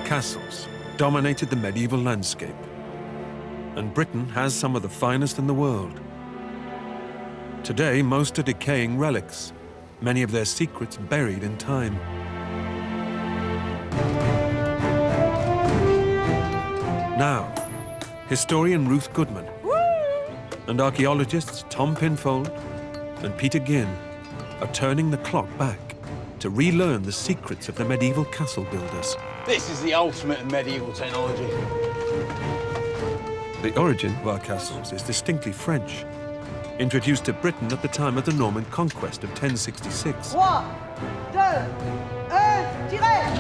Castles dominated the medieval landscape, and Britain has some of the finest in the world. Today, most are decaying relics, many of their secrets buried in time. Now, historian Ruth Goodman and archaeologists Tom Pinfold and Peter Ginn are turning the clock back to relearn the secrets of the medieval castle builders. This is the ultimate in medieval technology. The origin of our castles is distinctly French, introduced to Britain at the time of the Norman conquest of 1066. 3, 2, 1, tirez!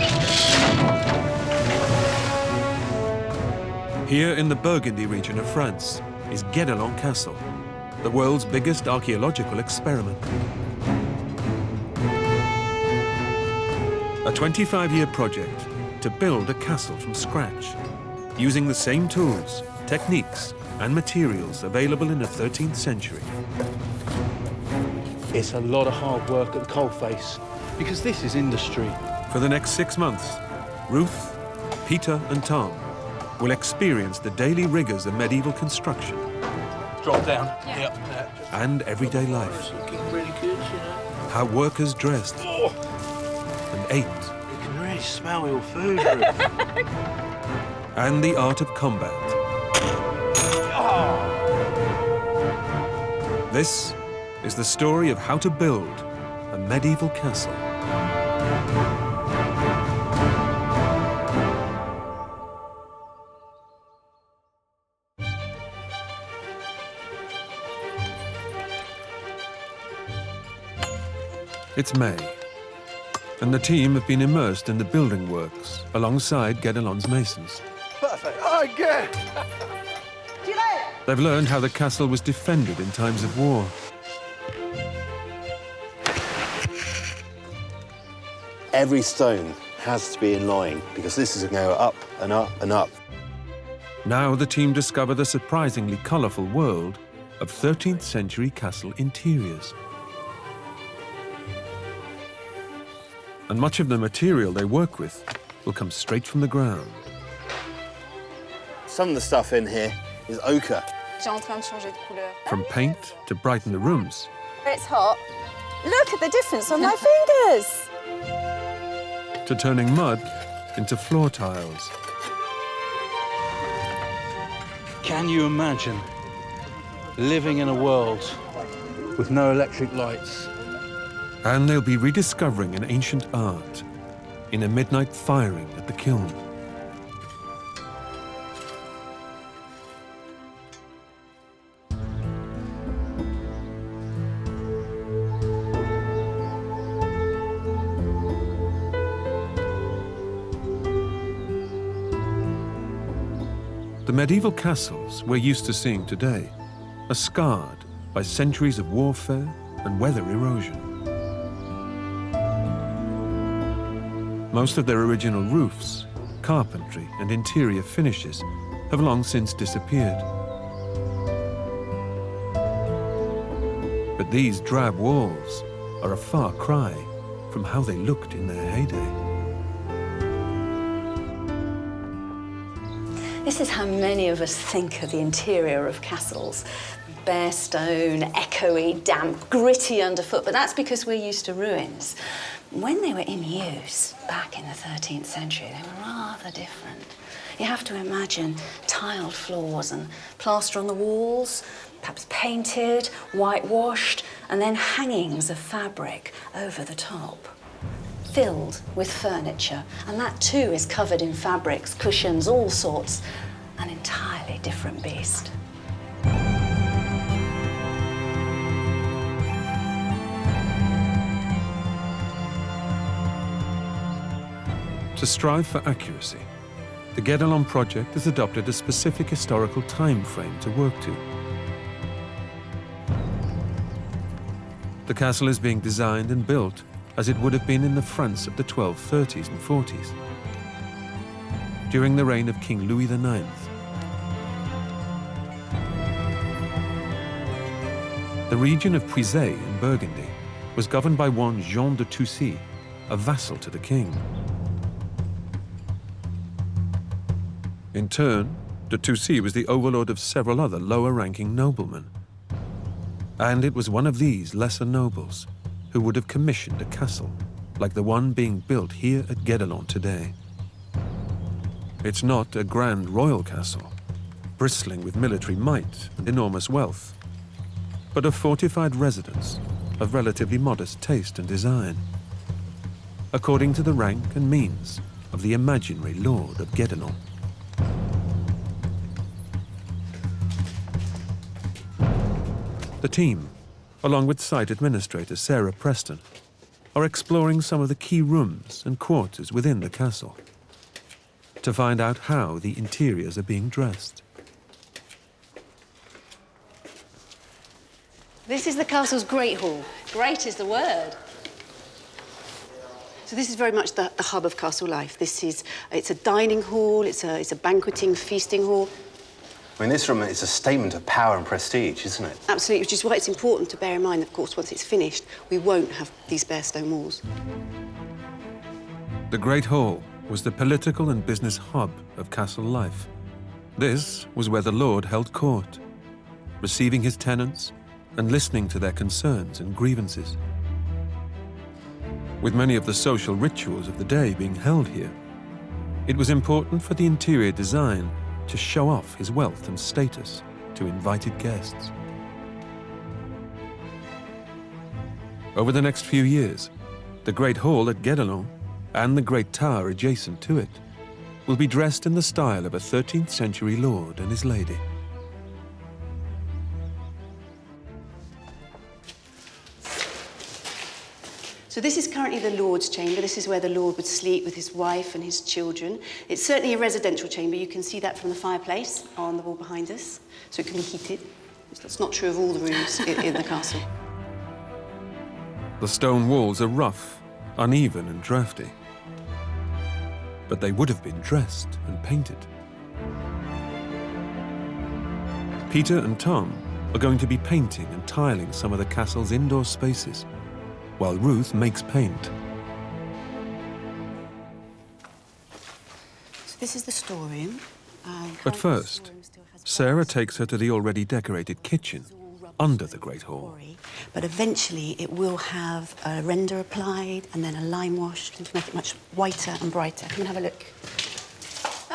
Here in the Burgundy region of France is Guédelon Castle, the world's biggest archaeological experiment. A 25-year project to build a castle from scratch, using the same tools, techniques, and materials available in the 13th century. It's a lot of hard work at the coalface, because this is industry. For the next 6 months, Ruth, Peter, and Tom will experience the daily rigors of medieval construction. Drop down. Yeah. Yep. And everyday life. It's looking really good, you know. How workers dressed and ate. You can really smell your food, Ruth. And the art of combat. This is the story of how to build a medieval castle. It's May, and the team have been immersed in the building works alongside Guédelon's masons. Perfect. Oh, good. Tirez! They've learned how the castle was defended in times of war. Every stone has to be in line because this is going to go up and up and up. Now the team discover the surprisingly colourful world of 13th century castle interiors. And much of the material they work with will come straight from the ground. Some of the stuff in here is ochre. From paint to brighten the rooms, It's hot. Look at the difference on my fingers. to turning mud into floor tiles. Can you imagine living in a world with no electric lights? And they'll be rediscovering an ancient art in a midnight firing at the kiln. The medieval castles we're used to seeing today are scarred by centuries of warfare and weather erosion. Most of their original roofs, carpentry, and interior finishes have long since disappeared. But these drab walls are a far cry from how they looked in their heyday. This is how many of us think of the interior of castles. Bare stone, echoey, damp, gritty underfoot, but that's because we're used to ruins. When they were in use back in the 13th century, they were rather different. You have to imagine tiled floors and plaster on the walls, perhaps painted, whitewashed, and then hangings of fabric over the top, filled with furniture. And that too is covered in fabrics, cushions, all sorts. An entirely different beast. To strive for accuracy, the Guédelon project has adopted a specific historical time frame to work to. The castle is being designed and built as it would have been in the France of the 1230s and 40s, during the reign of King Louis IX. The region of Puisay in Burgundy was governed by one Jean de Toucy, a vassal to the king. In turn, de Toucy was the overlord of several other lower-ranking noblemen. And it was one of these lesser nobles who would have commissioned a castle like the one being built here at Guédelon today. It's not a grand royal castle, bristling with military might and enormous wealth, but a fortified residence of relatively modest taste and design, according to the rank and means of the imaginary Lord of Guédelon. The team, along with site administrator Sarah Preston, are exploring some of the key rooms and quarters within the castle to find out how the interiors are being dressed. This is the castle's Great Hall. Great is the word. So this is very much the hub of castle life. It's a dining hall, it's a banqueting, feasting hall. I mean, this room is a statement of power and prestige, isn't it? Absolutely, which is why it's important to bear in mind, of course, once it's finished, we won't have these bare stone walls. The Great Hall was the political and business hub of castle life. This was where the Lord held court, receiving his tenants and listening to their concerns and grievances. With many of the social rituals of the day being held here, it was important for the interior design to show off his wealth and status to invited guests. Over the next few years, the Great Hall at Guédelon and the Great Tower adjacent to it will be dressed in the style of a 13th century lord and his lady. So this is currently the Lord's chamber. This is where the Lord would sleep with his wife and his children. It's certainly a residential chamber. You can see that from the fireplace on the wall behind us. So it can be heated. That's not true of all the rooms in the castle. The stone walls are rough, uneven and drafty, but they would have been dressed and painted. Peter and Tom are going to be painting and tiling some of the castle's indoor spaces, while Ruth makes paint. So this is the storeroom. But first, Sarah takes her to the already decorated kitchen under the Great Hall. But eventually it will have a render applied and then a lime wash to make it much whiter and brighter. Come and have a look.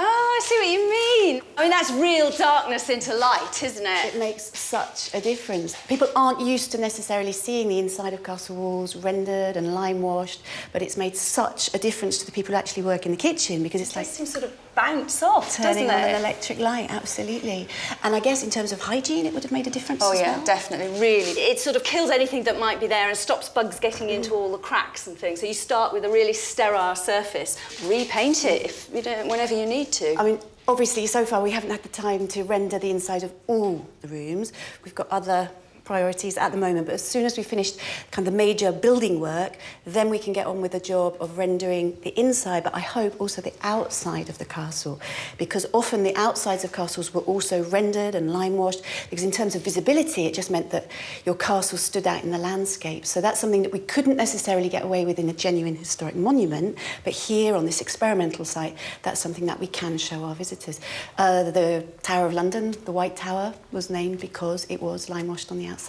Oh, I see what you mean. I mean, that's real darkness into light, isn't it? It makes such a difference. People aren't used to necessarily seeing the inside of castle walls rendered and lime washed, but it's made such a difference to the people who actually work in the kitchen because it's It like seems sort of bounce off, turning doesn't on it? an electric light, absolutely. And I guess in terms of hygiene, it would have made a difference Oh, as yeah, well. definitely, really. It sort of kills anything that might be there and stops bugs getting into all the cracks and things. So you start with a really sterile surface, repaint it if you don't, whenever you need to. I mean, obviously, so far we haven't had the time to render the inside of all the rooms. We've got other priorities at the moment, but as soon as we've finished kind of the major building work, then we can get on with the job of rendering the inside, but I hope also the outside of the castle, because often the outsides of castles were also rendered and lime washed, because in terms of visibility, it just meant that your castle stood out in the landscape. So that's something that we couldn't necessarily get away with in a genuine historic monument, but here on this experimental site, that's something that we can show our visitors. The Tower of London, the White Tower, was named because it was lime washed on the outside.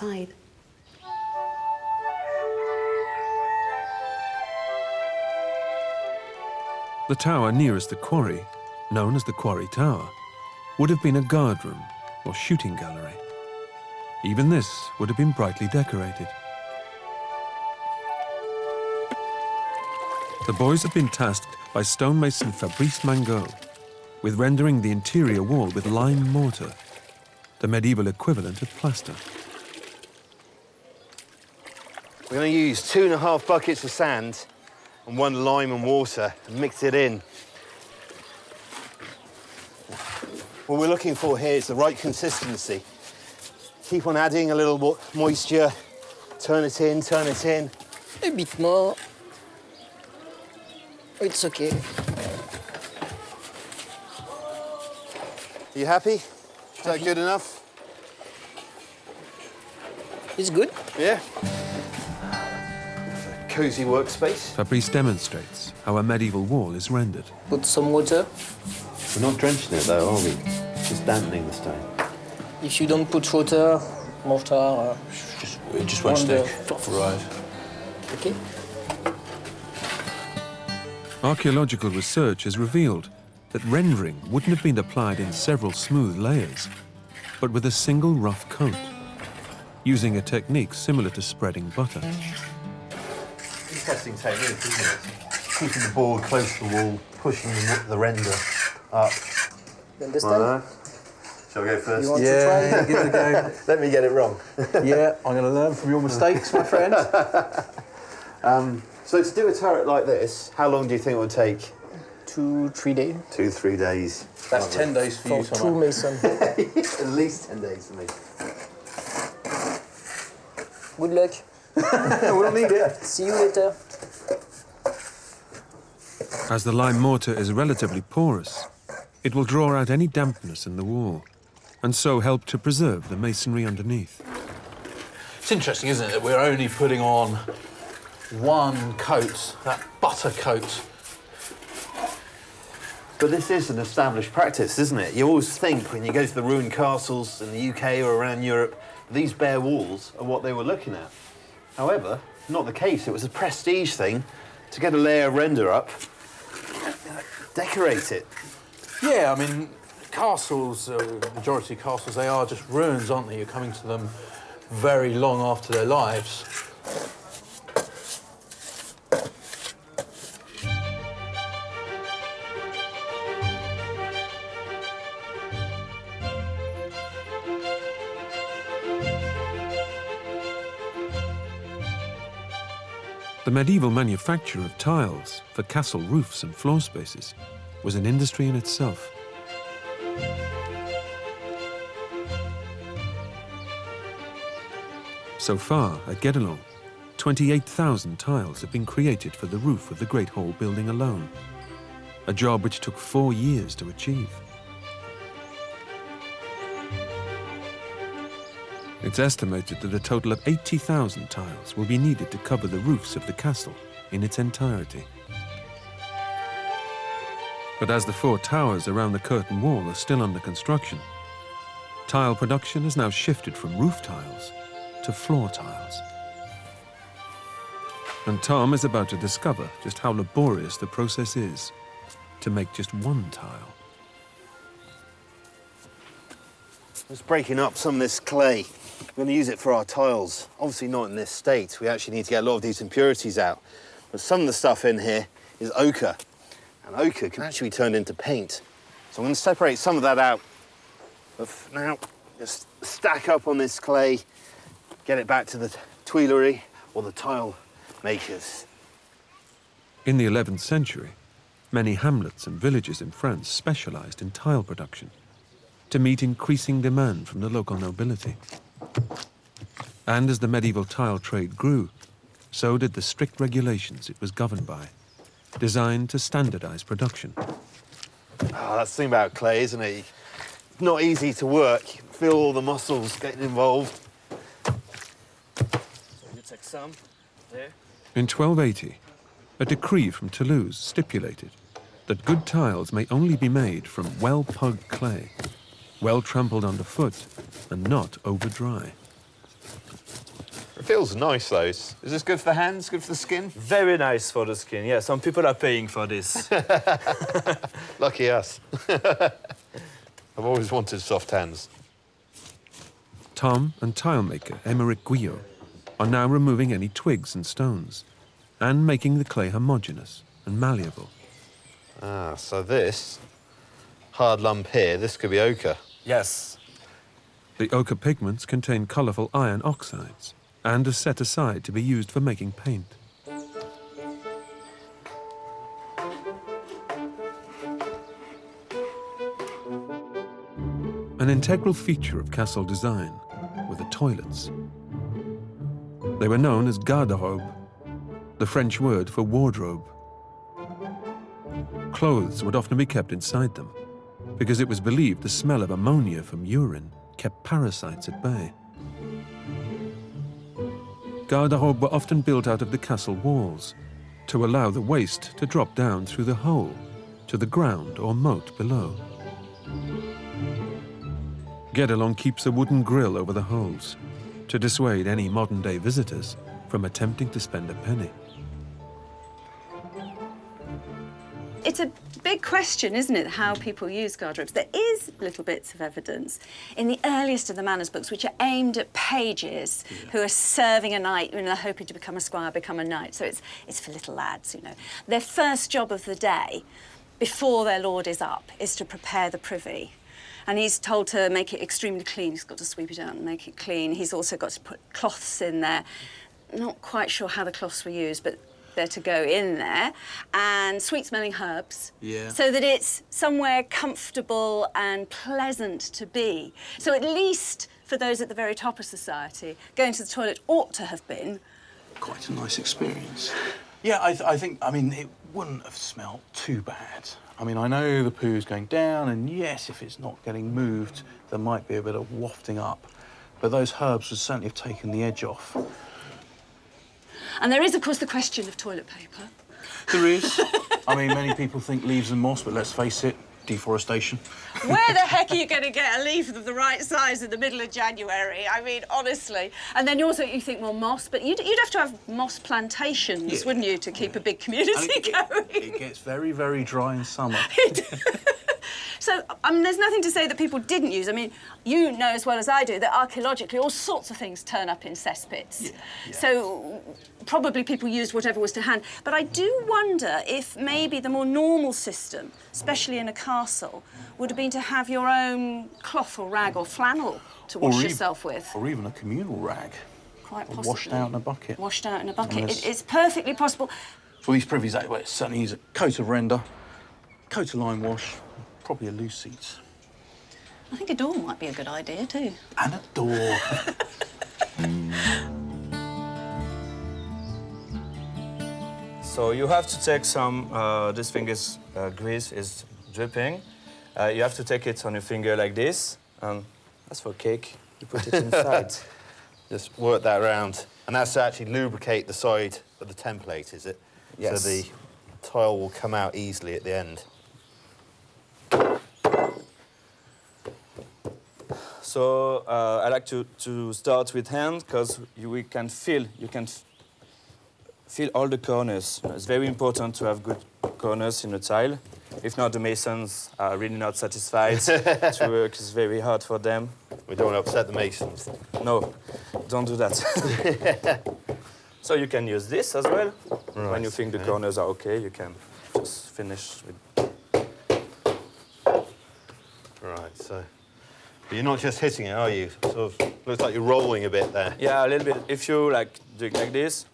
The tower nearest the quarry, known as the Quarry Tower, would have been a guardroom or shooting gallery. Even this would have been brightly decorated. The boys have been tasked by stonemason Fabrice Mangot with rendering the interior wall with lime mortar, the medieval equivalent of plaster. We're going to use 2.5 buckets of sand and 1 lime and water and mix it in. What we're looking for here is the right consistency. Keep on adding a little moisture, turn it in, turn it in. A bit more. It's okay. Are you happy? Is that good enough? It's good. Yeah. Cosy workspace. Fabrice demonstrates how a medieval wall is rendered. Put some water. We're not drenching it though, are we? Just dampening the stone. If you don't put water, mortar, It just won't stick. Right. okay? Archaeological research has revealed that rendering wouldn't have been applied in several smooth layers, but with a single rough coat, using a technique similar to spreading butter. Interesting technique, isn't it? Keeping the board close to the wall, pushing the render up. You understand? Shall I go first? You want to try? Give it a go. Let me get it wrong. Yeah, I'm going to learn from your mistakes, my friend. So to do a turret like this, how long do you think it would take? 2-3 days. 2-3 days. That's 10 days for you, For Tom. 2 masons. At least 10 days for me. Good luck. We'll need it. See you later. As the lime mortar is relatively porous, it will draw out any dampness in the wall, and so help to preserve the masonry underneath. It's interesting, isn't it, that we're only putting on one coat, that butter coat. But this is an established practice, isn't it? You always think when you go to the ruined castles in the UK or around Europe, these bare walls are what they were looking at. However, not the case. It was a prestige thing to get a layer of render up, decorate it. Yeah, I mean, castles, majority of castles, they are just ruins, aren't they? You're coming to them very long after their lives. The medieval manufacture of tiles for castle roofs and floor spaces was an industry in itself. So far, at Guédelon, 28,000 tiles have been created for the roof of the Great Hall building alone, a job which took 4 years to achieve. It's estimated that a total of 80,000 tiles will be needed to cover the roofs of the castle in its entirety. But as the 4 towers around the curtain wall are still under construction, tile production has now shifted from roof tiles to floor tiles. And Tom is about to discover just how laborious the process is to make just one tile. Just breaking up some of this clay. We're going to use it for our tiles. Obviously not in this state. We actually need to get a lot of these impurities out. But some of the stuff in here is ochre. And ochre can actually be turned into paint. So I'm going to separate some of that out. But for now, just stack up on this clay, get it back to the Tuileries or the tile makers. In the 11th century, many hamlets and villages in France specialized in tile production to meet increasing demand from the local nobility. And as the medieval tile trade grew, so did the strict regulations it was governed by, designed to standardize production. Oh, that's the thing about clay, isn't it? It's not easy to work. You can feel all the muscles getting involved. So you take some there. In 1280, a decree from Toulouse stipulated that good tiles may only be made from well-pugged clay, well trampled underfoot, and not over-dry. It feels nice, though. Is this good for the hands, good for the skin? Very nice for the skin, yeah. Some people are paying for this. Lucky us. I've always wanted soft hands. Tom and tilemaker Émeric Guyot are now removing any twigs and stones and making the clay homogeneous and malleable. Ah, so this hard lump here, this could be ochre. Yes. The ochre pigments contain colourful iron oxides and are set aside to be used for making paint. An integral feature of castle design were the toilets. They were known as garde-robe, the French word for wardrobe. Clothes would often be kept inside them, because it was believed the smell of ammonia from urine kept parasites at bay. Garde-robes were often built out of the castle walls to allow the waste to drop down through the hole to the ground or moat below. Guédelon keeps a wooden grill over the holes to dissuade any modern-day visitors from attempting to spend a penny. It's a big question, isn't it, how people use guard-ropes? There is little bits of evidence in the earliest of the manners books, which are aimed at pages who are serving a knight, you know, hoping to become a squire, become a knight. So it's for little lads, you know. Their first job of the day, before their lord is up, is to prepare the privy. And he's told to make it extremely clean. He's got to sweep it out and make it clean. He's also got to put cloths in there. Not quite sure how the cloths were used, but they're to go in there. And sweet-smelling herbs. Yeah. So that it's somewhere comfortable and pleasant to be. So at least for those at the very top of society, going to the toilet ought to have been Quite a nice experience. Yeah, I think, I mean, it wouldn't have smelled too bad. I mean, I know the poo's going down, and yes, if it's not getting moved, there might be a bit of wafting up. But those herbs would certainly have taken the edge off. And there is, of course, the question of toilet paper. There is. I mean, many people think leaves and moss, but let's face it, deforestation. Where the heck are you going to get a leaf of the right size in the middle of January? I mean, honestly. And then also you think, well, moss, but you'd have to have moss plantations, Yeah. wouldn't you, to keep a big community going? It gets very, very dry in summer. So, I mean, there's nothing to say that people didn't use. I mean, you know as well as I do that archaeologically all sorts of things turn up in cesspits. Yeah. So probably people used whatever was to hand. But I do wonder if maybe the more normal system, especially in a castle, would have been to have your own cloth or rag or flannel to wash yourself with. Or even a communal rag. Quite possibly. Washed out in a bucket. Washed out in a bucket. Yes. It's perfectly possible. For these privies, well, certainly use a coat of render, coat of lime wash, probably a loose seats. I think a door might be a good idea too. And a door. So you have to take some, this thing is, grease is dripping. You have to take it on your finger like this. That's for cake. You put it inside. Just work that around. And that's to actually lubricate the side of the template, is it? Yes. So the tile will come out easily at the end. So I like to start with hand because you can feel all the corners. It's very important to have good corners in a tile. If not, the masons are really not satisfied to work. It's very hard for them. We don't want to upset the masons. No, don't do that. So you can use this as well. Right, When you think the corners are okay, you can just finish with... Right, so... But you're not just hitting it, are you? Sort of looks like you're rolling a bit there. Yeah, a little bit. If you like do it like this,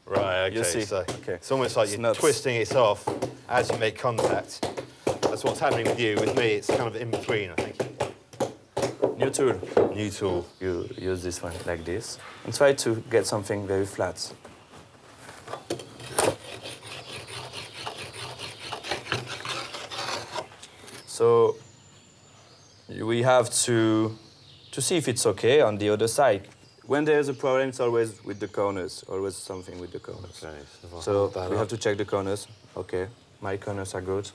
Right, okay, you see. so Okay. it's almost like It's you're not- twisting it off as you make contact. That's what's happening with you. With me, it's kind of in between, I think. new tool. New tool. You use this one like this and try to get something very flat. So we have to see if it's okay on the other side. When there's a problem, it's always with the corners, always something with the corners. Okay, so if I So hold that we up. have to check the corners. Okay, my corners are good.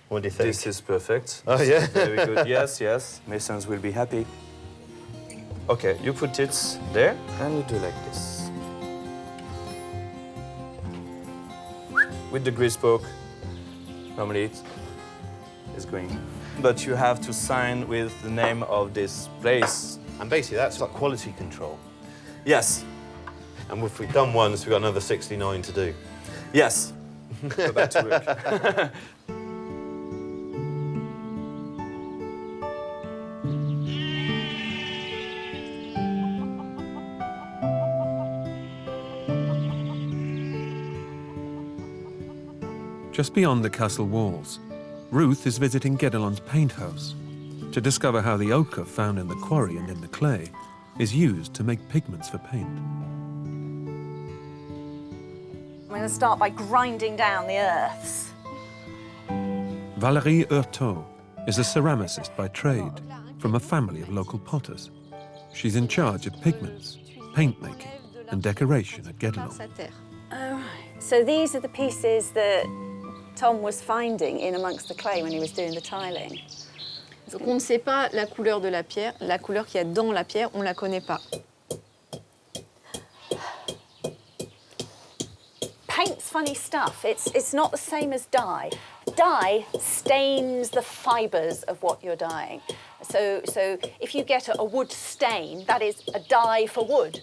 What do you think? This is perfect. Oh, This yeah? is very good. Yes, yes. Masons will be happy. Okay, you put it there and you do like this. With the grease poke, normally it is going. But you have to sign with the name of this place. And basically, that's like quality control. Yes, And if we've done once, we've got another 69 to do. yes. Go back to work. Just beyond the castle walls, Ruth is visiting Guédelon's paint house to discover how the ochre found in the quarry and in the clay is used to make pigments for paint. I'm going to start by grinding down the earths. Valérie Heurtaud is a ceramicist by trade from a family of local potters. She's in charge of pigments, paint making and decoration at Guédelon. Oh, right. So these are the pieces that Tom was finding in amongst the clay when he was doing the tiling. Donc on ne sait pas la couleur de la pierre, la couleur qu'il y a dans la pierre, on ne la connaît pas. Paint's funny stuff. It's not the same as dye. Dye stains the fibres of what you're dyeing. So if you get a wood stain, that is a dye for wood,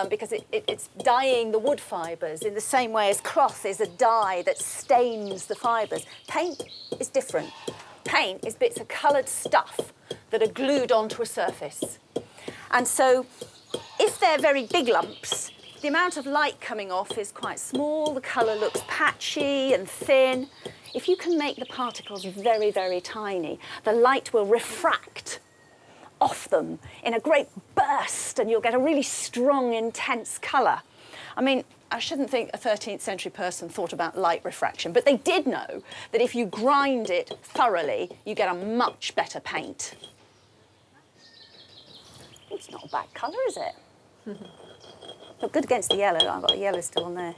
because it's dyeing the wood fibres in the same way as cloth is a dye that stains the fibres. Paint is different. Paint is bits of coloured stuff that are glued onto a surface. And so if they're very big lumps, the amount of light coming off is quite small, the colour looks patchy and thin. If you can make the particles very, very tiny, the light will refract off them in a great burst and you'll get a really strong, intense colour. I mean, I shouldn't think a 13th century person thought about light refraction, but they did know that if you grind it thoroughly, you get a much better paint. It's not a bad colour, is it? Look good against the yellow. I've got the yellow still on there.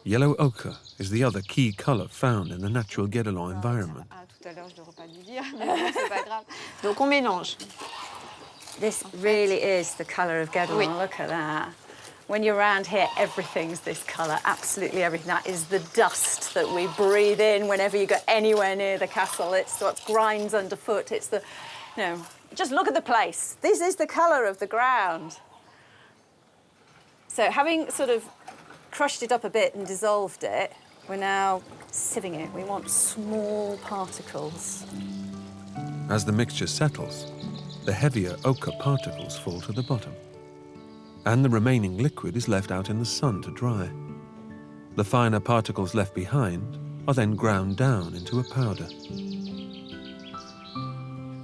Yellow ochre is the other key colour found in the natural Guédelon environment. Ah, tout à l'heure, je n'aurais pas dû dire, mais c'est pas grave. Donc on mélange. This really is the colour of Guédelon. Oui. Look at that. When you're around here, everything's this colour, absolutely everything. That is the dust that we breathe in whenever you go anywhere near the castle. It's what grinds underfoot. It's the, you know, just look at the place. This is the colour of the ground. So having sort of crushed it up a bit and dissolved it, we're now sieving it. We want small particles. As the mixture settles, the heavier ochre particles fall to the bottom, and the remaining liquid is left out in the sun to dry. The finer particles left behind are then ground down into a powder.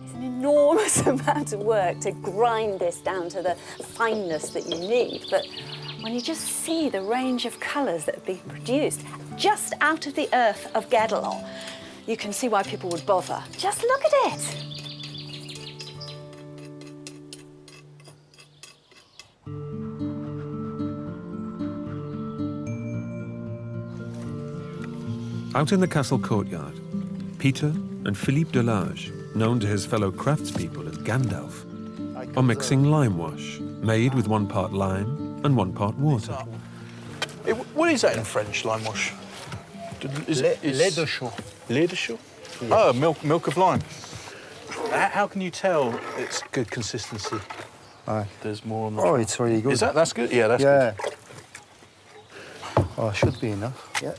It's an enormous amount of work to grind this down to the fineness that you need, but when you just see the range of colours that have been produced just out of the earth of Guédelon, you can see why people would bother. Just look at it. Out in the castle courtyard, Peter and Philippe Delage, known to his fellow craftspeople as Gandalf, are mixing lime wash, made with 1 part lime and 1 part water. What is that in French, lime wash? Lait de chaux. Lait de chaux? Oh, milk of lime. How can you tell it's good consistency? There's more on the Oh, it's really good. Is that's good? Yeah, that's Yeah. good. Oh, should be enough. Yeah.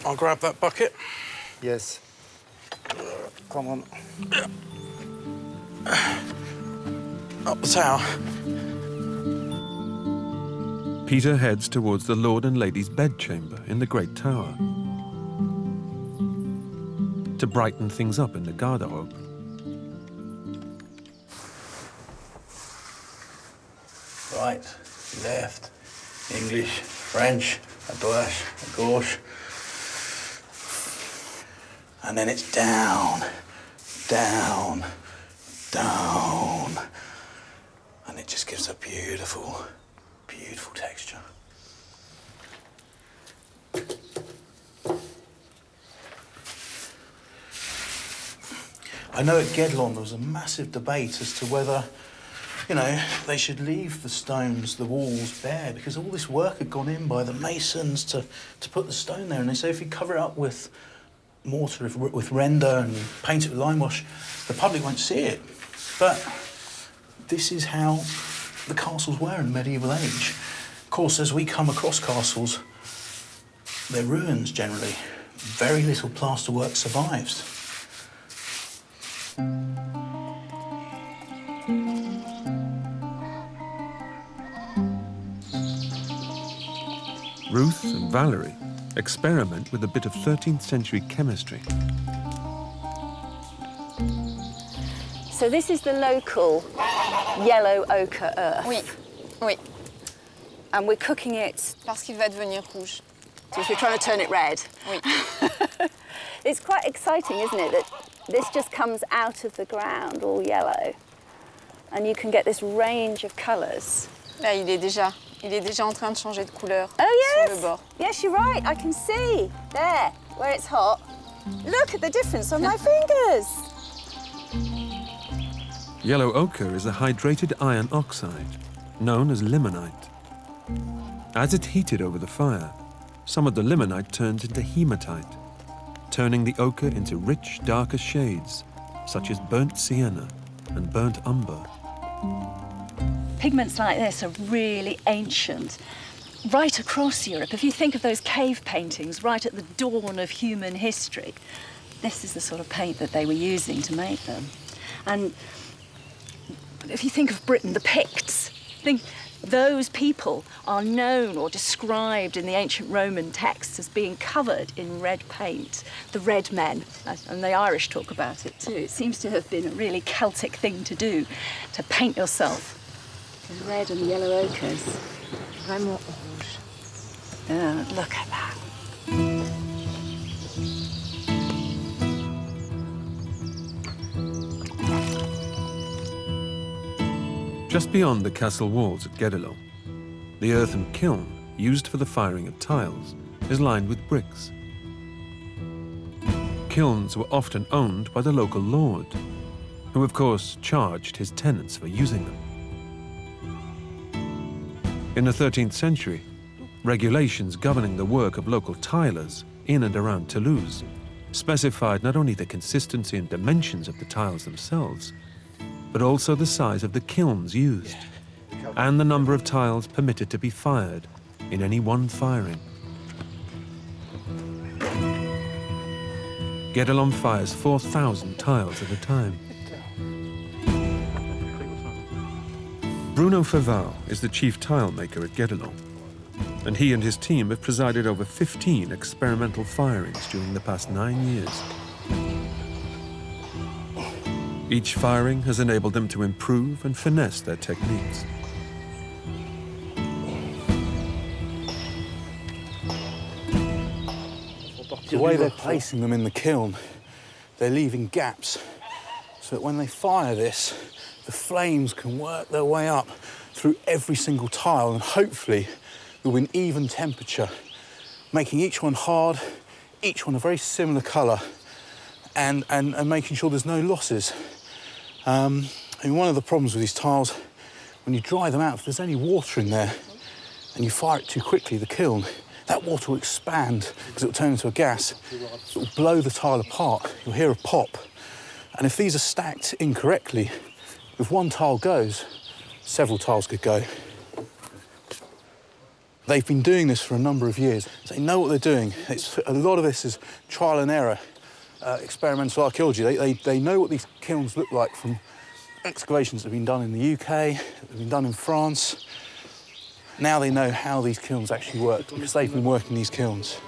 I'll grab that bucket. Yes. Come on. Up the tower. Peter heads towards the Lord and Lady's bedchamber in the Great Tower to brighten things up in the garde-robe. Right, left, English, French, à droite, à gauche. And then it's down, down, down. And it just gives a beautiful, beautiful texture. I know at Guédelon there was a massive debate as to whether, you know, they should leave the stones, the walls bare, because all this work had gone in by the masons to put the stone there. And they say if you cover it up with mortar, with render, and paint it with lime wash, the public won't see it. But this is how the castles were in the medieval age. Of course, as we come across castles, they're ruins generally. Very little plasterwork survives. Ruth and Valerie experiment with a bit of 13th century chemistry. So this is the local yellow ochre earth. Oui, oui. And we're cooking it Parce qu'il va devenir rouge. because we're trying to turn it red. Oui. It's quite exciting, isn't it, that this just comes out of the ground all yellow and you can get this range of colours. Là, il est déjà Il est déjà en train de changer de couleur Oh, sur le bord. Yes, you're right. I can see. There, where it's hot. Look at the difference on my fingers. Yellow ochre is a hydrated iron oxide, known as limonite. As it's heated over the fire, some of the limonite turns into hematite, turning the ochre into rich, darker shades, such as burnt sienna and burnt umber. Pigments like this are really ancient. Right across Europe, if you think of those cave paintings right at the dawn of human history, this is the sort of paint that they were using to make them. And if you think of Britain, the Picts, those people are known or described in the ancient Roman texts as being covered in red paint, the red men, and the Irish talk about it too. It seems to have been a really Celtic thing to do, to paint yourself in red and yellow ochres. Vraiment rouge. Oh, look at that. Just beyond the castle walls at Guédelon, the earthen kiln used for the firing of tiles is lined with bricks. Kilns were often owned by the local lord, who of course charged his tenants for using them. In the 13th century, regulations governing the work of local tilers in and around Toulouse specified not only the consistency and dimensions of the tiles themselves, but also the size of the kilns used and the number of tiles permitted to be fired in any one firing. Guédelon fires 4,000 tiles at a time. Bruno Faval is the chief tile maker at Guédelon, and he and his team have presided over 15 experimental firings during the past 9 years. Each firing has enabled them to improve and finesse their techniques. The way they're placing them in the kiln, they're leaving gaps so that when they fire this, the flames can work their way up through every single tile and hopefully there'll be an even temperature, making each one hard, each one a very similar colour, and making sure there's no losses. I mean, one of the problems with these tiles, when you dry them out, if there's any water in there and you fire it too quickly, the kiln, that water will expand because it will turn into a gas. It will blow the tile apart. You'll hear a pop. And if these are stacked incorrectly, if one tile goes, several tiles could go. They've been doing this for a number of years. So they know what they're doing. A lot of this is trial and error, experimental archaeology. They know what these kilns look like from excavations that have been done in the UK, that have been done in France. Now they know how these kilns actually work because they've been working these kilns.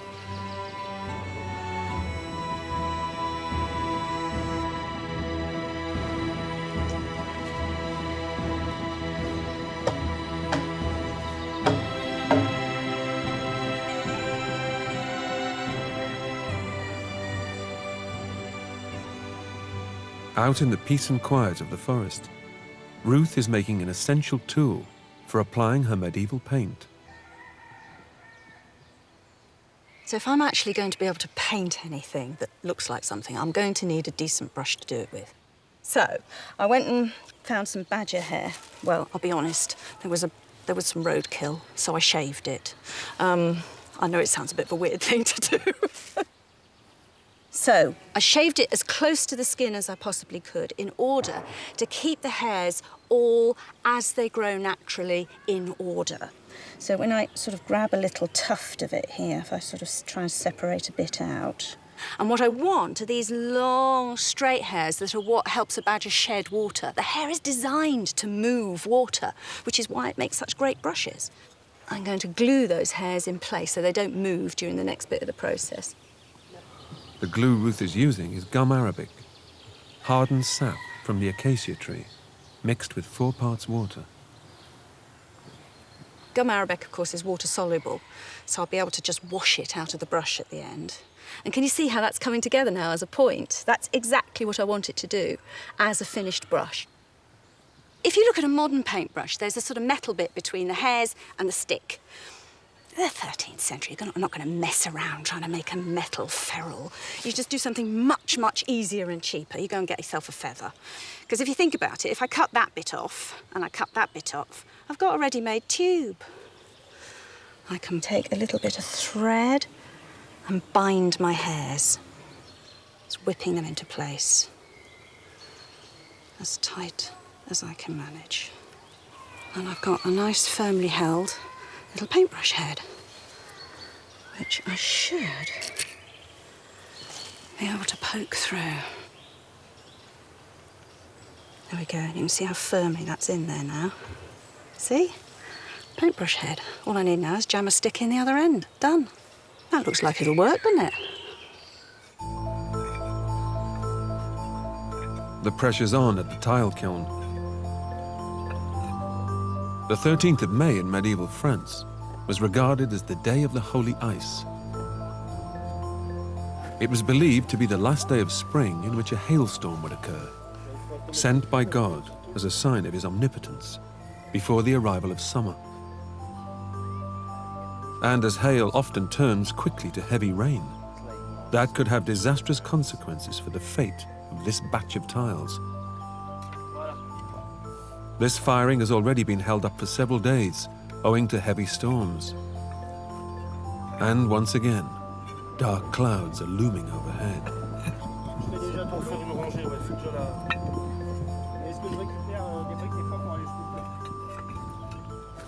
Out in the peace and quiet of the forest, Ruth is making an essential tool for applying her medieval paint. So if I'm actually going to be able to paint anything that looks like something, I'm going to need a decent brush to do it with. So I went and found some badger hair. Well, I'll be honest, there was some roadkill, so I shaved it. I know it sounds a bit of a weird thing to do. So I shaved it as close to the skin as I possibly could in order to keep the hairs all as they grow naturally in order. So when I sort of grab a little tuft of it here, if I sort of try and separate a bit out. And what I want are these long, straight hairs that are what helps a badger shed water. The hair is designed to move water, which is why it makes such great brushes. I'm going to glue those hairs in place so they don't move during the next bit of the process. The glue Ruth is using is gum arabic, hardened sap from the acacia tree, mixed with 4 parts water. Gum arabic, of course, is water-soluble, so I'll be able to just wash it out of the brush at the end. And can you see how that's coming together now as a point? That's exactly what I want it to do as a finished brush. If you look at a modern paintbrush, there's a sort of metal bit between the hairs and the stick. The 13th century, you're not going to mess around trying to make a metal ferrule. You just do something much, much easier and cheaper. You go and get yourself a feather. Because if you think about it, if I cut that bit off and I cut that bit off, I've got a ready-made tube. I can take a little bit of thread and bind my hairs. Just whipping them into place. As tight as I can manage. And I've got a nice, firmly held little paintbrush head, which I should be able to poke through. There we go. You can see how firmly that's in there now. See? Paintbrush head. All I need now is jam a stick in the other end. Done. That looks like it'll work, doesn't it? The pressure's on at the tile kiln. The 13th of May in medieval France was regarded as the Day of the Holy Ice. It was believed to be the last day of spring in which a hailstorm would occur, sent by God as a sign of his omnipotence before the arrival of summer. And as hail often turns quickly to heavy rain, that could have disastrous consequences for the fate of this batch of tiles. This firing has already been held up for several days, owing to heavy storms. And once again, dark clouds are looming overhead.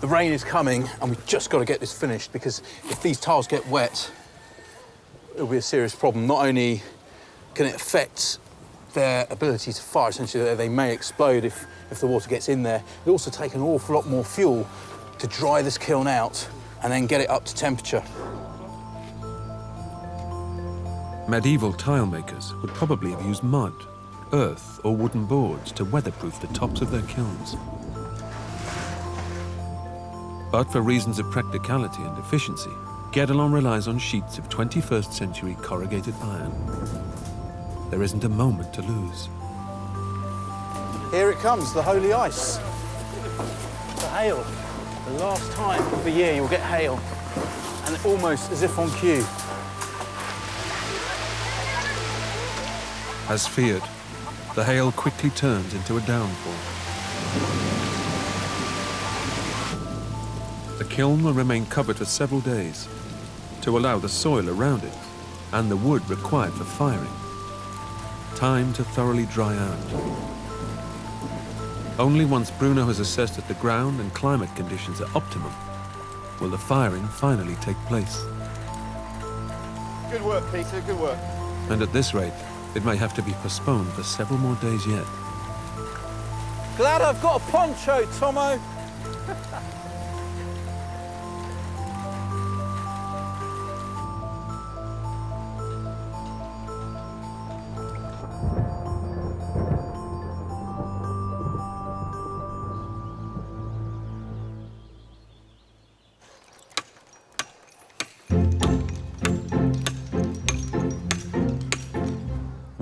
The rain is coming, and we've just got to get this finished, because if these tiles get wet, it'll be a serious problem. Not only can it affect their ability to fire, essentially they may explode if the water gets in there. It'll also take an awful lot more fuel to dry this kiln out and then get it up to temperature. Medieval tile makers would probably have used mud, earth or wooden boards to weatherproof the tops of their kilns. But for reasons of practicality and efficiency, Guédelon relies on sheets of 21st century corrugated iron. There isn't a moment to lose. Here it comes, the holy ice. The hail. The last time of the year you'll get hail, and almost as if on cue. As feared, the hail quickly turns into a downpour. The kiln will remain covered for several days to allow the soil around it and the wood required for firing time to thoroughly dry out. Only once Bruno has assessed that the ground and climate conditions are optimum will the firing finally take place. Good work, Peter, good work. And at this rate, it may have to be postponed for several more days yet. Glad I've got a poncho, Tomo.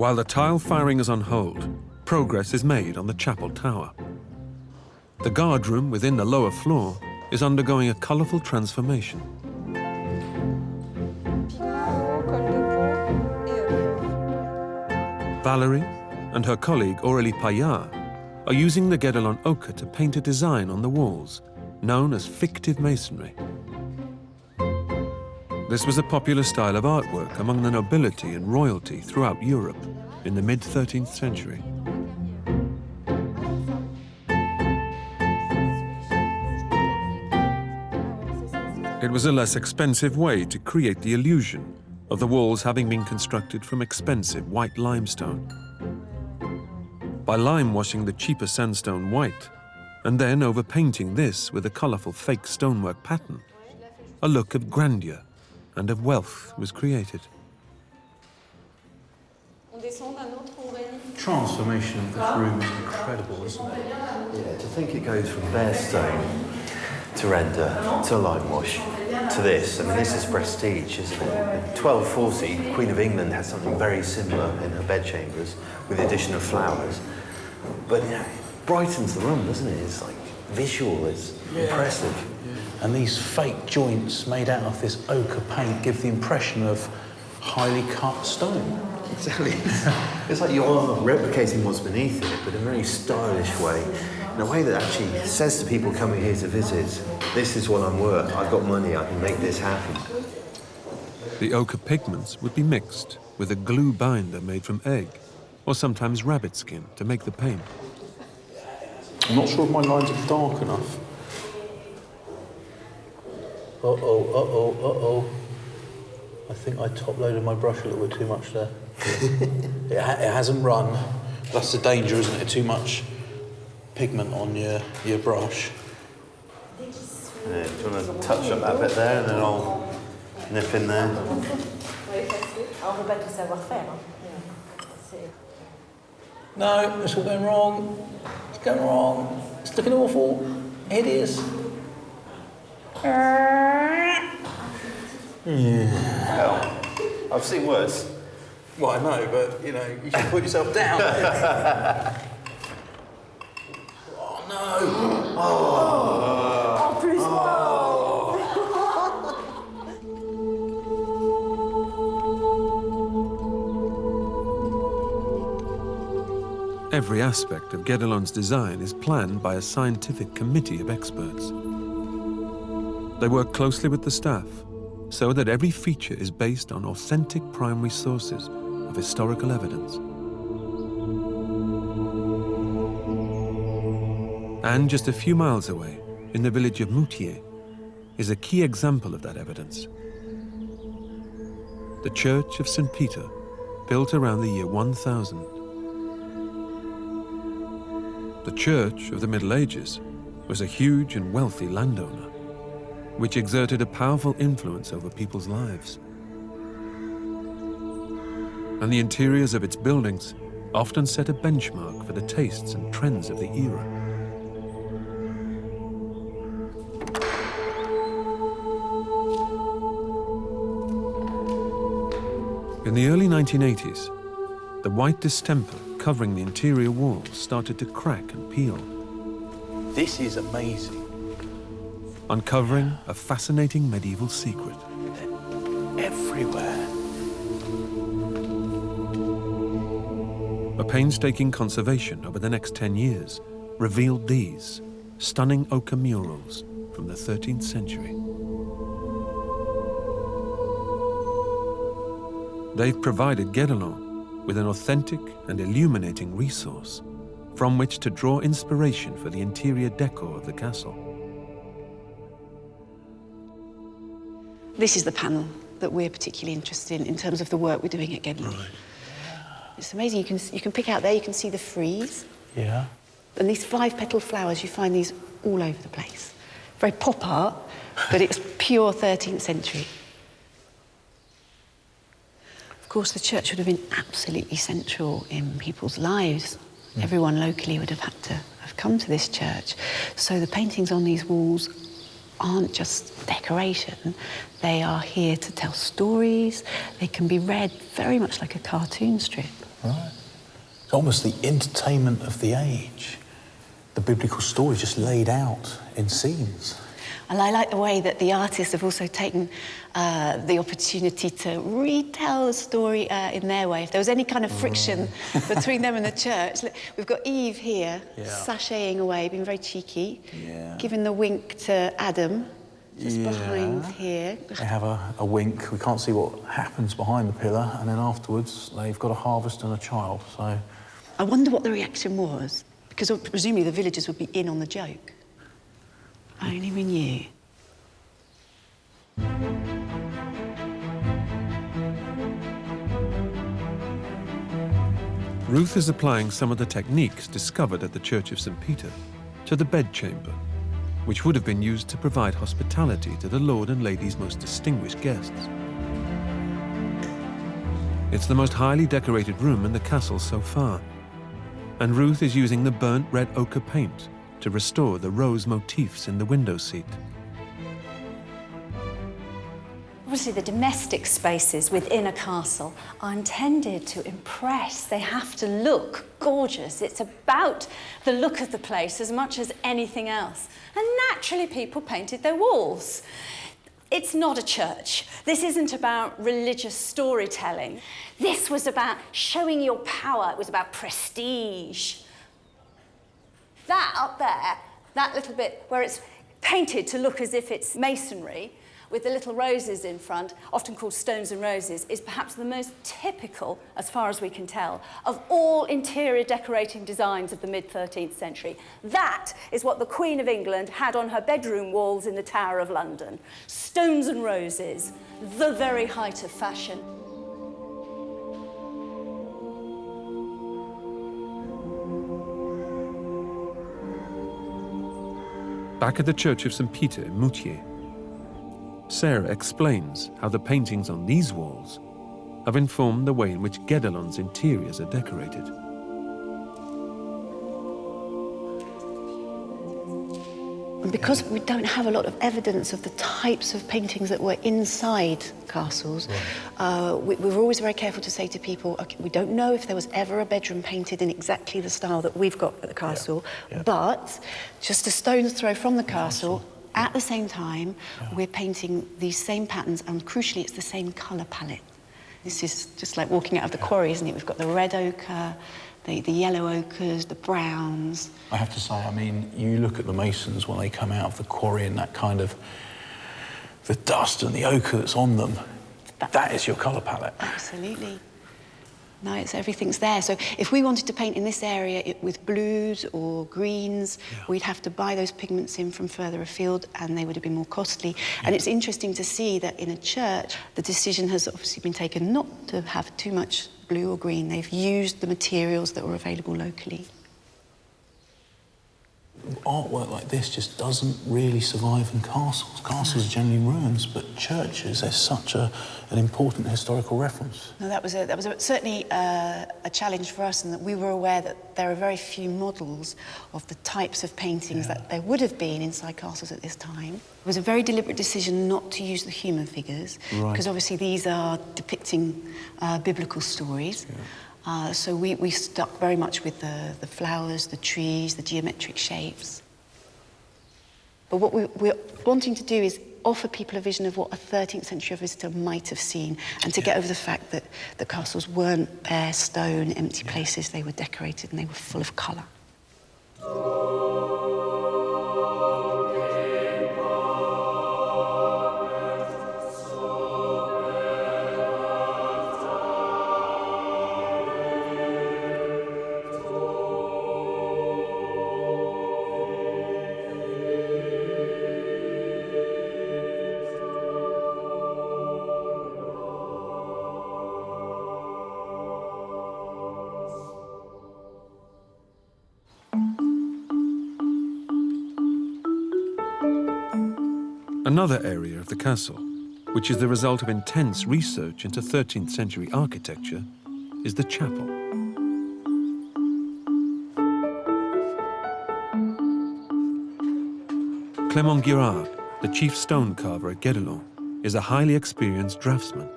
While the tile firing is on hold, progress is made on the chapel tower. The guard room within the lower floor is undergoing a colourful transformation. Valerie and her colleague Aurélie Paillard are using the Guédelon ochre to paint a design on the walls, known as fictive masonry. This was a popular style of artwork among the nobility and royalty throughout Europe in the mid-13th century. It was a less expensive way to create the illusion of the walls having been constructed from expensive white limestone. By lime-washing the cheaper sandstone white, and then overpainting this with a colourful fake stonework pattern, a look of grandeur and of wealth was created. Transformation of this room is incredible, isn't it? Yeah, to think it goes from bare stone to render to lime wash to this. I mean, this is prestige, isn't it? In 1240, the Queen of England had something very similar in her bedchambers with the addition of flowers. But you know, brightens the room, doesn't it? It's like visual, it's impressive. Yeah. And these fake joints made out of this ochre paint give the impression of highly cut stone. Exactly. It's like you are replicating what's beneath it, but in a very stylish way, in a way that actually says to people coming here to visit, this is what I'm worth, I've got money, I can make this happen. The ochre pigments would be mixed with a glue binder made from egg, or sometimes rabbit skin, to make the paint. I'm not sure if my lines are dark enough. Uh-oh. I think I top-loaded my brush a little bit too much there. It hasn't run. That's the danger, isn't it? Too much pigment on your brush. Yeah, do you want to touch up that bit there, and then I'll nip in there? No, it's all going wrong. It's going wrong. It's looking awful. Hideous. Yeah. Well, I've seen worse. Well, I know, but, you know, you should put yourself down. Oh, no. En plus, Every aspect of Guédelon's design is planned by a scientific committee of experts. They work closely with the staff so that every feature is based on authentic primary sources of historical evidence. And just a few miles away, in the village of Moutier, is a key example of that evidence. The Church of St. Peter, built around the year 1000. The Church of the Middle Ages was a huge and wealthy landowner, which exerted a powerful influence over people's lives. And the interiors of its buildings often set a benchmark for the tastes and trends of the era. In the early 1980s, the white distemper covering the interior walls started to crack and peel, This is amazing. uncovering a fascinating medieval secret. Everywhere. A painstaking conservation over the next 10 years revealed these stunning ochre murals from the 13th century. They've provided Guédelon with an authentic and illuminating resource from which to draw inspiration for the interior decor of the castle. This is the panel that we're particularly interested in terms of the work we're doing at Guédelon. Right. It's amazing. You can pick out there, you can see the frieze. Yeah. And these 5-petaled flowers, you find these all over the place. Very pop art, but it's pure 13th century. Of course, the church would have been absolutely central in people's lives. Everyone locally would have had to have come to this church. So the paintings on these walls aren't just decoration. They are here to tell stories. They can be read very much like a cartoon strip. Right. It's almost the entertainment of the age. The biblical story just laid out in scenes. And I like the way that the artists have also taken the opportunity to retell the story in their way. If there was any kind of friction between them and the church, look, we've got Eve here, sashaying away, being very cheeky, giving the wink to Adam, just behind here. They have a wink. We can't see what happens behind the pillar, and then afterwards they've got a harvest and a child. So I wonder what the reaction was, because presumably the villagers would be in on the joke. Only we knew. Ruth is applying some of the techniques discovered at the Church of St. Peter to the bedchamber, which would have been used to provide hospitality to the Lord and Lady's most distinguished guests. It's the most highly decorated room in the castle so far, and Ruth is using the burnt red ochre paint to restore the rose motifs in the window seat. Obviously, the domestic spaces within a castle are intended to impress. They have to look gorgeous. It's about the look of the place as much as anything else. And naturally, people painted their walls. It's not a church. This isn't about religious storytelling. This was about showing your power. It was about prestige. That up there, that little bit where it's painted to look as if it's masonry, with the little roses in front, often called stones and roses, is perhaps the most typical, as far as we can tell, of all interior decorating designs of the mid-13th century. That is what the Queen of England had on her bedroom walls in the Tower of London. Stones and roses, the very height of fashion. Back at the Church of St. Peter in Moutier, Sarah explains how the paintings on these walls have informed the way in which Guédelon's interiors are decorated. And because we don't have a lot of evidence of the types of paintings that were inside castles, we're always very careful to say to people, okay, we don't know if there was ever a bedroom painted in exactly the style that we've got at the castle, but just a stone's throw from the castle, at the same time, we're painting these same patterns, and crucially, it's the same colour palette. This is just like walking out of the quarry, isn't it? We've got the red ochre, the yellow ochres, the browns. I have to say, I mean, you look at the masons when they come out of the quarry and that kind of, the dust and the ochre that's on them, that is your colour palette. Absolutely. No, everything's there. So if we wanted to paint in this area with blues or greens, we'd have to buy those pigments in from further afield, and they would have been more costly. And it's interesting to see that in a church, the decision has obviously been taken not to have too much blue or green. They've used the materials that were available locally. Artwork like this just doesn't really survive in castles. Castles are generally ruins, but churches, they're such an important historical reference. No, that was certainly a challenge for us, in that we were aware that there are very few models of the types of paintings that there would have been inside castles at this time. It was a very deliberate decision not to use the human figures, because obviously these are depicting biblical stories. So we stuck very much with the flowers, the trees, the geometric shapes. But what we're wanting to do is offer people a vision of what a 13th century visitor might have seen, and to get over the fact that the castles weren't bare stone, empty places. They were decorated and they were full of colour. Another area of the castle, which is the result of intense research into 13th century architecture, is the chapel. Clément Girard, the chief stone carver at Guédelon, is a highly experienced draftsman,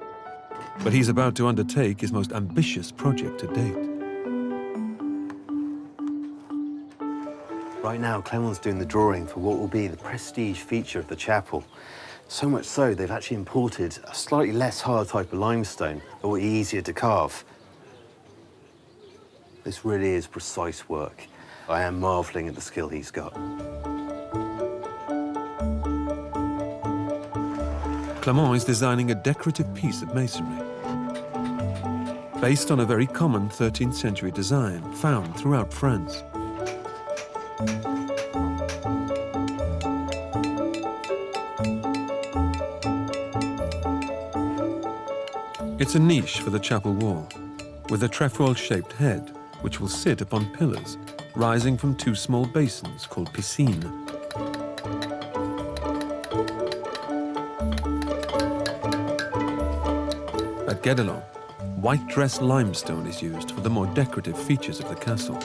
but he's about to undertake his most ambitious project to date. Right now, Clément's doing the drawing for what will be the prestige feature of the chapel. So much so, they've actually imported a slightly less hard type of limestone that will be easier to carve. This really is precise work. I am marvelling at the skill he's got. Clément is designing a decorative piece of masonry based on a very common 13th century design found throughout France. It's a niche for the chapel wall, with a trefoil-shaped head, which will sit upon pillars, rising from two small basins called piscines. At Guédelon, white dressed limestone is used for the more decorative features of the castle.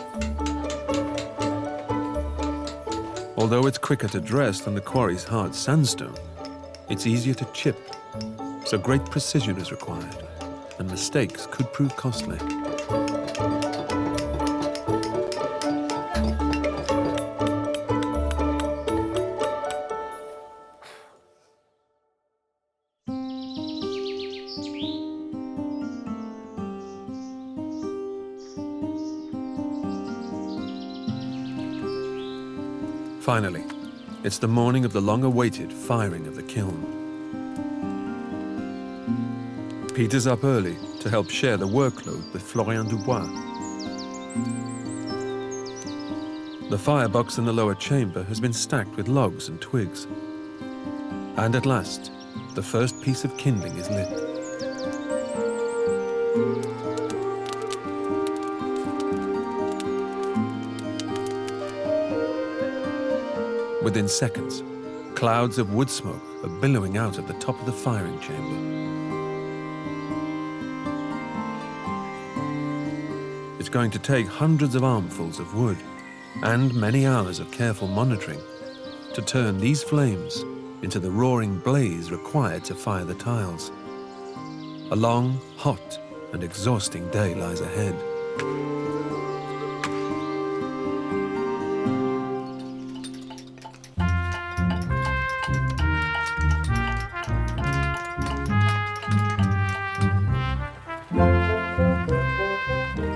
Although it's quicker to dress than the quarry's hard sandstone, it's easier to chip so great precision is required, and mistakes could prove costly. Finally, it's the morning of the long-awaited firing of the kiln. Peter's up early to help share the workload with Florian Dubois. The firebox in the lower chamber has been stacked with logs and twigs. And at last, the first piece of kindling is lit. Within seconds, clouds of wood smoke are billowing out of the top of the firing chamber. It's going to take hundreds of armfuls of wood and many hours of careful monitoring to turn these flames into the roaring blaze required to fire the tiles. A long, hot, and exhausting day lies ahead.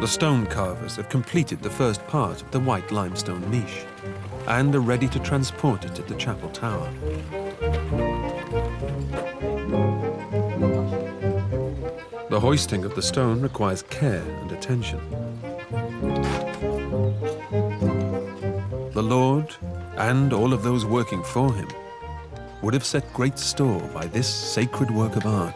The stone carvers have completed the first part of the white limestone niche and are ready to transport it to the chapel tower. The hoisting of the stone requires care and attention. The Lord, and all of those working for him, would have set great store by this sacred work of art.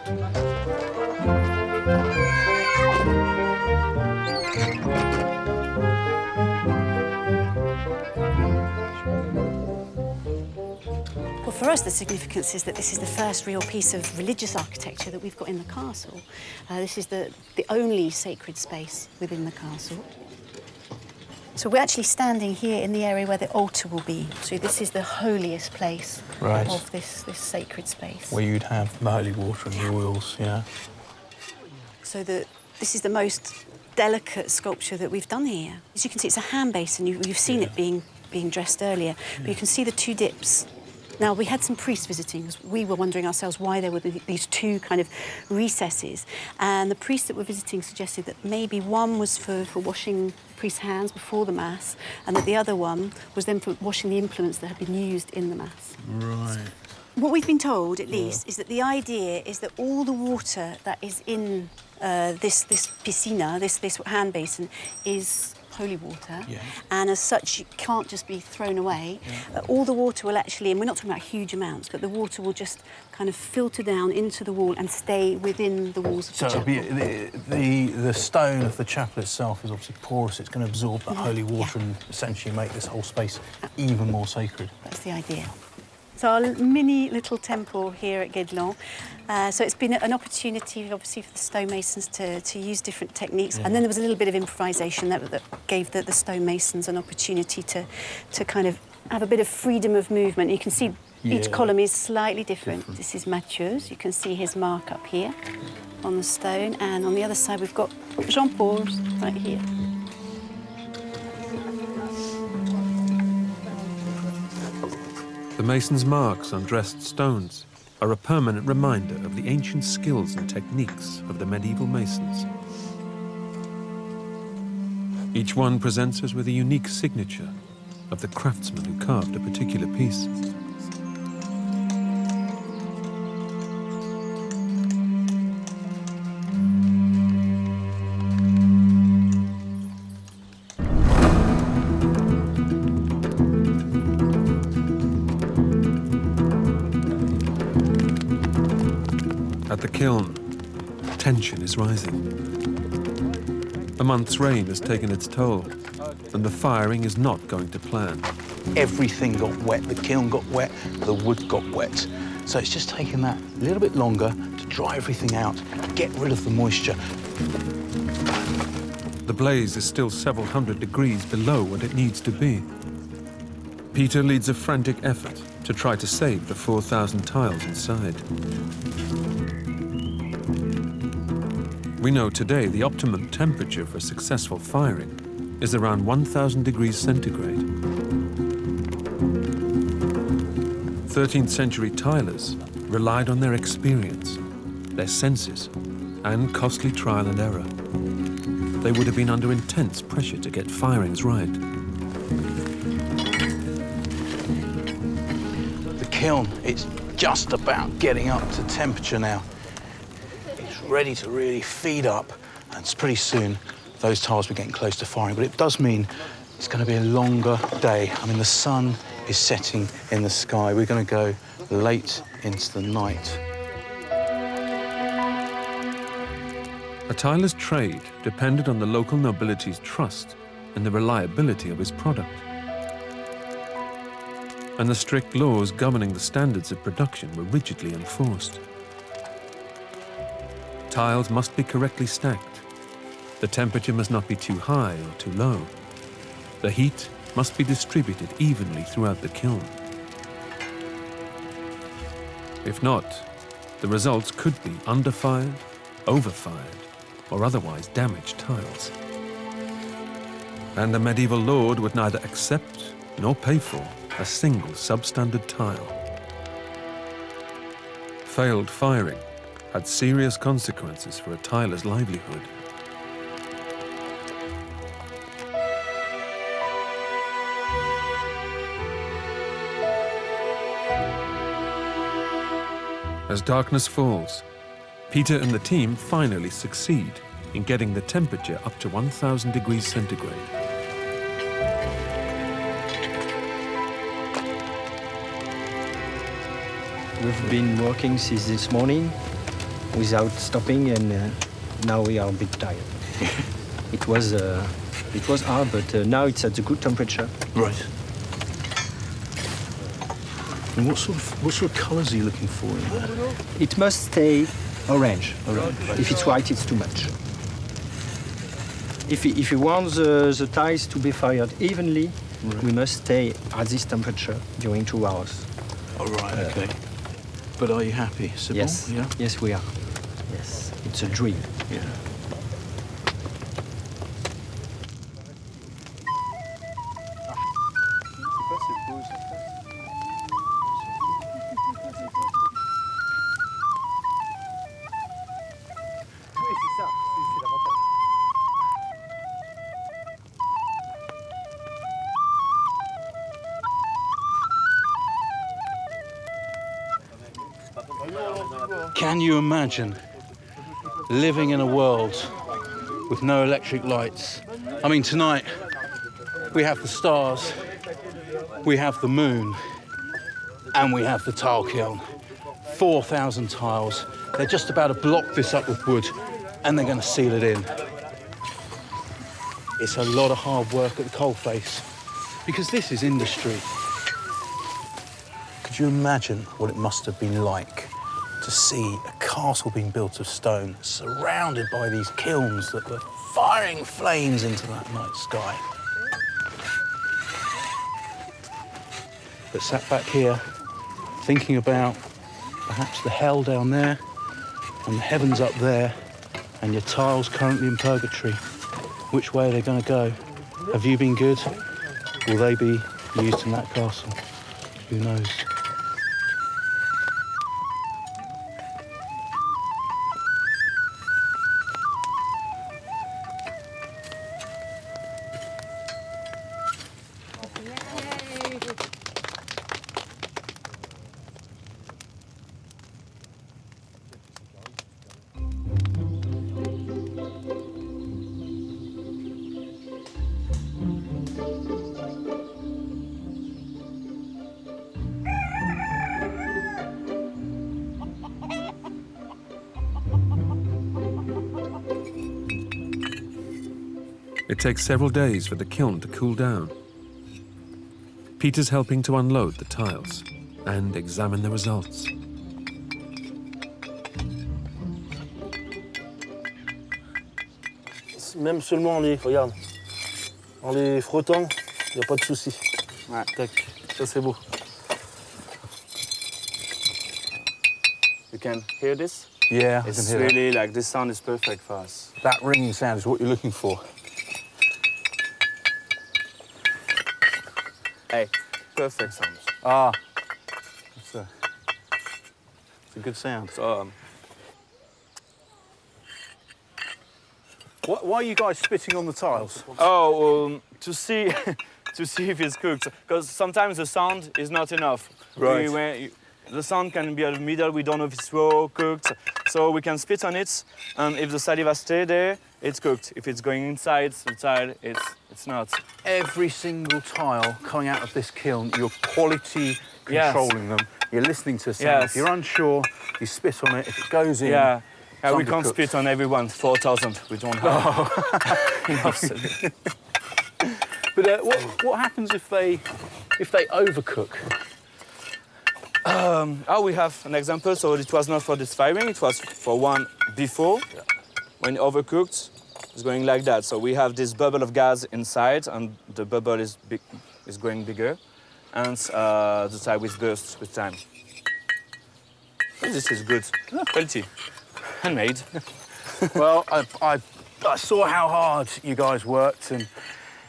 Well, for us, the significance is that this is the first real piece of religious architecture that we've got in the castle. This is the only sacred space within the castle. So we're actually standing here in the area where the altar will be. So this is the holiest place of this sacred space. Where you'd have the holy water and the oils, yeah. So this is the most delicate sculpture that we've done here. As you can see, it's a hand basin. You've seen it being dressed earlier, but you can see the two dips. Now, we had some priests visiting because we were wondering ourselves why there were these two kind of recesses. And the priests that were visiting suggested that maybe one was for washing the priest's hands before the Mass, and that the other one was then for washing the implements that had been used in the Mass. Right. What we've been told, at least, is that the idea is that all the water that is in this piscina, this hand basin, is holy water, and as such, it can't just be thrown away. All the water will actually, and we're not talking about huge amounts, but the water will just kind of filter down into the wall and stay within the walls of the chapel. The stone of the chapel itself is obviously porous. It's going to absorb that holy water and essentially make this whole space even more sacred. That's the idea. So our mini little temple here at Guédelon. So it's been an opportunity, obviously, for the stonemasons to use different techniques. And then there was a little bit of improvisation that gave the stonemasons an opportunity to kind of have a bit of freedom of movement. You can see each column is slightly different. This is Mathieu's. You can see his mark up here on the stone. And on the other side, we've got Jean-Paul's right here. The mason's marks on dressed stones are a permanent reminder of the ancient skills and techniques of the medieval masons. Each one presents us with a unique signature of the craftsman who carved a particular piece. At the kiln, tension is rising. A month's rain has taken its toll, and the firing is not going to plan. Everything got wet. The kiln got wet, the wood got wet. So it's just taken that a little bit longer to dry everything out, get rid of the moisture. The blaze is still several hundred degrees below what it needs to be. Peter leads a frantic effort to try to save the 4,000 tiles inside. We know today the optimum temperature for successful firing is around 1,000 degrees centigrade. 13th century tilers relied on their experience, their senses, and costly trial and error. They would have been under intense pressure to get firings right. The kiln, it's just about getting up to temperature now. It's ready to really feed up, and pretty soon those tiles will be getting close to firing. But it does mean it's going to be a longer day. I mean, the sun is setting in the sky. We're going to go late into the night. A tiler's trade depended on the local nobility's trust and the reliability of his product. And the strict laws governing the standards of production were rigidly enforced. Tiles must be correctly stacked. The temperature must not be too high or too low. The heat must be distributed evenly throughout the kiln. If not, the results could be underfired, overfired, or otherwise damaged tiles. And the medieval lord would neither accept nor pay for a single substandard tile. Failed firing had serious consequences for a tiler's livelihood. As darkness falls, Peter and the team finally succeed in getting the temperature up to 1,000 degrees centigrade. We've been working since this morning without stopping, and now we are a bit tired. It was hard, but now it's at a good temperature. Right. And what sort of colours are you looking for in there? It must stay orange. If it's white, it's too much. If you want the tiles to be fired evenly, we must stay at this temperature during 2 hours. Oh, right, okay. But are you happy, Sybil? Yes, Yeah? yes, we are. Yes, it's a dream. Yeah. Can you imagine living in a world with no electric lights? I mean, tonight we have the stars, we have the moon, and we have the tile kiln. 4,000 tiles. They're just about to block this up with wood, and they're going to seal it in. It's a lot of hard work at the coalface, because this is industry. Could you imagine what it must have been like to see a castle being built of stone, surrounded by these kilns that were firing flames into that night sky? But sat back here, thinking about perhaps the hell down there, and the heavens up there, and your tiles currently in purgatory. Which way are they going to go? Have you been good? Will they be used in that castle? Who knows? It takes several days for the kiln to cool down. Peter's helping to unload the tiles and examine the results. Même seulement en les, regarde, en les frottant, il n'y a pas de souci. Ouais. Tac, ça c'est beau. You can hear this? Yeah, I can It's hear that. really like this sound is perfect for us. That ringing sound is what you're looking for. Hey, perfect sounds. Ah, it's a good sound. So, Why are you guys spitting on the tiles? to see to see if it's cooked, because sometimes the sound is not enough. Right. The sound can be at the middle. We don't know if it's raw or cooked, so we can spit on it, and if the saliva stays there, it's cooked. If it's going inside the tile, it's not. Every single tile coming out of this kiln, you're quality controlling them. You're listening to sound. Yes. If you're unsure, you spit on it. If it goes in, Yeah. We somebody can't cooks. spit on everyone. 4,000. We don't have enough. But what happens if they overcook? We have an example. So it was not for this firing. It was for one before. When overcooked, it's going like that. So we have this bubble of gas inside, and the bubble is going bigger, and the tile will burst with time. And this is good quality, handmade. Well, I saw how hard you guys worked and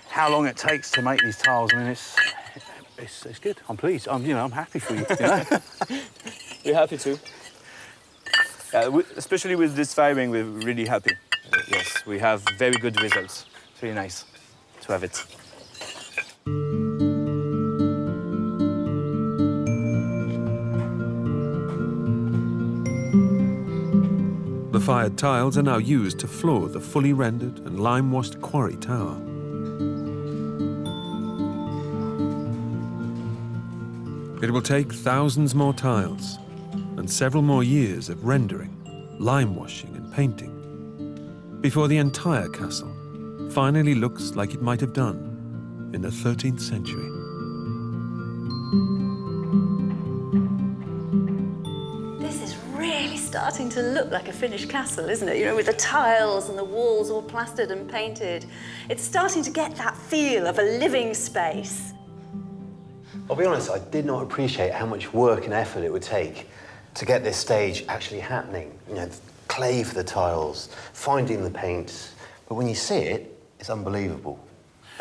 how long it takes to make these tiles. I mean, it's good. I'm pleased. I'm happy for you. You know? We're happy too. Especially with this firing, we're really happy. Yes, we have very good results. It's really nice to have it. The fired tiles are now used to floor the fully rendered and lime-washed quarry tower. It will take thousands more tiles and several more years of rendering, lime washing and painting before the entire castle finally looks like it might have done in the 13th century. This is really starting to look like a finished castle, isn't it? You know, with the tiles and the walls all plastered and painted. It's starting to get that feel of a living space. I'll be honest, I did not appreciate how much work and effort it would take to get this stage actually happening. You know, clay for the tiles, finding the paints. But when you see it, it's unbelievable.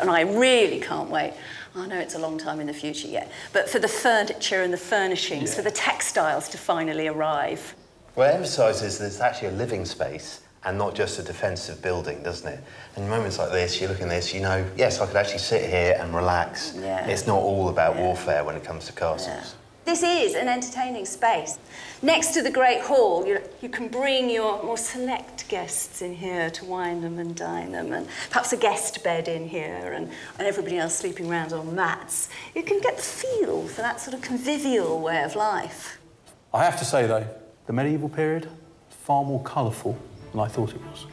And I really can't wait. I know it's a long time in the future yet, but for the furniture and the furnishings, for the textiles to finally arrive. Well, it emphasises that it's actually a living space and not just a defensive building, doesn't it? And in moments like this, you look at this, you know, yes, I could actually sit here and relax. Yeah. It's not all about warfare when it comes to castles. Yeah. This is an entertaining space. Next to the Great Hall, you can bring your more select guests in here to wine them and dine them, and perhaps a guest bed in here, and everybody else sleeping around on mats. You can get the feel for that sort of convivial way of life. I have to say, though, the medieval period, far more colourful than I thought it was.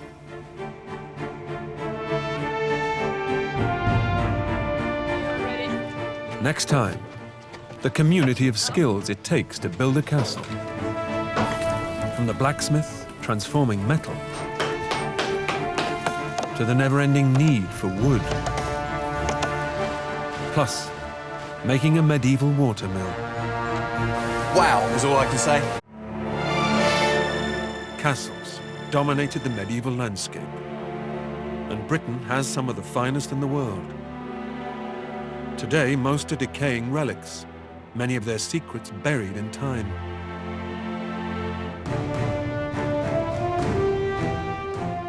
Next time, the community of skills it takes to build a castle. From the blacksmith transforming metal to the never-ending need for wood. Plus, making a medieval watermill. Wow, is all I can say. Castles dominated the medieval landscape, and Britain has some of the finest in the world. Today, most are decaying relics, many of their secrets buried in time.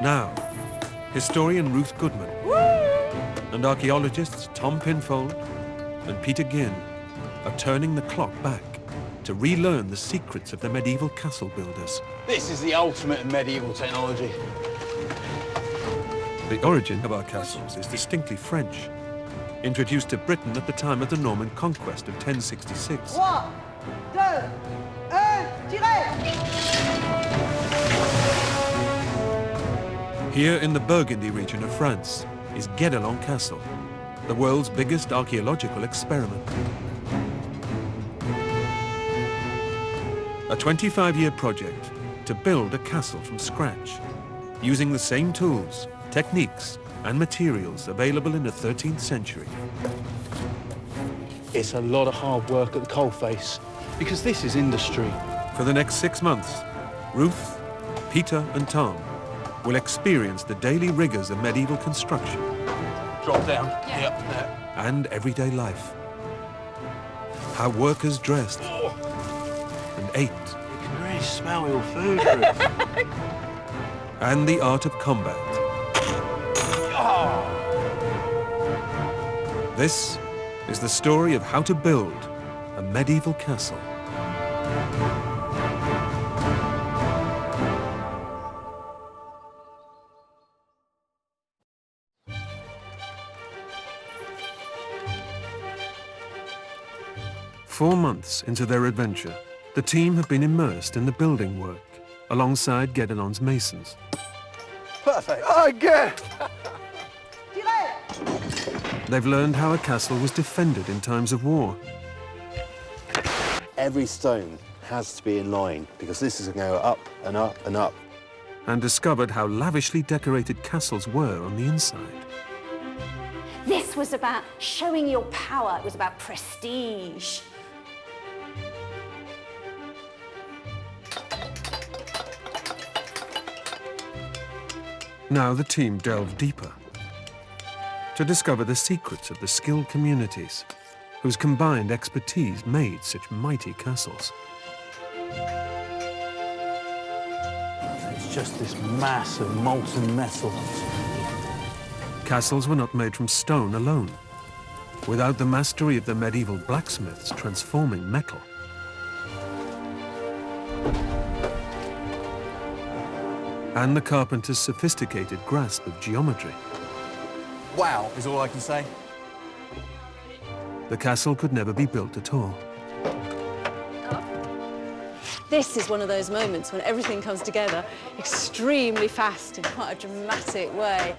Now, historian Ruth Goodman and archaeologists Tom Pinfold and Peter Ginn are turning the clock back to relearn the secrets of the medieval castle builders. This is the ultimate in medieval technology. The origin of our castles is distinctly French, introduced to Britain at the time of the Norman conquest of 1066. 3, 2, 1, tirez! Here in the Burgundy region of France is Guédelon Castle, the world's biggest archaeological experiment. A 25-year project to build a castle from scratch, using the same tools, techniques, and materials available in the 13th century. It's a lot of hard work at the coalface, because this is industry. For the next 6 months, Ruth Peter and Tom will experience the daily rigours of medieval construction Drop down. Yep, there. and everyday life. How workers dressed and ate, You can really smell your food, Ruth. and the art of combat. This is the story of how to build a medieval castle. Four months into their adventure, the team have been immersed in the building work alongside Guédelon's masons. Perfect. Again! Tirez! They've learned how a castle was defended in times of war. Every stone has to be in line because this is going to go up and up and up. And discovered how lavishly decorated castles were on the inside. This was about showing your power. It was about prestige. Now the team delve deeper to discover the secrets of the skilled communities whose combined expertise made such mighty castles. It's just this mass of molten metal. Castles were not made from stone alone, without the mastery of the medieval blacksmiths transforming metal. And the carpenter's sophisticated grasp of geometry. Wow, is all I can say. The castle could never be built at all. This is one of those moments when everything comes together extremely fast in quite a dramatic way.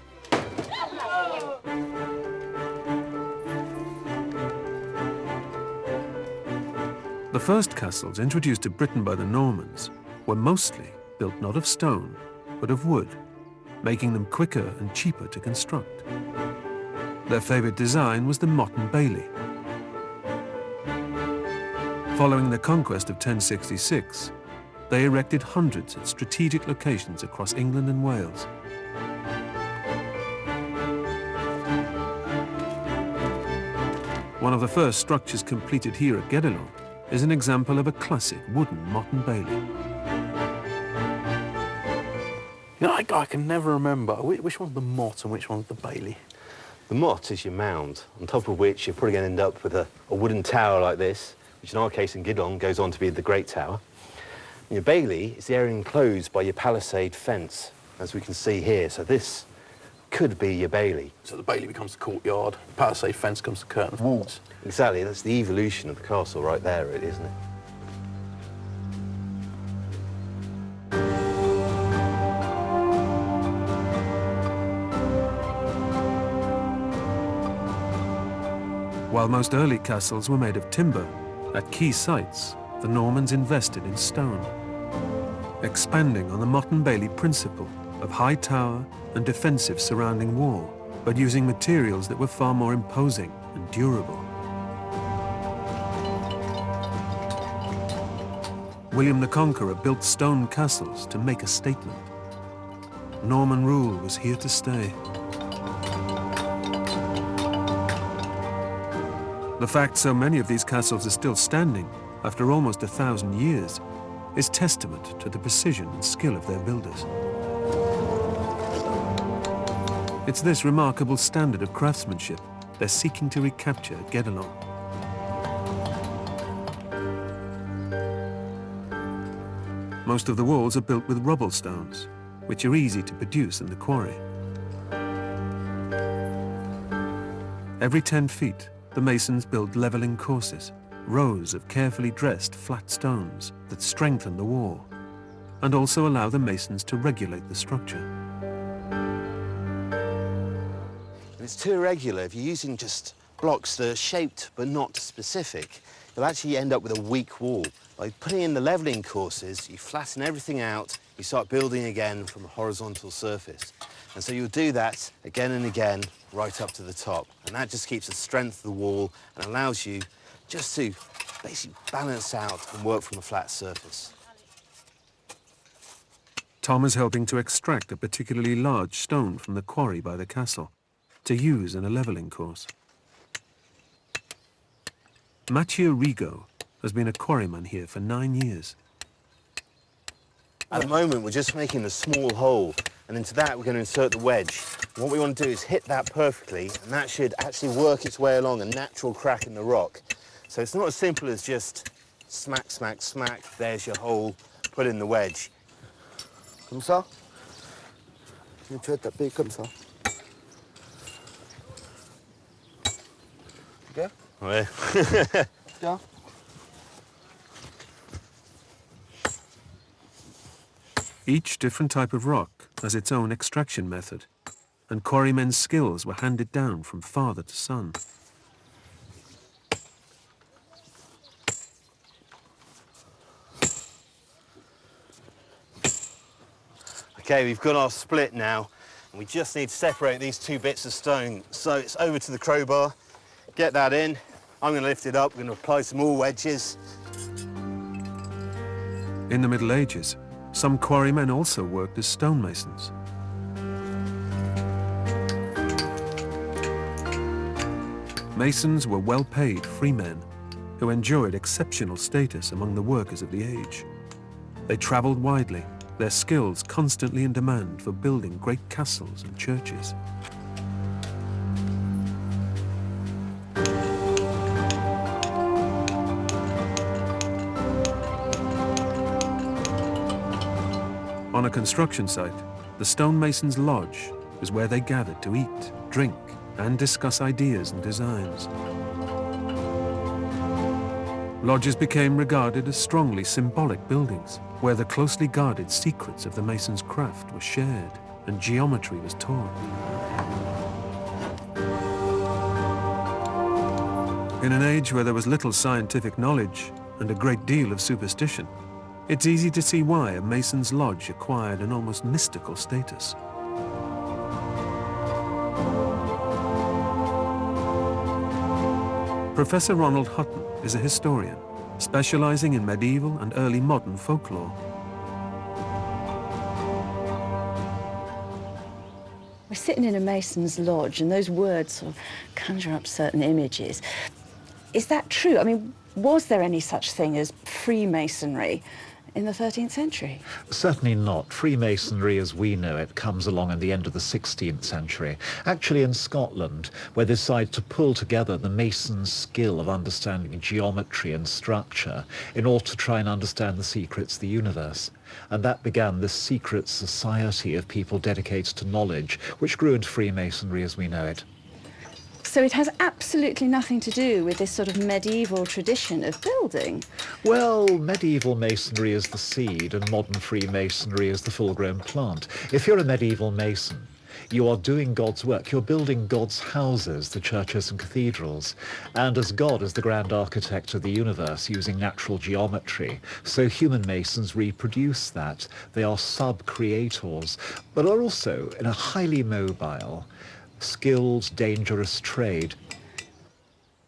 The first castles introduced to Britain by the Normans were mostly built not of stone, but of wood, making them quicker and cheaper to construct. Their favourite design was the motte and bailey. Following the conquest of 1066, they erected hundreds at strategic locations across England and Wales. One of the first structures completed here at Guédelon is an example of a classic wooden motte and bailey. You know, I can never remember which one's the motte and which one's the bailey. The motte is your mound, on top of which you're probably going to end up with a wooden tower like this, which in our case in Guédelon goes on to be the Great Tower. And your bailey is the area enclosed by your palisade fence, as we can see here. So this could be your bailey. So the bailey becomes the courtyard, the palisade fence becomes the curtain of walls. Exactly, that's the evolution of the castle right there, really, isn't it? While most early castles were made of timber, at key sites, the Normans invested in stone, expanding on the motte and bailey principle of high tower and defensive surrounding wall, but using materials that were far more imposing and durable. William the Conqueror built stone castles to make a statement. Norman rule was here to stay. The fact so many of these castles are still standing after almost 1,000 years is testament to the precision and skill of their builders. It's this remarkable standard of craftsmanship they're seeking to recapture at Guédelon. Most of the walls are built with rubble stones, which are easy to produce in the quarry. Every 10 feet, the masons build levelling courses, rows of carefully dressed flat stones that strengthen the wall and also allow the masons to regulate the structure. And it's too irregular. If you're using just blocks that are shaped but not specific, you'll actually end up with a weak wall. By putting in the levelling courses, you flatten everything out, you start building again from a horizontal surface. And so you'll do that again and again, right up to the top. And that just keeps the strength of the wall and allows you just to basically balance out and work from a flat surface. Tom is helping to extract a particularly large stone from the quarry by the castle to use in a levelling course. Mathieu Rigaud has been a quarryman here for 9 years. At the moment, we're just making a small hole, and into that we're going to insert the wedge. And what we want to do is hit that perfectly, and that should actually work its way along a natural crack in the rock. So it's not as simple as just smack, smack, smack, there's your hole, put in the wedge. Comme ça? Tu vas taper comme ça. OK? Ouais. Bien. Each different type of rock has its own extraction method, and quarrymen's skills were handed down from father to son. OK, we've got our split now, and we just need to separate these two bits of stone. So it's over to the crowbar, get that in. I'm going to lift it up, we're going to apply some more wedges. In the Middle Ages, some quarrymen also worked as stonemasons. Masons were well-paid free men who enjoyed exceptional status among the workers of the age. They travelled widely, their skills constantly in demand for building great castles and churches. On a construction site, the stonemasons' lodge is where they gathered to eat, drink, and discuss ideas and designs. Lodges became regarded as strongly symbolic buildings, where the closely guarded secrets of the mason's craft were shared and geometry was taught. In an age where there was little scientific knowledge and a great deal of superstition, it's easy to see why a mason's lodge acquired an almost mystical status. Professor Ronald Hutton is a historian, specializing in medieval and early modern folklore. We're sitting in a mason's lodge, and those words sort of conjure up certain images. Is that true? I mean, was there any such thing as Freemasonry in the 13th century? Certainly not. Freemasonry as we know it comes along in the end of the 16th century. Actually in Scotland, where they decided to pull together the mason's skill of understanding geometry and structure in order to try and understand the secrets of the universe. And that began this secret society of people dedicated to knowledge, which grew into Freemasonry as we know it. So it has absolutely nothing to do with this sort of medieval tradition of building? Well, medieval masonry is the seed and modern Freemasonry is the full-grown plant. If you're a medieval mason, you are doing God's work. You're building God's houses, the churches and cathedrals. And as God is the grand architect of the universe using natural geometry, so human masons reproduce that. They are sub-creators, but are also in a highly mobile, skilled, dangerous trade.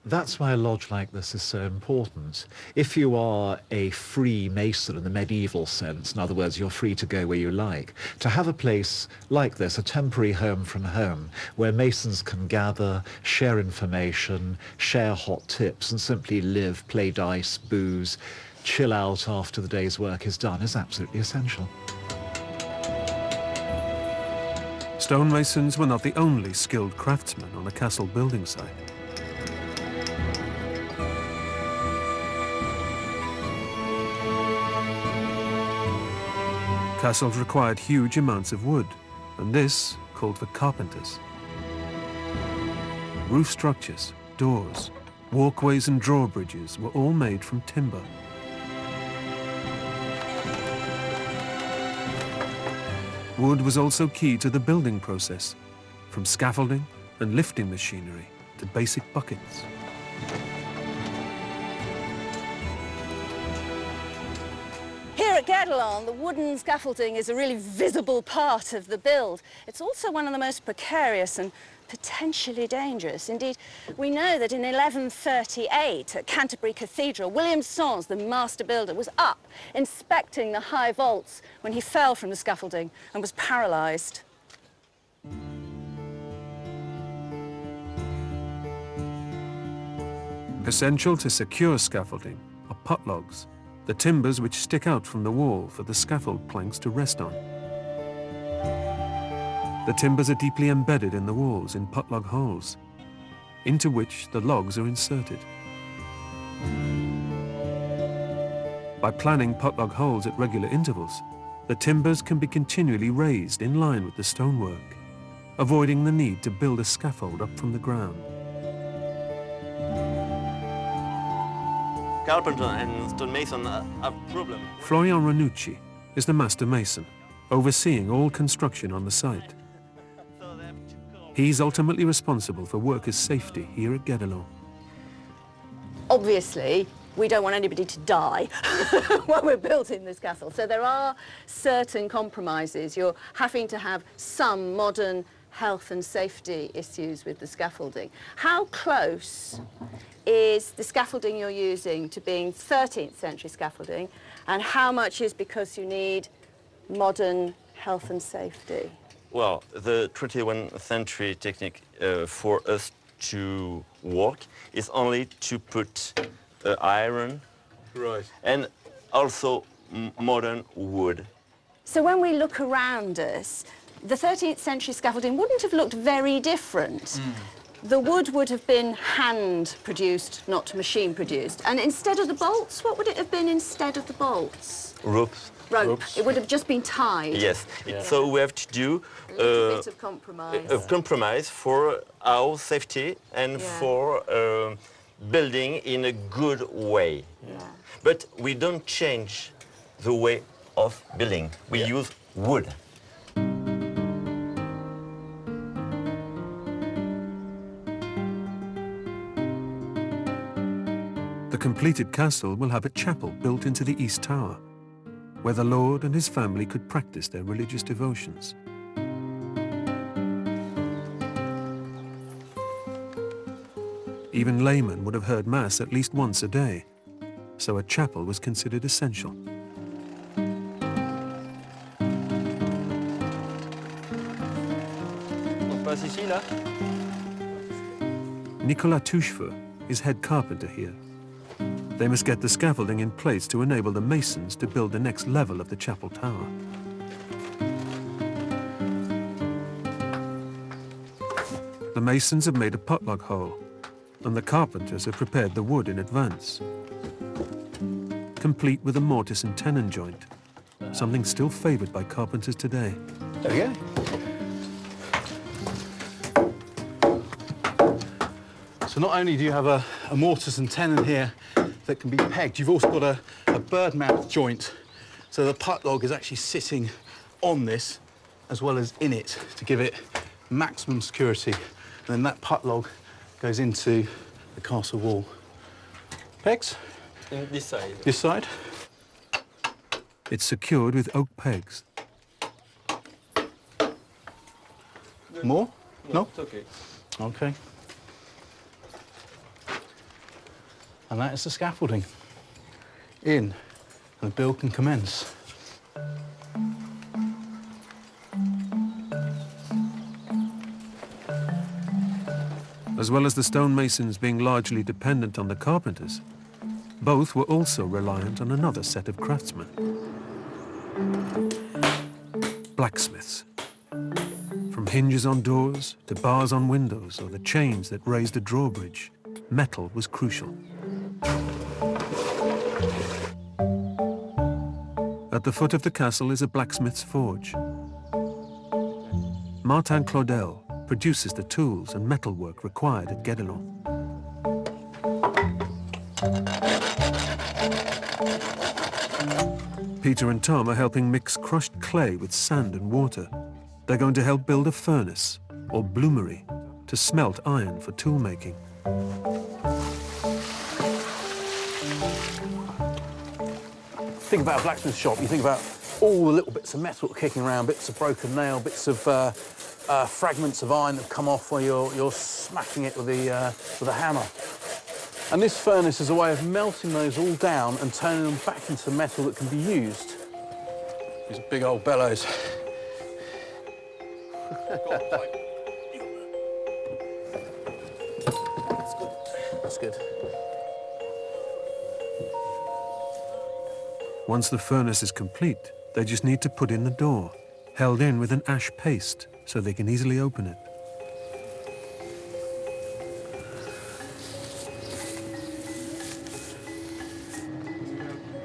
That's why a lodge like this is so important. If you are a free mason in the medieval sense, in other words, you're free to go where you like, to have a place like this, a temporary home from home, where masons can gather, share information, share hot tips, and simply live, play dice, booze, chill out after the day's work is done, is absolutely essential. Stonemasons were not the only skilled craftsmen on a castle building site. Castles required huge amounts of wood, and this called for carpenters. Roof structures, doors, walkways and drawbridges were all made from timber. Wood was also key to the building process, from scaffolding and lifting machinery to basic buckets. Here at Guédelon, the wooden scaffolding is a really visible part of the build. It's also one of the most precarious and potentially dangerous. Indeed, we know that in 1138 at Canterbury Cathedral, William Sens, the master builder, was up inspecting the high vaults when he fell from the scaffolding and was paralysed. Essential to secure scaffolding are putlogs, the timbers which stick out from the wall for the scaffold planks to rest on. The timbers are deeply embedded in the walls in putlog holes, into which the logs are inserted. By planning putlog holes at regular intervals, the timbers can be continually raised in line with the stonework, avoiding the need to build a scaffold up from the ground. Carpenter and stonemason have problem. Florian Ranucci is the master mason, overseeing all construction on the site. He's ultimately responsible for workers' safety here at Guédelon. Obviously, we don't want anybody to die when we're building this castle. So there are certain compromises. You're having to have some modern health and safety issues with the scaffolding. How close is the scaffolding you're using to being 13th century scaffolding, and how much is because you need modern health and safety? Well, the 21st century technique for us to work is only to put iron, right, and also modern wood. So when we look around us, the 13th century scaffolding wouldn't have looked very different. The wood would have been hand-produced, not machine-produced. And instead of the bolts, what would it have been instead of the bolts? Ropes. Rope. It would have just been tied. Yes. Yeah. So we have to do a little bit of compromise. A compromise for our safety and for building in a good way. Yeah. But we don't change the way of building. We use wood. The completed castle will have a chapel built into the east tower, where the Lord and his family could practice their religious devotions. Even laymen would have heard Mass at least once a day, so a chapel was considered essential. Nicolas Touchefeu is head carpenter here. They must get the scaffolding in place to enable the masons to build the next level of the chapel tower. The masons have made a putlog hole, and the carpenters have prepared the wood in advance, complete with a mortise and tenon joint, something still favoured by carpenters today. There we go. So not only do you have a mortise and tenon here that can be pegged, you've also got a bird mouth joint. So the putlog is actually sitting on this as well as in it to give it maximum security. And then that putlog goes into the castle wall. Pegs? This side. This side? It's secured with oak pegs. More? No? It's okay. Okay. And that is the scaffolding. In, and the build can commence. As well as the stonemasons being largely dependent on the carpenters, both were also reliant on another set of craftsmen. Blacksmiths. From hinges on doors to bars on windows or the chains that raised a drawbridge, metal was crucial. At the foot of the castle is a blacksmith's forge. Martin Claudel produces the tools and metalwork required at Guédelon. Peter and Tom are helping mix crushed clay with sand and water. They're going to help build a furnace, or bloomery, to smelt iron for tool making. Think about a blacksmith shop, you think about all the little bits of metal kicking around, bits of broken nail, bits of fragments of iron that come off where you're smacking it with a hammer. And this furnace is a way of melting those all down and turning them back into metal that can be used. These are big old bellows. That's good. Once the furnace is complete, they just need to put in the door, held in with an ash paste so they can easily open it.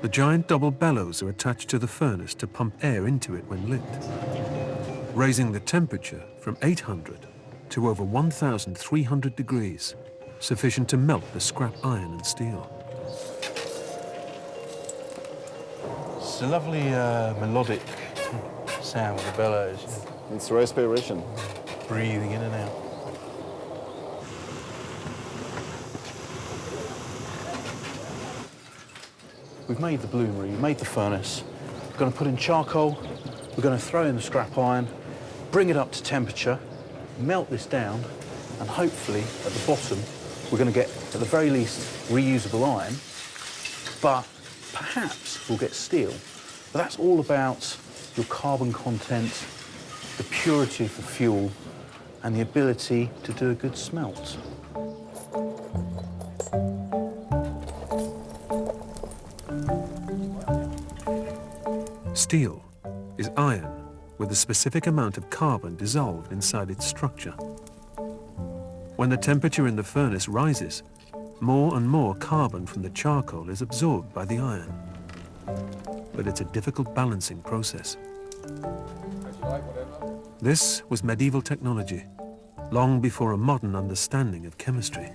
The giant double bellows are attached to the furnace to pump air into it when lit, raising the temperature from 800 to over 1,300 degrees, sufficient to melt the scrap iron and steel. It's a lovely melodic sound with the bellows. It's respiration. Breathing in and out. We've made the bloomery, we've made the furnace. We're going to put in charcoal, we're going to throw in the scrap iron, bring it up to temperature, melt this down, and hopefully at the bottom we're going to get, at the very least, reusable iron, but perhaps we'll get steel. But that's all about your carbon content, the purity of the fuel, and the ability to do a good smelt. Steel is iron with a specific amount of carbon dissolved inside its structure. When the temperature in the furnace rises, more and more carbon from the charcoal is absorbed by the iron. But it's a difficult balancing process. This was medieval technology, long before a modern understanding of chemistry.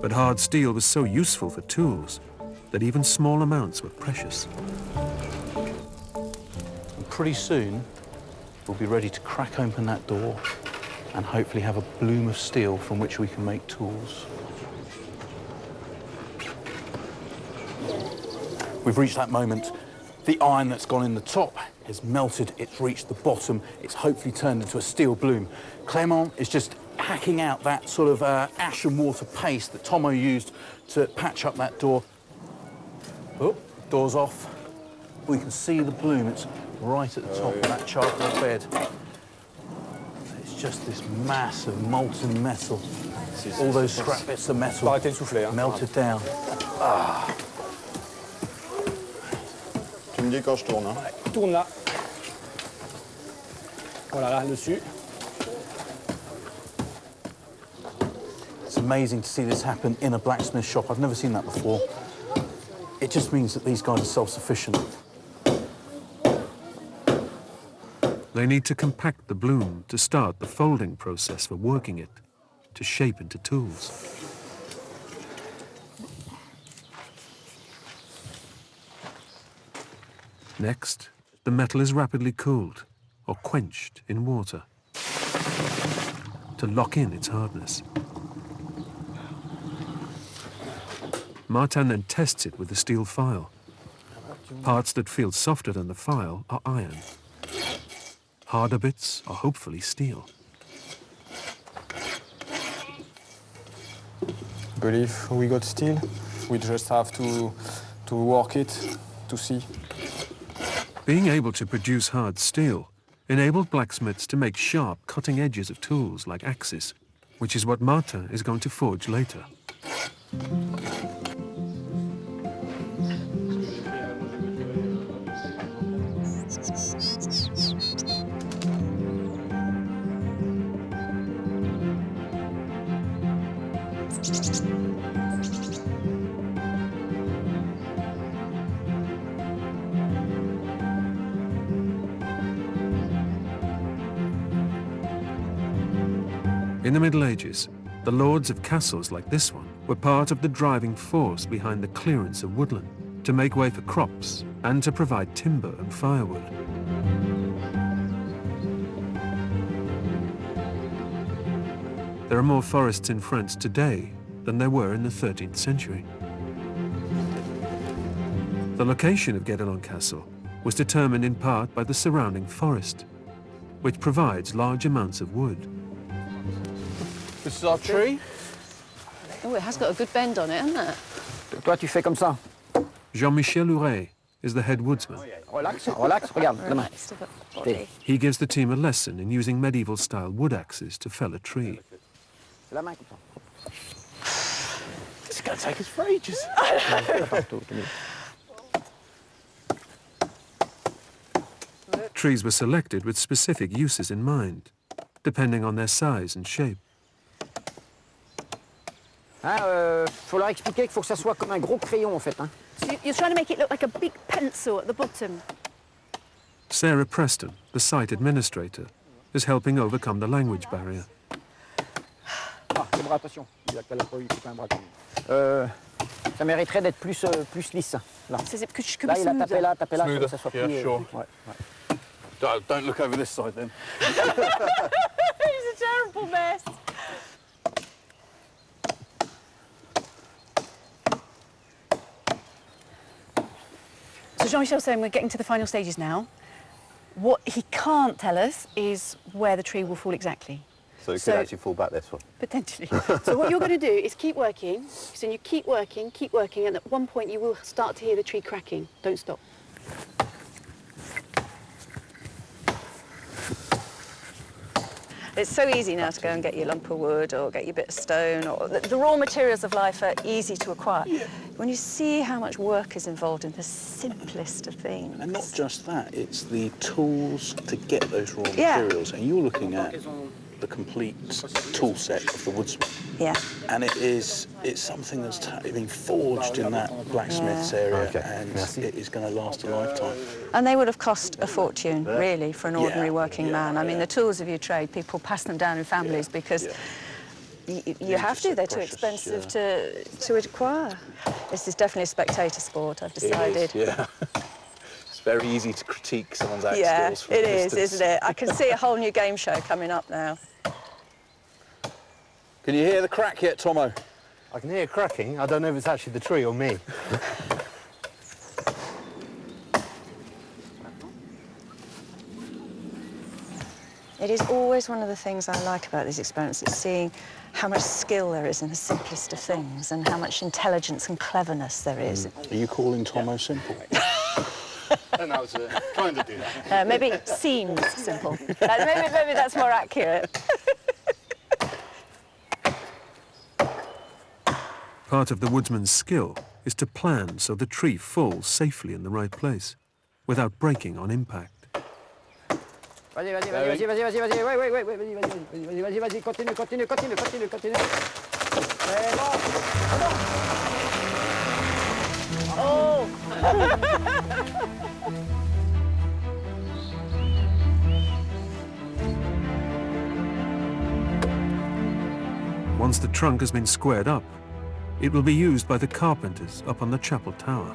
But hard steel was so useful for tools that even small amounts were precious. And pretty soon, we'll be ready to crack open that door and hopefully have a bloom of steel from which we can make tools. We've reached that moment. The iron that's gone in the top has melted, it's reached the bottom, it's hopefully turned into a steel bloom. Clement is just hacking out that sort of ash and water paste that Tomo used to patch up that door. Oh, door's off. We can see the bloom, it's right at the top of that charcoal bed. It's just this mass of molten metal. All those scrap bits of metal melted down. Ah. Tu me dis quand je tourne, hein? Tourne là. Voilà, là, dessus. It's amazing to see this happen in a blacksmith shop. I've never seen that before. It just means that these guys are self-sufficient. They need to compact the bloom to start the folding process for working it, to shape into tools. Next, the metal is rapidly cooled or quenched in water to lock in its hardness. Martin then tests it with a steel file. Parts that feel softer than the file are iron. Harder bits are hopefully steel. I believe we got steel. We just have to work it to see. Being able to produce hard steel enabled blacksmiths to make sharp cutting edges of tools like axes, which is what Martin is going to forge later. In the Middle Ages, the lords of castles like this one were part of the driving force behind the clearance of woodland to make way for crops and to provide timber and firewood. There are more forests in France today than there were in the 13th century. The location of Guédelon Castle was determined in part by the surrounding forest, which provides large amounts of wood. This is our tree. Oh, it has got a good bend on it, hasn't it? Toi, tu fais comme ça. Jean-Michel Houret is the head woodsman. Relax, relax, regarde, la main. Relaxed of a body. He gives the team a lesson in using medieval-style wood axes to fell a tree. La main comme ça. This is going to take us for ages. Trees were selected with specific uses in mind, depending on their size and shape. Faut leur expliquer qu'il faut que ça soit comme un gros crayon, en fait. Hein. So you're trying to make it look like a big pencil at the bottom. Sarah Preston, the site administrator, is helping overcome the language barrier. Ah, les bras, attention. Il a pas un bras comme ça mériterait d'être plus lisse. Là. Là, il a tapé là, pour que ça soit plus... Yeah, sure. Ouais. Don't look over this side then. It's a terrible mess. So Jean-Michel's saying we're getting to the final stages now. What he can't tell us is where the tree will fall exactly. So it could actually fall back this way. Potentially. So what you're going to do is keep working. So you keep working, and at one point you will start to hear the tree cracking. Don't stop. It's so easy now to go and get your lump of wood or get your bit of stone. Or the raw materials of life are easy to acquire. Yeah. When you see how much work is involved in the simplest of things. And not just that, it's the tools to get those raw materials. And you're looking at the complete tool set of the woodsman. Yeah. And it's something that's been forged in that blacksmith's area, and it is going to last a lifetime. And they would have cost a fortune, really, for an ordinary working man. I mean, the tools of your trade, people pass them down in families because you have to. They're too expensive to acquire. This is definitely a spectator sport, I've decided. It is, yeah. It's very easy to critique someone's axe skills from it a is, distance. isn't it? I can see a whole new game show coming up now. Can you hear the crack yet, Tomo? I can hear cracking. I don't know if it's actually the tree or me. It is always one of the things I like about these experiments, is seeing how much skill there is in the simplest of things and how much intelligence and cleverness there is. Are you calling Tomo simple? And I was trying to do that. Maybe seems simple. Maybe that's more accurate. Part of the woodsman's skill is to plan so the tree falls safely in the right place, without breaking on impact. Vas-y, wait, continue. C'est bon. Oh! Once the trunk has been squared up, it will be used by the carpenters up on the chapel tower.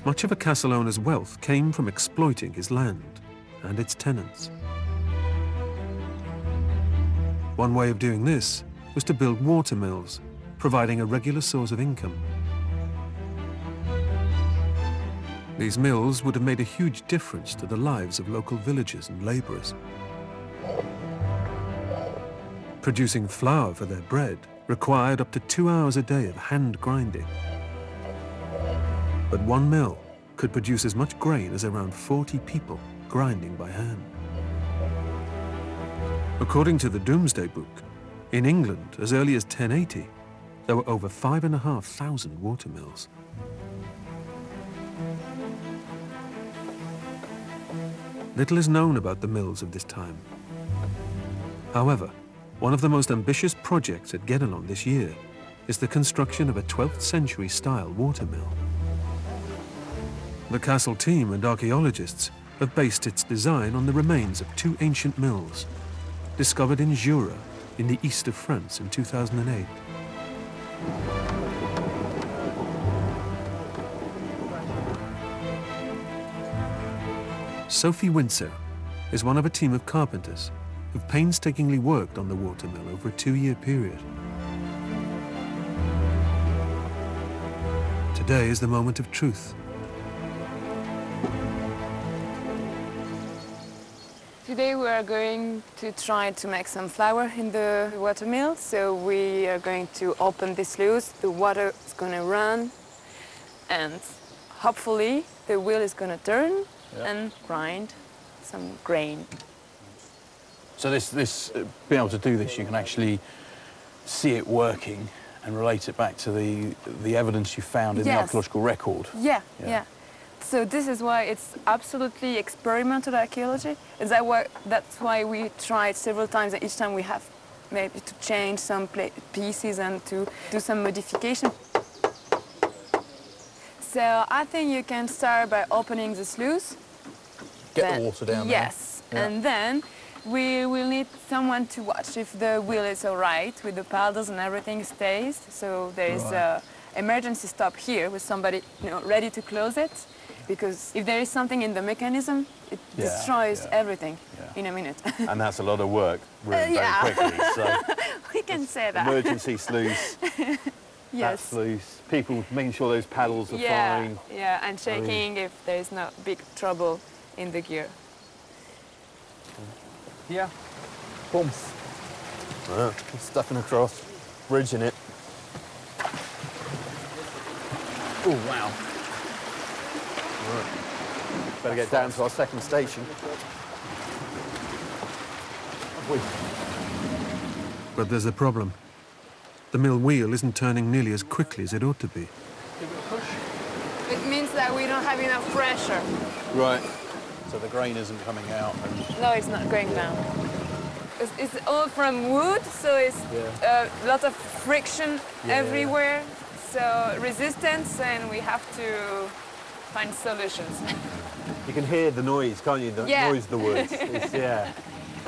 Much of a castle owner's wealth came from exploiting his land and its tenants. One way of doing this was to build water mills, providing a regular source of income. These mills would have made a huge difference to the lives of local villagers and labourers. Producing flour for their bread required up to 2 hours a day of hand grinding. But one mill could produce as much grain as around 40 people grinding by hand. According to the Domesday Book, in England, as early as 1080, there were over 5,500 water mills. Little is known about the mills of this time. However, one of the most ambitious projects at Guédelon this year is the construction of a 12th century style watermill. The castle team and archaeologists have based its design on the remains of 2 ancient mills, discovered in Jura in the east of France in 2008. Sophie Windsor is one of a team of carpenters who've painstakingly worked on the watermill over a 2-year period. Today is the moment of truth. Today we are going to try to make some flour in the water mill. So we are going to open this sluice, the water is going to run, and hopefully the wheel is going to turn and grind some grain. So being able to do this, you can actually see it working and relate it back to the evidence you found in the archaeological record. Yeah. So this is why it's absolutely experimental archaeology. That's why we tried several times, and each time we have maybe to change some pieces and to do some modification. So I think you can start by opening the sluice. Get the water down there. Yes, and then we will need someone to watch if the wheel is all right with the paddles and everything stays. So there is an emergency stop here with somebody ready to close it, because if there is something in the mechanism, it destroys everything in a minute. And that's a lot of work, very quickly. So we can say that. Emergency sluice. That sluice. People making sure those paddles are fine. Yeah, and checking if there is no big trouble in the gear. Yeah. Pumps. Stuffing across, bridging it. Oh, wow. Right. Better get down to our second station. But there's a problem. The mill wheel isn't turning nearly as quickly as it ought to be. It means that we don't have enough pressure. Right. So the grain isn't coming out. No, it's not going down. It's all from wood, so it's a lot of friction everywhere. So resistance, and we have to find solutions. You can hear the noise, can't you? The noise of the woods.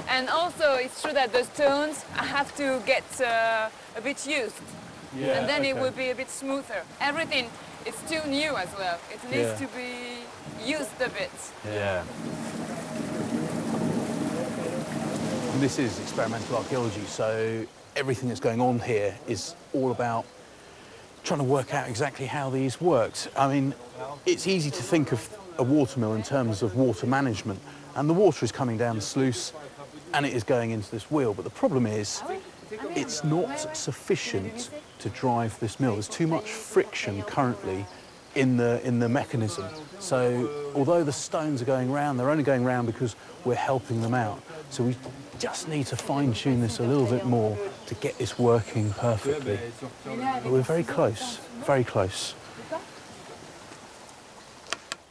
And also, it's true that the stones have to get a bit used. Yeah, and then it will be a bit smoother. Everything, it's too new as well. It needs to be used a bit. Yeah. This is experimental archaeology, so everything that's going on here is all about trying to work out exactly how these worked. I mean, it's easy to think of a watermill in terms of water management, and the water is coming down the sluice and it is going into this wheel, but the problem is it's not sufficient to drive this mill. There's too much friction currently in the mechanism. So although the stones are going round, they're only going round because we're helping them out. So we just need to fine-tune this a little bit more to get this working perfectly. But we're very close, very close.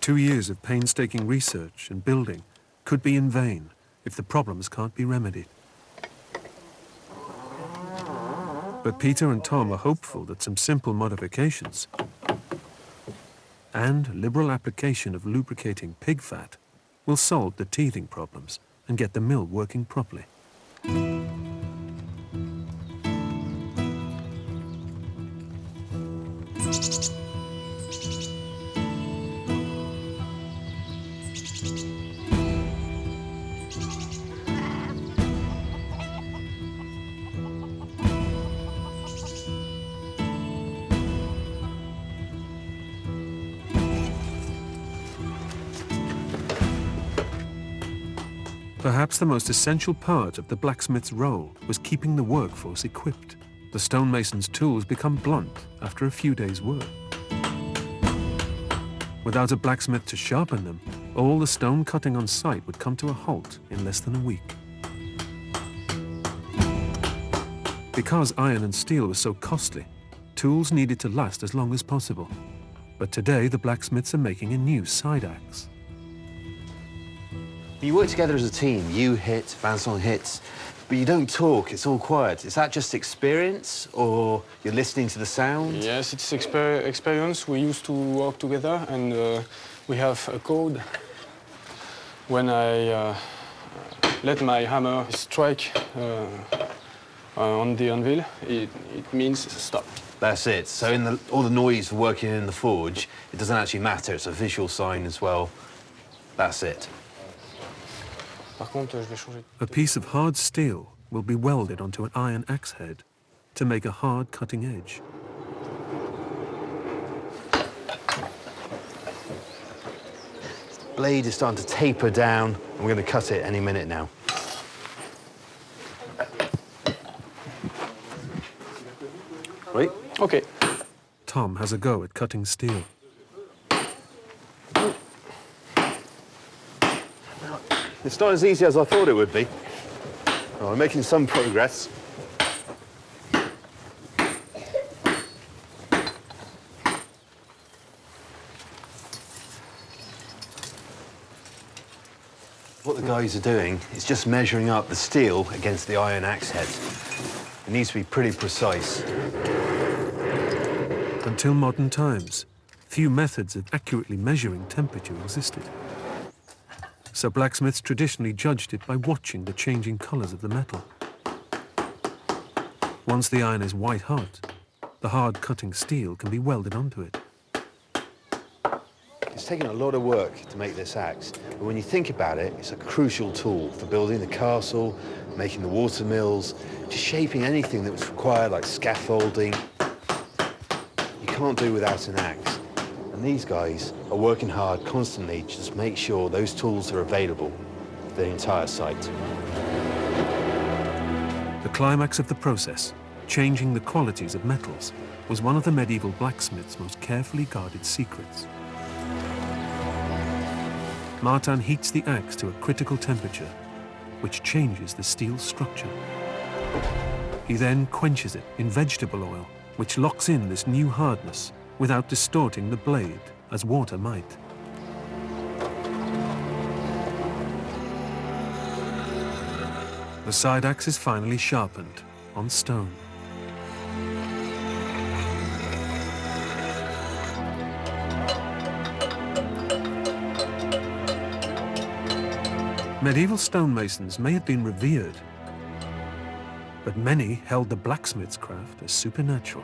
2 years of painstaking research and building could be in vain if the problems can't be remedied. But Peter and Tom are hopeful that some simple modifications and liberal application of lubricating pig fat will solve the teething problems and get the mill working properly. Perhaps the most essential part of the blacksmith's role was keeping the workforce equipped. The stonemason's tools become blunt after a few days' work. Without a blacksmith to sharpen them, all the stone cutting on site would come to a halt in less than a week. Because iron and steel was so costly, tools needed to last as long as possible. But today, the blacksmiths are making a new side axe. You work together as a team. You hit, Vincent hits, but you don't talk. It's all quiet. Is that just experience, or you're listening to the sound? Yes, it's experience. We used to work together, and we have a code. When I let my hammer strike on the anvil, it means stop. That's it. So in all the noise of working in the forge, it doesn't actually matter. It's a visual sign as well. That's it. A piece of hard steel will be welded onto an iron axe head to make a hard cutting edge. blade is starting to taper down, and we're going to cut it any minute now. Right? Okay. Tom has a go at cutting steel. It's not as easy as I thought it would be. Well, we're making some progress. What the guys are doing is just measuring up the steel against the iron axe heads. It needs to be pretty precise. Until modern times, few methods of accurately measuring temperature existed. So blacksmiths traditionally judged it by watching the changing colours of the metal. Once the iron is white hot, the hard cutting steel can be welded onto it. It's taken a lot of work to make this axe, but when you think about it, it's a crucial tool for building the castle, making the water mills, just shaping anything that was required, like scaffolding. You can't do without an axe. And these guys are working hard constantly to just make sure those tools are available for the entire site. The climax of the process, changing the qualities of metals, was one of the medieval blacksmith's most carefully guarded secrets. Martin heats the axe to a critical temperature, which changes the steel structure. He then quenches it in vegetable oil, which locks in this new hardness without distorting the blade as water might. The side axe is finally sharpened on stone. Medieval stonemasons may have been revered, but many held the blacksmith's craft as supernatural.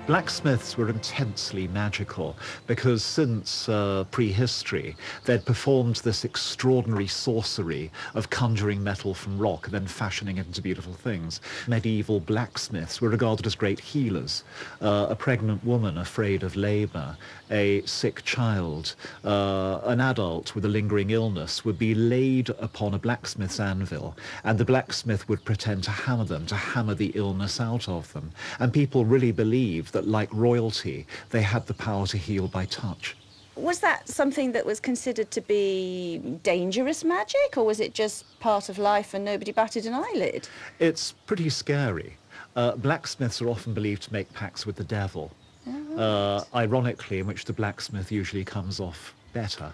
Blacksmiths were intensely magical because since prehistory, they'd performed this extraordinary sorcery of conjuring metal from rock and then fashioning it into beautiful things. Medieval blacksmiths were regarded as great healers. A pregnant woman afraid of labor, a sick child, an adult with a lingering illness would be laid upon a blacksmith's anvil, and the blacksmith would pretend to hammer them, to hammer the illness out of them. And people really believed that, like royalty, they had the power to heal by touch. Was that something that was considered to be dangerous magic, or was it just part of life and nobody batted an eyelid? It's pretty scary. Blacksmiths are often believed to make pacts with the devil, ironically, in which the blacksmith usually comes off better.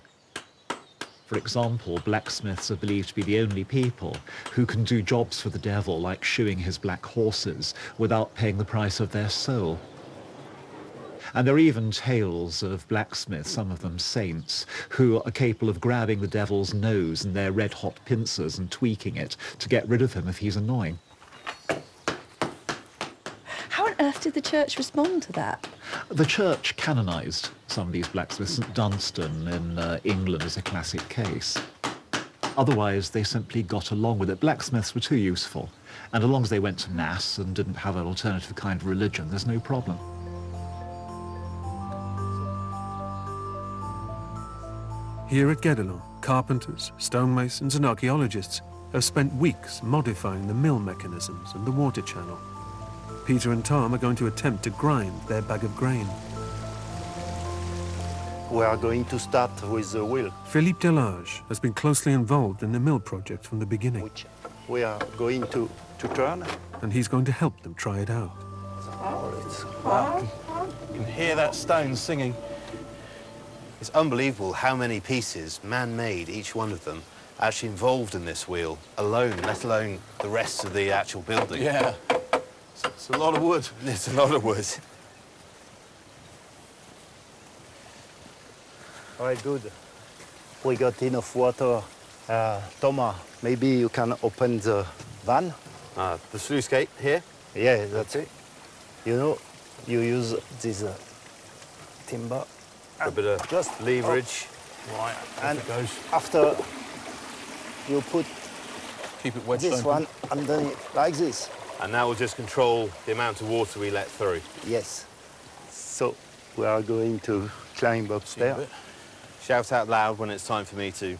For example, blacksmiths are believed to be the only people who can do jobs for the devil, like shoeing his black horses, without paying the price of their soul. And there are even tales of blacksmiths, some of them saints, who are capable of grabbing the devil's nose in their red-hot pincers and tweaking it to get rid of him if he's annoying. How on earth did the church respond to that? The church canonised some of these blacksmiths. St Dunstan in England is a classic case. Otherwise, they simply got along with it. Blacksmiths were too useful, and as long as they went to mass and didn't have an alternative kind of religion, there's no problem. Here at Guédelon, carpenters, stonemasons and archaeologists have spent weeks modifying the mill mechanisms and the water channel. Peter and Tom are going to attempt to grind their bag of grain. We are going to start with the wheel. Philippe Delage has been closely involved in the mill project from the beginning. Which we are going to turn. And he's going to help them try it out. Wow. You can hear that stone singing. It's unbelievable how many pieces, man-made, each one of them, actually involved in this wheel alone, let alone the rest of the actual building. Yeah. It's a lot of wood. It's a lot of wood. All right, good. We got enough water. Thomas, maybe you can open the van. The sluice gate here? Yeah, that's it. You know, you use this timber. A bit of just leverage. Right, and it goes. After you put Keep it wedged this open. one underneath, like this. And that will just control the amount of water we let through. Yes. So we are going to climb upstairs. Shout out loud when it's time for me to.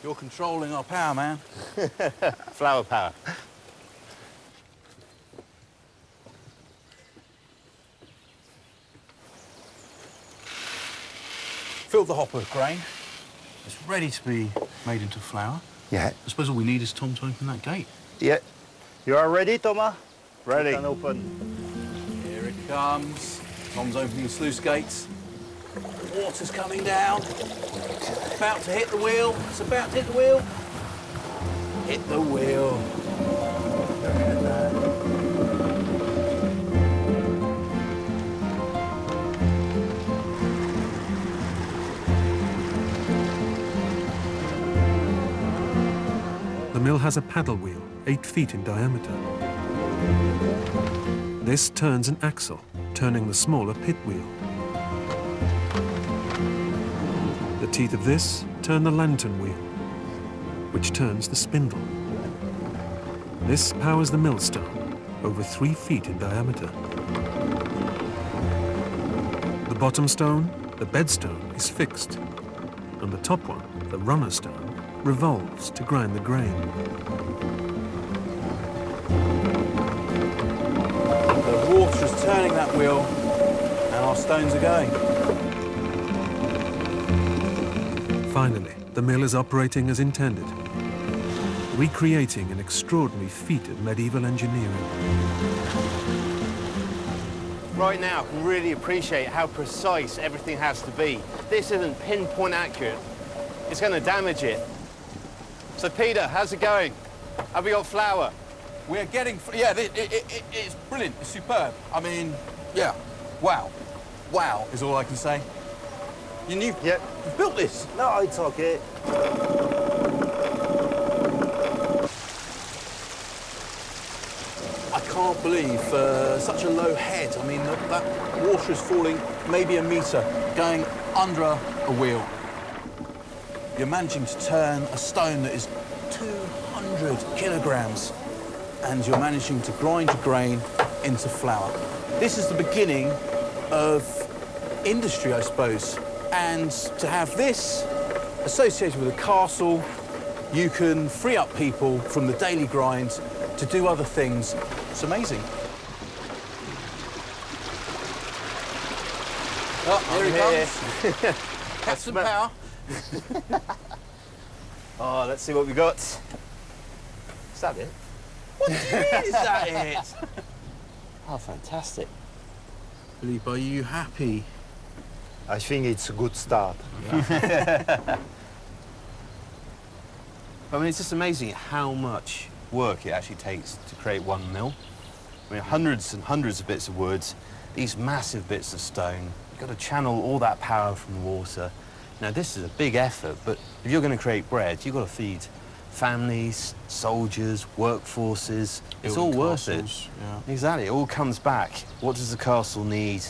You're controlling our power, man. Flour power. Filled the hopper with grain. It's ready to be made into flour. Yeah. I suppose all we need is Tom to open that gate. Yeah. You are ready, Thomas? Ready. You can open. Here it comes. Tom's opening the sluice gates. Water's coming down. About to hit the wheel. It's about to hit the wheel. Hit the wheel. The mill has a paddle wheel, 8 feet in diameter. This turns an axle, turning the smaller pit wheel. The teeth of this turn the lantern wheel, which turns the spindle. This powers the millstone, over 3 feet in diameter. The bottom stone, the bedstone, is fixed, and the top one, the runner stone, revolves to grind the grain. The water is turning that wheel, and our stones are going. Finally, the mill is operating as intended, recreating an extraordinary feat of medieval engineering. Right now, I can really appreciate how precise everything has to be. This isn't pinpoint accurate. It's going to damage it. So, Peter, how's it going? Have we got flour? We're getting... Yeah, it's brilliant. It's superb. I mean, yeah. Wow. Wow is all I can say. You've built this. No, it's okay. I can't believe such a low head. I mean, that water is falling maybe a metre, going under a wheel. You're managing to turn a stone that is 200 kilograms, and you're managing to grind your grain into flour. This is the beginning of industry, I suppose. And to have this associated with a castle, you can free up people from the daily grind to do other things. It's amazing. Oh, here he comes. Captain Power. Oh, let's see what we got. Is that it? What do you mean, is that it? Oh, fantastic. Philippe, are you happy? I think it's a good start. I mean, it's just amazing how much work it actually takes to create one mill. I mean, hundreds and hundreds of bits of wood, these massive bits of stone. You've got to channel all that power from the water. Now, this is a big effort, but if you're going to create bread, you've got to feed families, soldiers, workforces. It's all worth it. Yeah. Exactly. It all comes back. What does the castle need?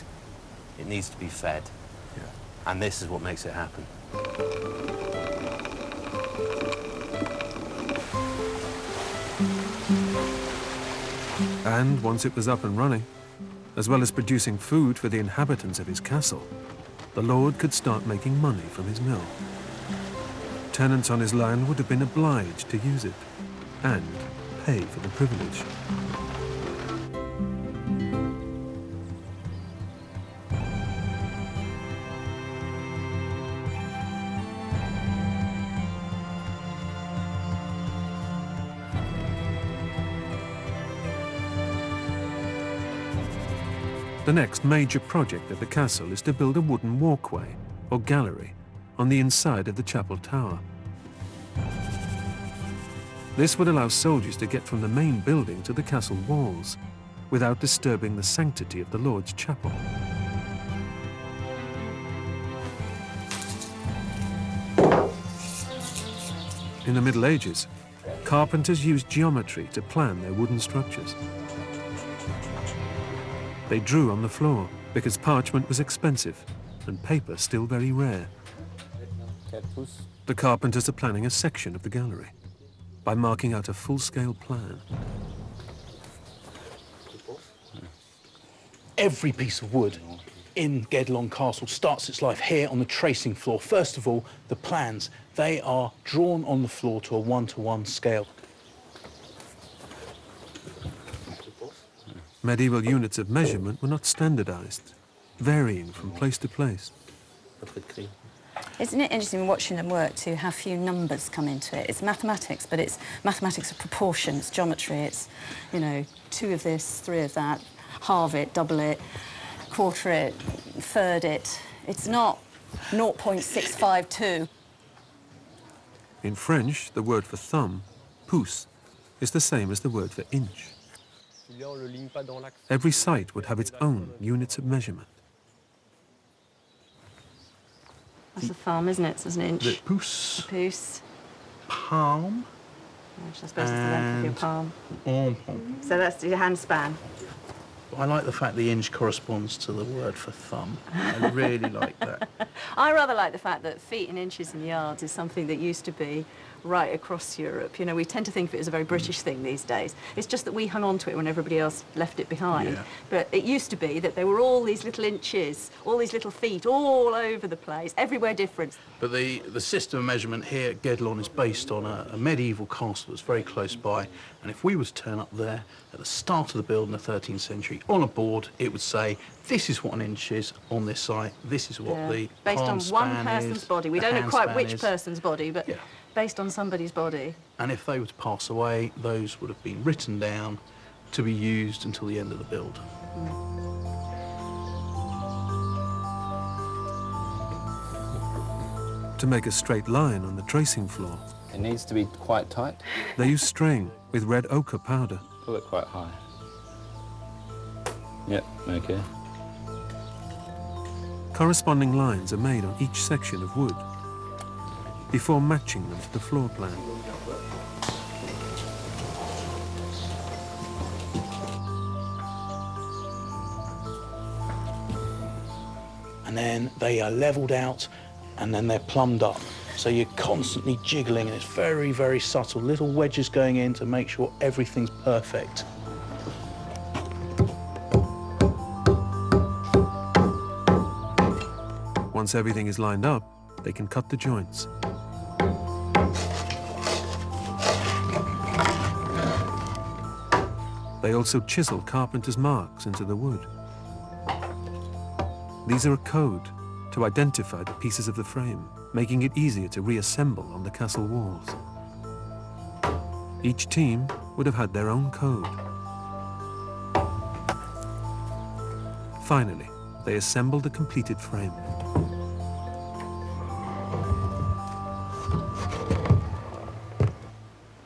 It needs to be fed. Yeah. And this is what makes it happen. And once it was up and running, as well as producing food for the inhabitants of his castle, the lord could start making money from his mill. Tenants on his land would have been obliged to use it and pay for the privilege. The next major project at the castle is to build a wooden walkway, or gallery, on the inside of the chapel tower. This would allow soldiers to get from the main building to the castle walls, without disturbing the sanctity of the Lord's chapel. In the Middle Ages, carpenters used geometry to plan their wooden structures. They drew on the floor because parchment was expensive and paper still very rare. The carpenters are planning a section of the gallery by marking out a full-scale plan. Every piece of wood in Guédelon Castle starts its life here on the tracing floor. First of all, the plans. They are drawn on the floor to a 1-to-1 scale. Medieval units of measurement were not standardized, varying from place to place. Isn't it interesting watching them work too, how few numbers come into it? It's mathematics, but it's mathematics of proportion, it's geometry, it's, you know, 2 of this, 3 of that, halve it, double it, quarter it, third it. It's not 0.652. In French, the word for thumb, pouce, is the same as the word for inch. Every site would have its own units of measurement. That's a thumb, isn't it? It's an inch. The pouce. A pouce. Palm. Which I suppose is the length of your palm. Palm. So that's your hand span. I like the fact the inch corresponds to the word for thumb. I really like that. I rather like the fact that feet and inches and yards is something that used to be right across Europe. You know, we tend to think of it as a very British thing these days. It's just that we hung on to it when everybody else left it behind. Yeah. But it used to be that there were all these little inches, all these little feet all over the place, everywhere different. But the system of measurement here at Guédelon is based on a medieval castle that's very close by. And if we were to turn up there at the start of the build in the 13th century, on a board, it would say, this is what an inch is on this site, this is what the based palm on span one person's is, body. We the don't know hand quite span which is. person's body, but Yeah. based on somebody's body. And if they were to pass away, those would have been written down to be used until the end of the build. To make a straight line on the tracing floor, it needs to be quite tight. they use string with red ochre powder. Pull it quite high. Yep, okay. Corresponding lines are made on each section of wood before matching them to the floor plan. And then they are levelled out and then they're plumbed up. So you're constantly jiggling and it's very, very subtle. Little wedges going in to make sure everything's perfect. Once everything is lined up, they can cut the joints. They also chisel carpenter's marks into the wood. These are a code to identify the pieces of the frame, making it easier to reassemble on the castle walls. Each team would have had their own code. Finally, they assembled a completed frame.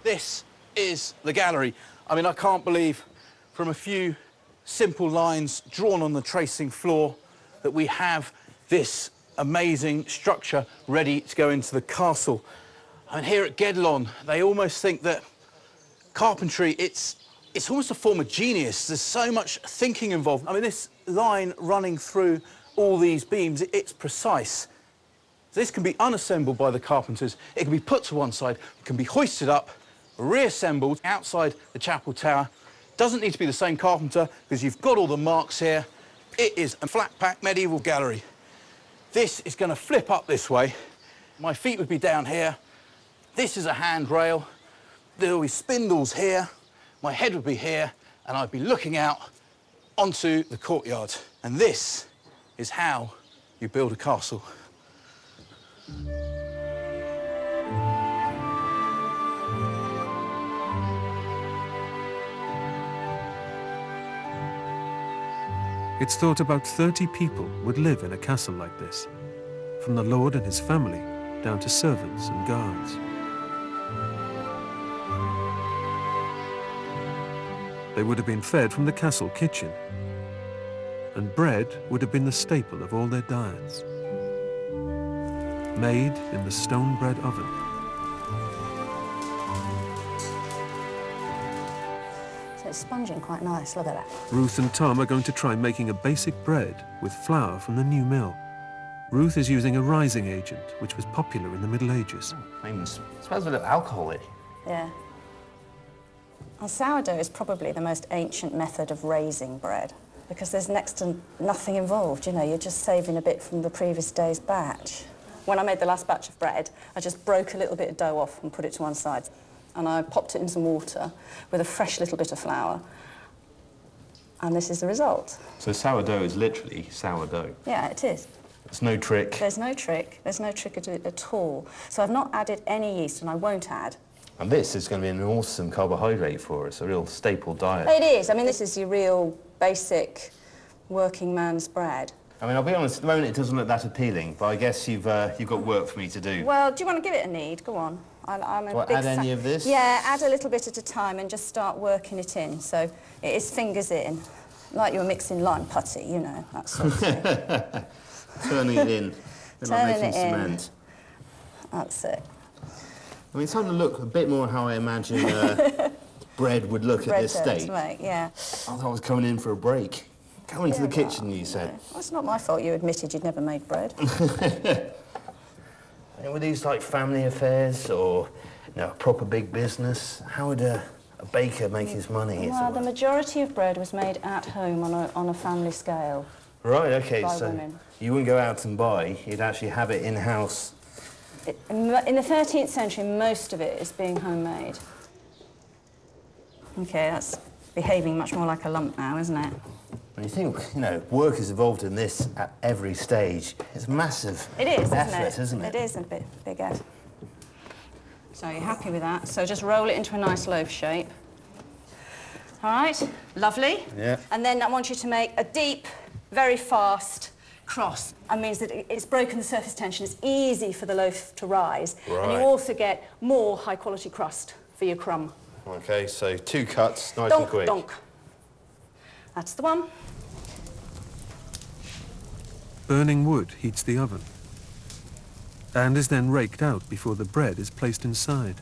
This is the gallery. I mean, I can't believe from a few simple lines drawn on the tracing floor that we have this amazing structure ready to go into the castle. I mean, here at Guédelon, they almost think that carpentry, it's almost a form of genius. There's so much thinking involved. I mean, this line running through all these beams, it's precise. So this can be unassembled by the carpenters. It can be put to one side, it can be hoisted up, reassembled outside the chapel tower. Doesn't need to be the same carpenter because you've got all the marks here. It is a flat-pack medieval gallery. This is going to flip up this way. My feet would be down here. This is a handrail. There will be spindles here. My head would be here, and I'd be looking out onto the courtyard. And this is how you build a castle. It's thought about 30 people would live in a castle like this, from the lord and his family down to servants and guards. They would have been fed from the castle kitchen, and bread would have been the staple of all their diets, made in the stone bread oven. So it's sponging quite nice, look at that. Ruth and Tom are going to try making a basic bread with flour from the new mill. Ruth is using a rising agent, which was popular in the Middle Ages. It smells a bit alcoholic. Yeah. Well, sourdough is probably the most ancient method of raising bread. because there's next to nothing involved, you know, you're just saving a bit from the previous day's batch. When I made the last batch of bread, I just broke a little bit of dough off and put it to one side. And I popped it in some water with a fresh little bit of flour. And this is the result. So sourdough is literally sourdough? Yeah, it is. There's no trick? There's no trick. There's no trick at all. So I've not added any yeast, and I won't add. And this is going to be an awesome carbohydrate for us, a real staple diet. It is. I mean, this is your real basic working man's bread. I mean, I'll be honest, at the moment it doesn't look that appealing, but I guess you've got work for me to do. Well, do you want to give it a knead? Go on. I'm a Do I big add any of this? Yeah, add a little bit at a time and just start working it in. So it is fingers in, like you were mixing lime putty, you know, that sort of thing. Turning it in, like Turning making it in. cement. That's it. I mean, it's starting to look a bit more how I imagine bread would look at this Bread stage. to make, yeah. I thought I was coming in for a break. Go into the kitchen, you said. Well, it's not my fault you admitted you'd never made bread. And were these like family affairs or, you know, a proper big business? How would a baker make his money? Well, the majority of bread was made at home on a family scale. Right, OK, by so women. you wouldn't go out and buy, you'd actually have it in-house. In the 13th century, most of it is being homemade. OK, that's behaving much more like a lump now, isn't it? When you think, you know, work is involved in this at every stage, it's massive It is, effort, isn't it? It is a big effort. So you're happy with that? So just roll it into a nice loaf shape. All right, lovely. Yeah. And then I want you to make a deep, very fast cross. That means that it's broken the surface tension. It's easy for the loaf to rise. And Right. you also get more high-quality crust for your crumb. OK, so 2 cuts, nice Donk, and quick. donk. That's the one. Burning wood heats the oven and is then raked out before the bread is placed inside.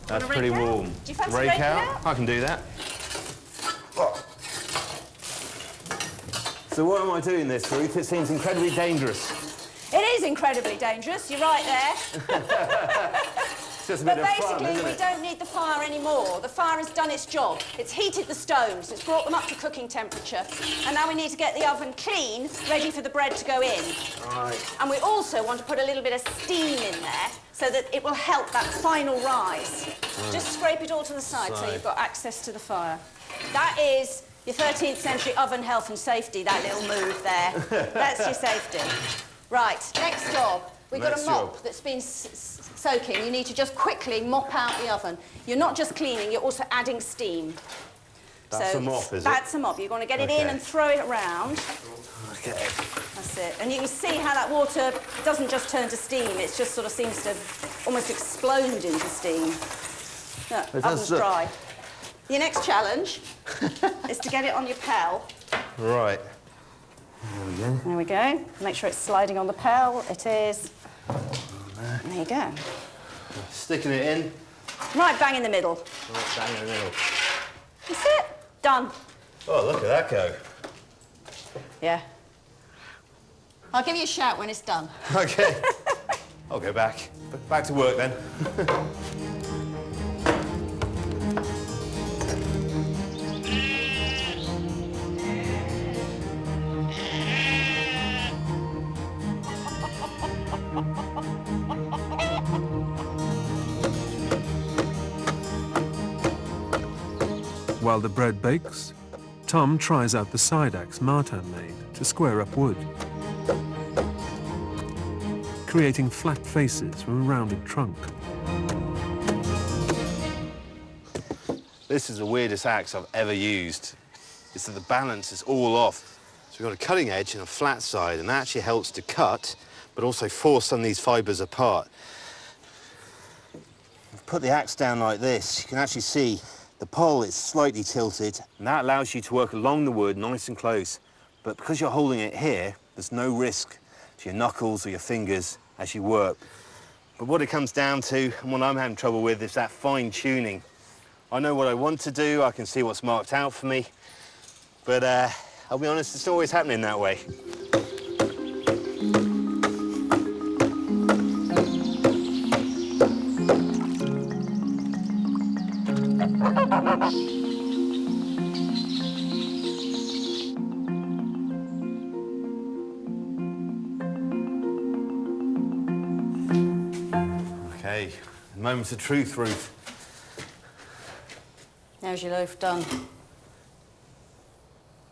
That's Wanna pretty rake out? warm. Do you fancy Rake raking out? out? I can do that. So what am I doing this, Ruth? It seems incredibly dangerous. It is incredibly dangerous. You're right there. It's just a But bit of fun, basically, isn't we it? don't need the fire anymore. The fire has done its job. It's heated the stones, it's brought them up to cooking temperature, and now we need to get the oven clean, ready for the bread to go in. Right. And we also want to put a little bit of steam in there so that it will help that final rise. Just scrape it all to the side so you've got access to the fire. That is your 13th century oven health and safety, that little move there. That's your safety. Right, next job. We've got a Next mop job. that's been soaking. You need to just quickly mop out the oven. You're not just cleaning, you're also adding steam. That's a mop, is it? That's a mop. You're going to get it in Okay. and throw it around. OK. That's it. And you can see how that water doesn't just turn to steam, it just sort of seems to almost explode into steam. Look, It does oven's look- dry. Your next challenge is to get it on your pell. Right. There we go. There we go. Make sure it's sliding on the pell. It is. There you go. Sticking it in. Right bang in the middle. Right, bang in the middle. That's it. Done. Oh, look at that go. Yeah. I'll give you a shout when it's done. OK. I'll go back. Back to work then. While the bread bakes, Tom tries out the side axe Martin made to square up wood, creating flat faces from a rounded trunk. This is the weirdest axe I've ever used. It's that the balance is all off. So we've got a cutting edge and a flat side, and that actually helps to cut, but also force some of these fibres apart. Put the axe down like this, you can actually see the pole is slightly tilted, and that allows you to work along the wood nice and close. But because you're holding it here, there's no risk to your knuckles or your fingers as you work. But what it comes down to, and what I'm having trouble with, is that fine tuning. I know what I want to do, I can see what's marked out for me, but I'll be honest, it's always happening that way. Moments of truth, Ruth. How's your loaf done?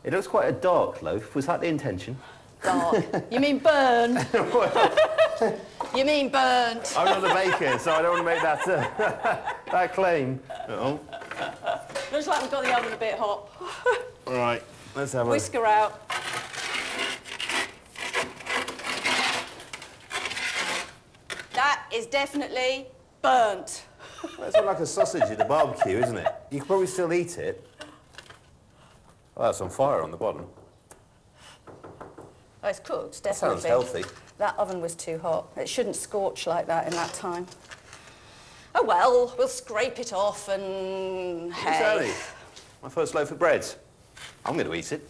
It looks quite a dark loaf. Was that the intention? Dark. You mean burn? You mean burnt? I'm not a baker, so I don't want to make that, that claim. Uh-oh. Looks like we've got the oven a bit hot. All right, let's have a... Whisker out. That is definitely burnt. Well, it's like a sausage at the barbecue, isn't it? You could probably still eat it. Oh, that's on fire on the bottom. Oh, it's cooked, That definitely. sounds healthy. That oven was too hot. It shouldn't scorch like that in that time. Oh well, we'll scrape it off and hey. Exactly. My first loaf of bread. I'm going to eat it.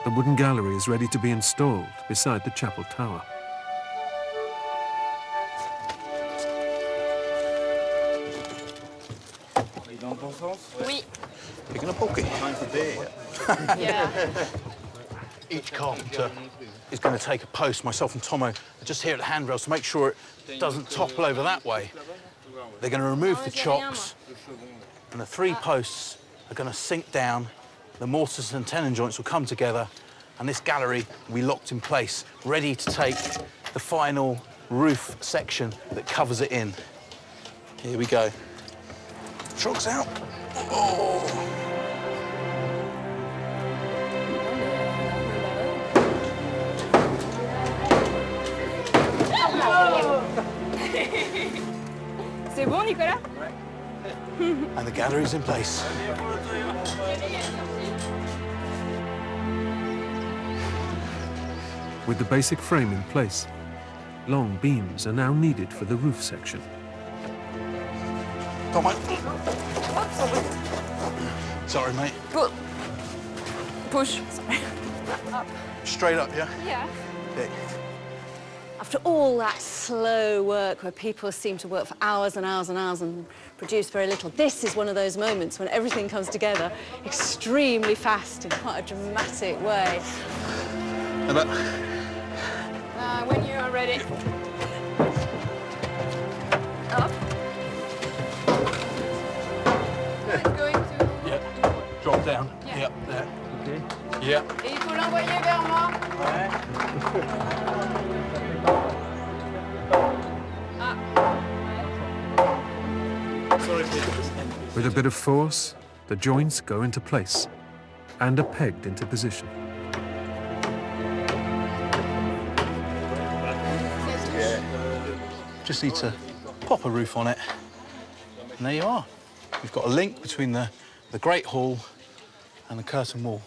The wooden gallery is ready to be installed beside the chapel tower. Oui. Picking a pocket. Time for beer. Yeah. Each carpenter is going to take a post. Myself and Tomo are just here at the handrails to make sure it doesn't topple over that way. They're going to remove the chocks, and the 3 posts are going to sink down. The mortars and tenon joints will come together, and this gallery will be locked in place, ready to take the final roof section that covers it in. Here we go. Chocks out. Oh. C'est bon, Nicolas? And the gallery's in place. With the basic frame in place, long beams are now needed for the roof section. Tomo. Sorry, mate. Push. Sorry. Up. Straight up, yeah? Yeah. Okay. After all that slow work where people seem to work for hours and hours and hours and produce very little, this is one of those moments when everything comes together extremely fast in quite a dramatic way. When you are ready. Up. It's going to... Yeah. Drop down. Yeah. Yep, there. Okay. Yeah. Et il faut l'envoyer vers moi. With a bit of force, the joints go into place and are pegged into position. Just need to pop a roof on it, and there you are. You've got a link between the Great Hall and the curtain wall.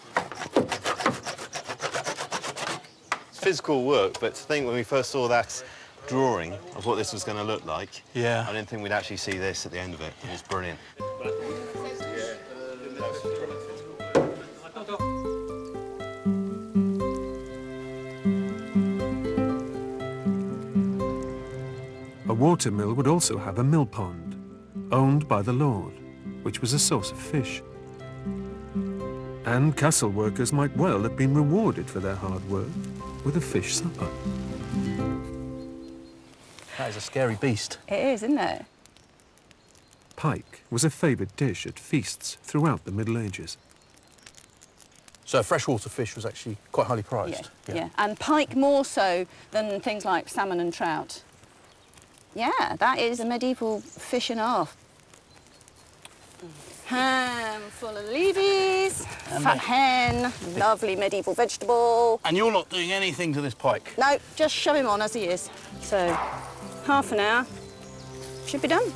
It's physical work, but to think when we first saw that drawing of what this was going to look like, yeah, I didn't think we'd actually see this at the end of it. It was brilliant. A water mill would also have a mill pond, owned by the Lord, which was a source of fish. And castle workers might well have been rewarded for their hard work with a fish supper. That is a scary beast. It is, isn't it? Pike was a favoured dish at feasts throughout the Middle Ages. So freshwater fish was actually quite highly prized. Yeah. And pike more so than things like salmon and trout. Yeah, that is a medieval fish and a half. Ham full of leavies, fat hen, lovely medieval vegetable. And you're not doing anything to this pike? No, just shove him on as he is. So, half an hour, should be done.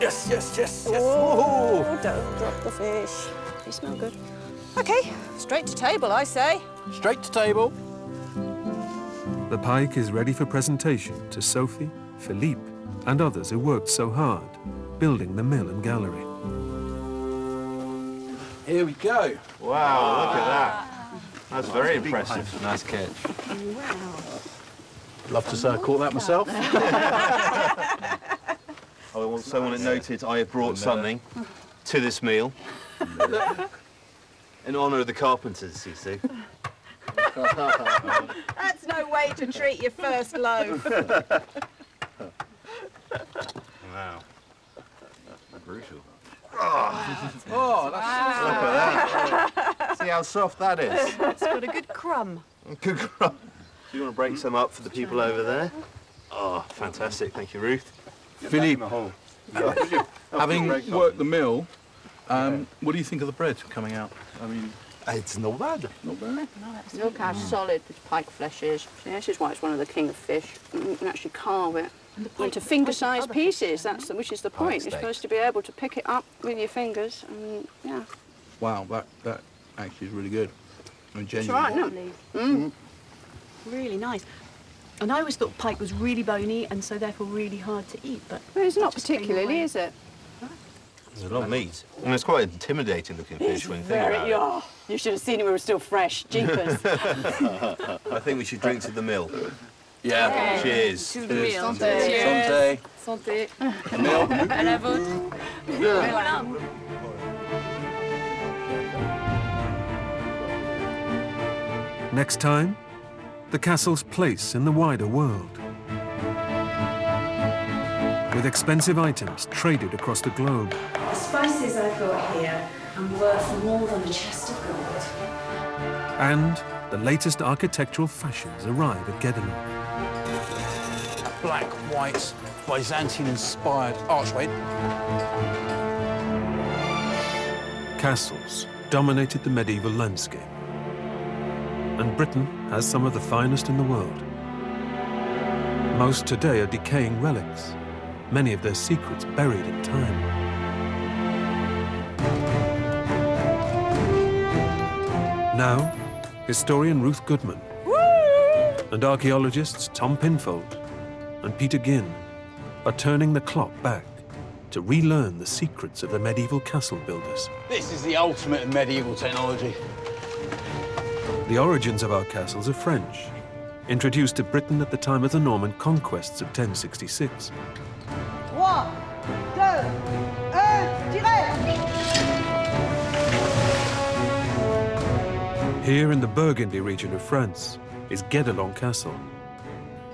Yes, yes, yes, yes. Oh, don't drop the fish. They smell good. OK, straight to table, I say. Straight to table. The pike is ready for presentation to Sophie, Philippe, and others who worked so hard, building the mill and gallery. Here we go. Wow, look at that. That's very impressive. Nice catch. Wow. Love to say I caught that myself. I want someone that noted I have brought something to this meal. In honour of the carpenters, you see. That's no way to treat your first loaf. Wow. Brutal. Oh, that's Look at that. See how soft that is? It's got a good crumb. Good crumb. Do you want to break some up for the people over there? Oh, fantastic. Thank you, Ruth. Philippe, having worked the mill, what do you think of the bread coming out? I mean, it's not bad. Not bad. Look how solid this pike flesh is. See, this is why it's one of the king of fish. You can actually carve it into finger-sized pieces. Which is the point. You're supposed to be able to pick it up with your fingers, and yeah. Wow, that actually is really good. I mean, It's genuinely. right, isn't it? Really nice. And I always thought pike was really bony and so therefore really hard to eat, but... Well, it's not just came particularly, away. is it? There's a lot of meat. And it's quite an intimidating looking fish when you think about it. Oh, you should have seen it when it was still fresh. Jeepers. I think we should drink to the meal. Yeah. Yeah. Cheers. To the meal. Santé. Santé. Meal. À la vôtre. Voilà. Next time, the castle's place in the wider world. With expensive items traded across the globe. The spices I've got here are worth more than a chest of gold. And the latest architectural fashions arrive at Guédelon. Black, white, Byzantine-inspired archway. Castles dominated the medieval landscape. And Britain has some of the finest in the world. Most today are decaying relics, many of their secrets buried in time. Now, historian Ruth Goodman and archaeologists Tom Pinfold and Peter Ginn are turning the clock back to relearn the secrets of the medieval castle builders. This is the ultimate in medieval technology. The origins of our castles are French, introduced to Britain at the time of the Norman conquests of 1066. 3, 2, 1, tirez! Here in the Burgundy region of France is Guédelon Castle,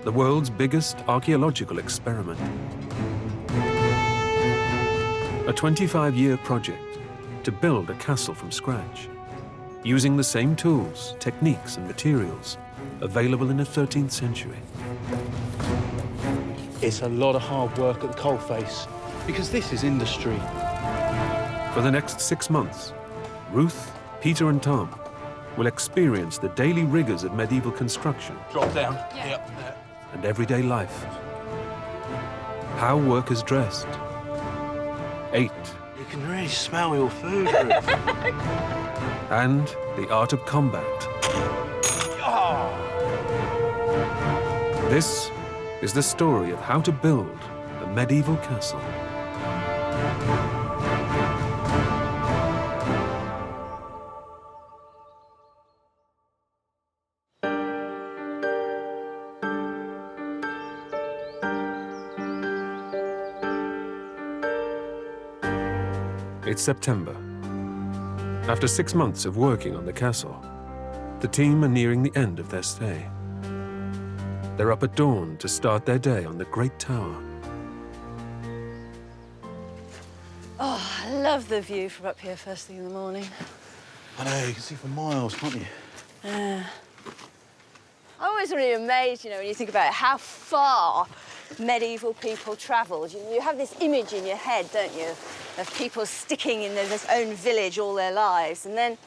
the world's biggest archaeological experiment. A 25-year project to build a castle from scratch, using the same tools, techniques and materials available in the 13th century. It's a lot of hard work at the coalface, because this is industry. For the next 6 months, Ruth, Peter and Tom will experience the daily rigours of medieval construction. Drop down. Yep. And everyday life. How workers dressed, ate, You can really smell your food, Ruth. and the art of combat. This is the story of how to build a medieval castle. It's September. After 6 months of working on the castle, the team are nearing the end of their stay. They're up at dawn to start their day on the Great Tower. Oh, I love the view from up here first thing in the morning. I know, you can see for miles, can't you? Yeah. I'm always really amazed, you know, when you think about how far medieval people travelled. You have this image in your head, don't you, of people sticking in their own village all their lives, and then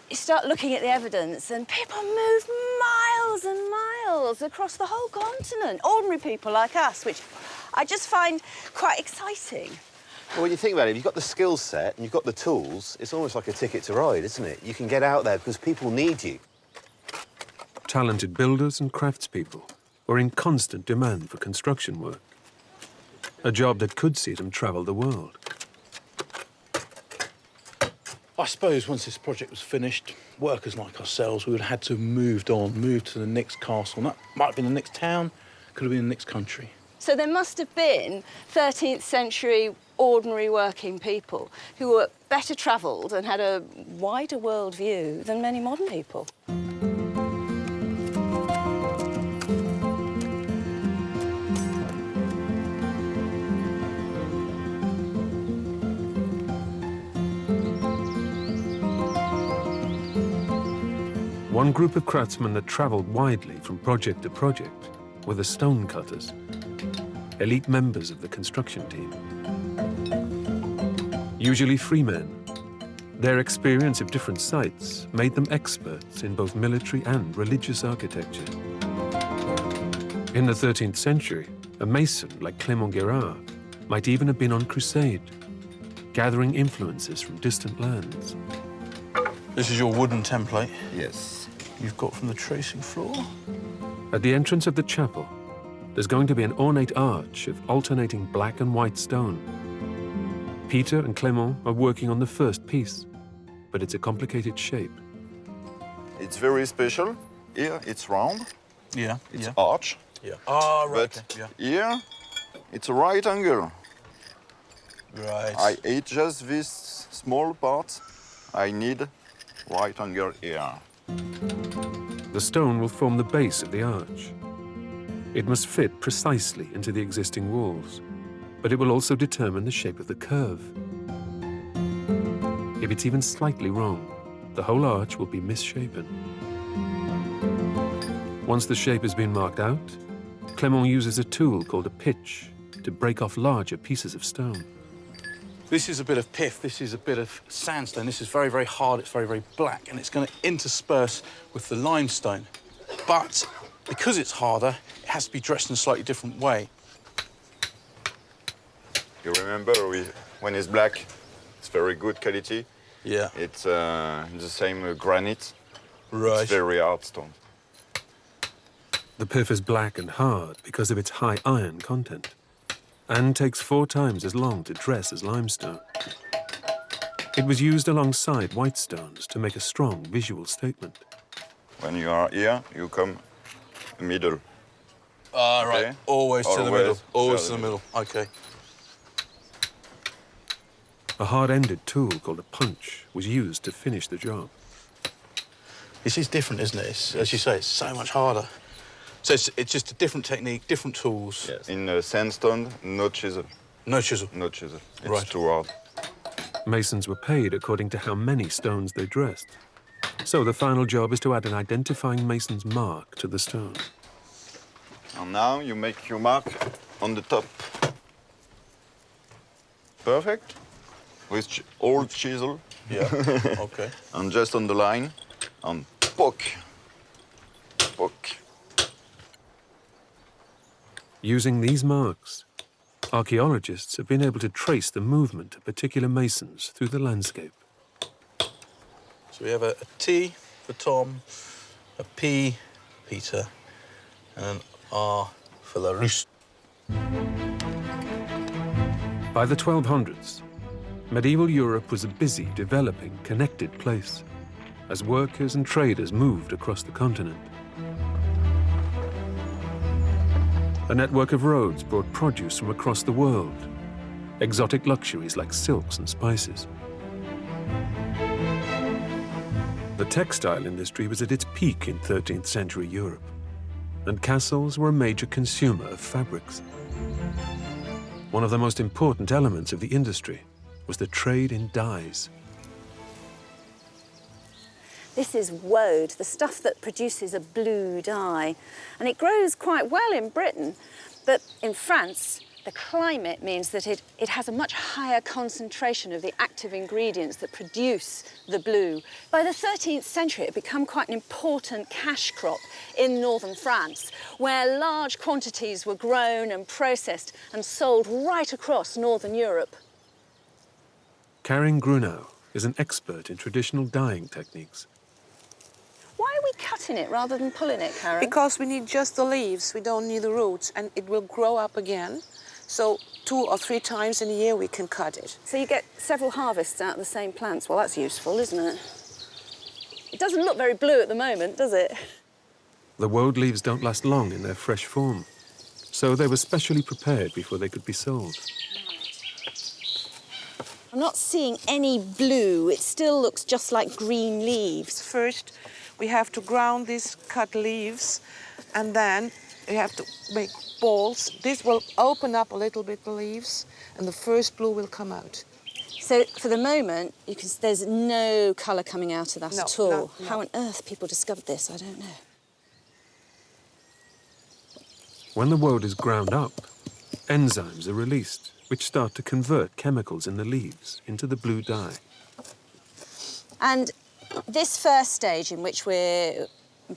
you start looking at the evidence and people move miles and miles across the whole continent. Ordinary people like us, which I just find quite exciting. Well, when you think about it, if you've got the skill set and you've got the tools, it's almost like a ticket to ride, isn't it? You can get out there because people need you. Talented builders and craftspeople were in constant demand for construction work, a job that could see them travel the world. I suppose once this project was finished, workers like ourselves, we would have had to have moved on, moved to the next castle. And that might have been the next town, could have been the next country. So there must have been 13th century ordinary working people who were better travelled and had a wider world view than many modern people. One group of craftsmen that travelled widely from project to project were the stone cutters, elite members of the construction team. Usually free men, their experience of different sites made them experts in both military and religious architecture. In the 13th century, a mason like Clément Guérard might even have been on crusade, gathering influences from distant lands. This is your wooden template? Yes. You've got from the tracing floor? At the entrance of the chapel, there's going to be an ornate arch of alternating black and white stone. Peter and Clément are working on the first piece, but it's a complicated shape. It's very special. Here it's round. Yeah. It's arch. Yeah. Ah, right. But okay, here it's a right angle. Right. I ate just this small part. I need right angle here. The stone will form the base of the arch. It must fit precisely into the existing walls, but it will also determine the shape of the curve. If it's even slightly wrong, the whole arch will be misshapen. Once the shape has been marked out, Clément uses a tool called a pitch to break off larger pieces of stone. This is a bit of pith, this is a bit of sandstone. This is very, very hard, it's very, very black, and it's going to intersperse with the limestone. But because it's harder, it has to be dressed in a slightly different way. You remember when it's black, it's very good quality. Yeah. It's the same granite. Right. It's very hard stone. The pith is black and hard because of its high iron content, and takes 4 times as long to dress as limestone. It was used alongside white stones to make a strong visual statement. When you are here, you come middle. Ah, right. Okay? Always to the middle. Always to the middle. OK. A hard-ended tool called a punch was used to finish the job. This is different, isn't it? It's, as you say, it's so much harder. So it's just a different technique, different tools. Yes. In sandstone, no chisel. No chisel? No chisel. It's Right. too hard. Masons were paid according to how many stones they dressed. So the final job is to add an identifying mason's mark to the stone. And now you make your mark on the top. Perfect. With old chisel. Yeah, OK. And just on the line, and poke. Poke. Using these marks, archaeologists have been able to trace the movement of particular masons through the landscape. So we have a T for Tom, a P, Peter, and an R for La Russe. By the 1200s, medieval Europe was a busy, developing, connected place as workers and traders moved across the continent. A network of roads brought produce from across the world, exotic luxuries like silks and spices. The textile industry was at its peak in 13th century Europe, and castles were a major consumer of fabrics. One of the most important elements of the industry was the trade in dyes. This is woad, the stuff that produces a blue dye. And it grows quite well in Britain, but in France, the climate means that it has a much higher concentration of the active ingredients that produce the blue. By the 13th century, it had become quite an important cash crop in northern France, where large quantities were grown and processed and sold right across northern Europe. Karin Grunau is an expert in traditional dyeing techniques. Why are we cutting it rather than pulling it, Karen? Because we need just the leaves, we don't need the roots, and it will grow up again. So 2 or 3 times in a year we can cut it. So you get several harvests out of the same plants. Well, that's useful, isn't it? It doesn't look very blue at the moment, does it? The woad leaves don't last long in their fresh form, so they were specially prepared before they could be sold. I'm not seeing any blue. It still looks just like green leaves. First, we have to ground these cut leaves, and then we have to make balls. This will open up a little bit the leaves, and the first blue will come out. So for the moment, there's no colour coming out of that at all. No. How on earth people discovered this, I don't know. When the woad is ground up, enzymes are released, which start to convert chemicals in the leaves into the blue dye. And this first stage in which we're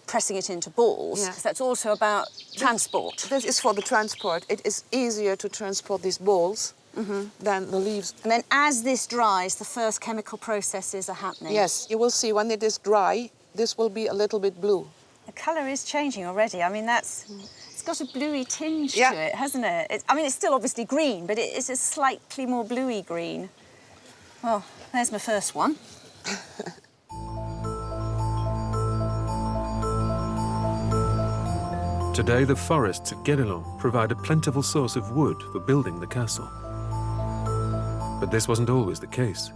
pressing it into balls, that's also about transport. This is for the transport. It is easier to transport these balls than the leaves. And then as this dries, the first chemical processes are happening. Yes, you will see when it is dry, this will be a little bit blue. The colour is changing already. I mean, it's got a bluey tinge to it, hasn't it? I mean, it's still obviously green, but it's a slightly more bluey green. Well, there's my first one. Today, the forests at Guédelon provide a plentiful source of wood for building the castle. But this wasn't always the case.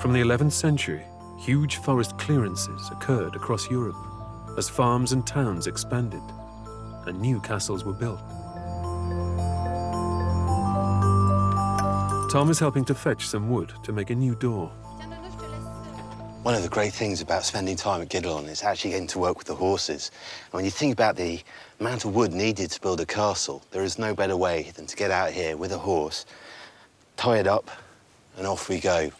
From the 11th century, huge forest clearances occurred across Europe as farms and towns expanded and new castles were built. Tom is helping to fetch some wood to make a new door. One of the great things about spending time at Guédelon is actually getting to work with the horses. And when you think about the amount of wood needed to build a castle, there is no better way than to get out here with a horse, tie it up, and off we go.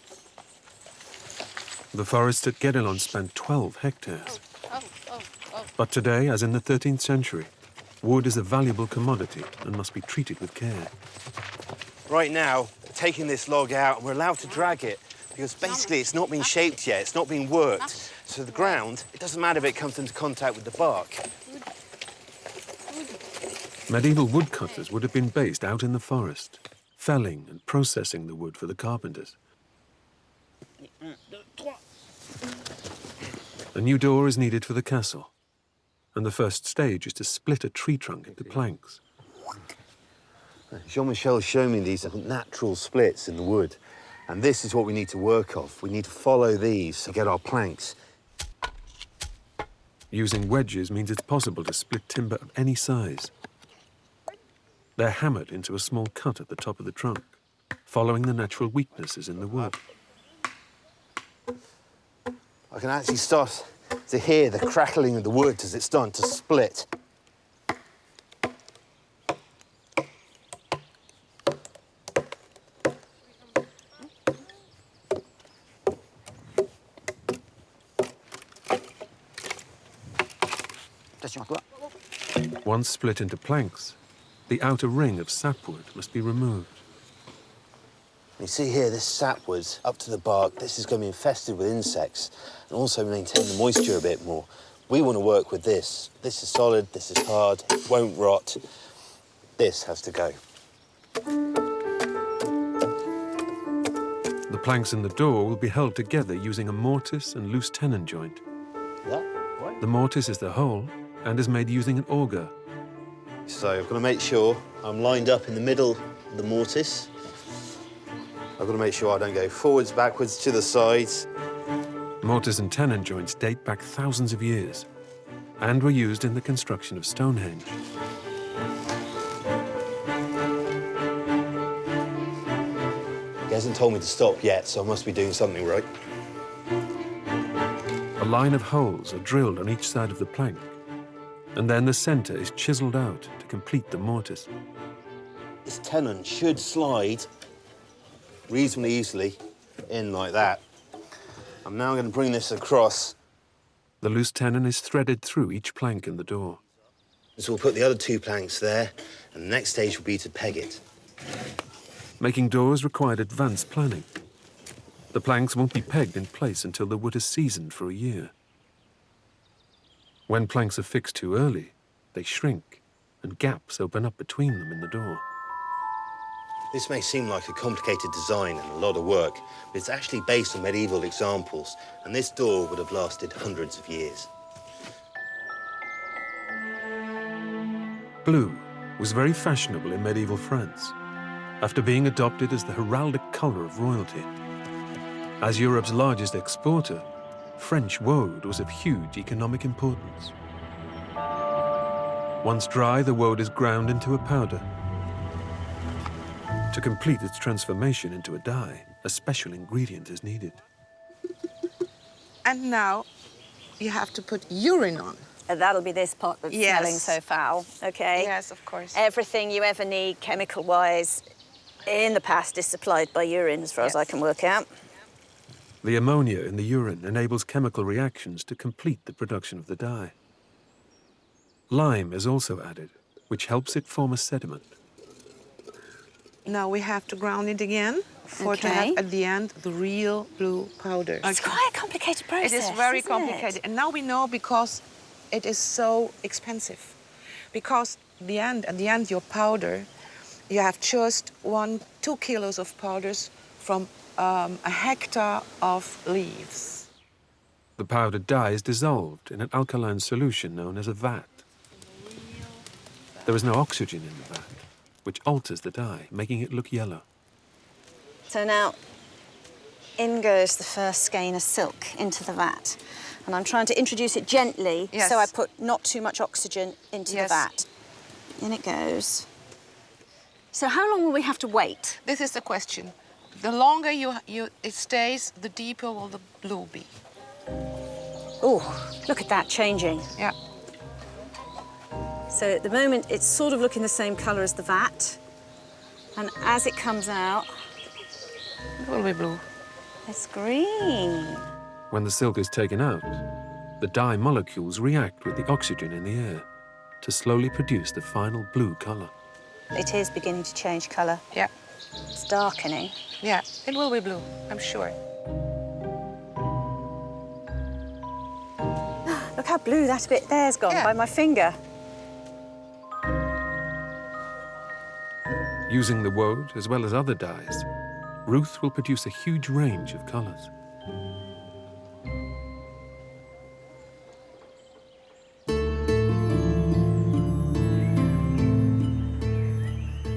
The forest at Guédelon spanned 12 hectares. But today, as in the 13th century, wood is a valuable commodity and must be treated with care. Right now, taking this log out, and we're allowed to drag it, because basically it's not been shaped yet, it's not been worked. So the ground, it doesn't matter if it comes into contact with the bark. Medieval woodcutters would have been based out in the forest, felling and processing the wood for the carpenters. A new door is needed for the castle, and the first stage is to split a tree trunk into planks. Jean-Michel showed me these natural splits in the wood, and this is what we need to work off. We need to follow these to get our planks. Using wedges means it's possible to split timber of any size. They're hammered into a small cut at the top of the trunk, following the natural weaknesses in the wood. I can actually start to hear the crackling of the wood as it's starting to split. Once split into planks, the outer ring of sapwood must be removed. You see here, this sapwood up to the bark, this is going to be infested with insects and also maintain the moisture a bit more. We want to work with this. This is solid, this is hard, it won't rot. This has to go. The planks in the door will be held together using a mortise and loose tenon joint. The mortise is the hole and is made using an auger. So I've got to make sure I'm lined up in the middle of the mortise. I've got to make sure I don't go forwards, backwards, to the sides. Mortise and tenon joints date back thousands of years and were used in the construction of Stonehenge. He hasn't told me to stop yet, so I must be doing something right. A line of holes are drilled on each side of the plank, and then the centre is chiselled out to complete the mortise. This tenon should slide reasonably easily in like that. I'm now going to bring this across. The loose tenon is threaded through each plank in the door. So we'll put the other 2 planks there, and the next stage will be to peg it. Making doors required advanced planning. The planks won't be pegged in place until the wood is seasoned for a year. When planks are fixed too early, they shrink, and gaps open up between them in the door. This may seem like a complicated design and a lot of work, but it's actually based on medieval examples, and this door would have lasted hundreds of years. Blue was very fashionable in medieval France, after being adopted as the heraldic colour of royalty. As Europe's largest exporter, French woad was of huge economic importance. Once dry, the woad is ground into a powder. To complete its transformation into a dye, a special ingredient is needed. And now you have to put urine on. That'll be this pot that's smelling so foul, okay? Yes, of course. Everything you ever need chemical-wise in the past is supplied by urine, as far as I can work out. The ammonia in the urine enables chemical reactions to complete the production of the dye. Lime is also added, which helps it form a sediment. Now we have to ground it again to have at the end the real blue powder. It's quite a complicated process. It is very isn't complicated. it? And now we know because it is so expensive. Because at the end, your powder, you have just 1-2 kilos of powders from a hectare of leaves. The powdered dye is dissolved in an alkaline solution known as a vat. There is no oxygen in the vat, which alters the dye, making it look yellow. So now, in goes the first skein of silk into the vat. And I'm trying to introduce it gently, so I put not too much oxygen into the vat. In it goes. So how long will we have to wait? This is the question. The longer it stays, the deeper will the blue be. Oh, look at that changing. Yeah. So at the moment, it's sort of looking the same colour as the vat. And as it comes out... It will be blue. It's green. When the silk is taken out, the dye molecules react with the oxygen in the air to slowly produce the final blue colour. It is beginning to change colour. Yeah. It's darkening. Yeah, it will be blue, I'm sure. Look how blue that bit there's gone by my finger. Using the woad as well as other dyes, Ruth will produce a huge range of colours.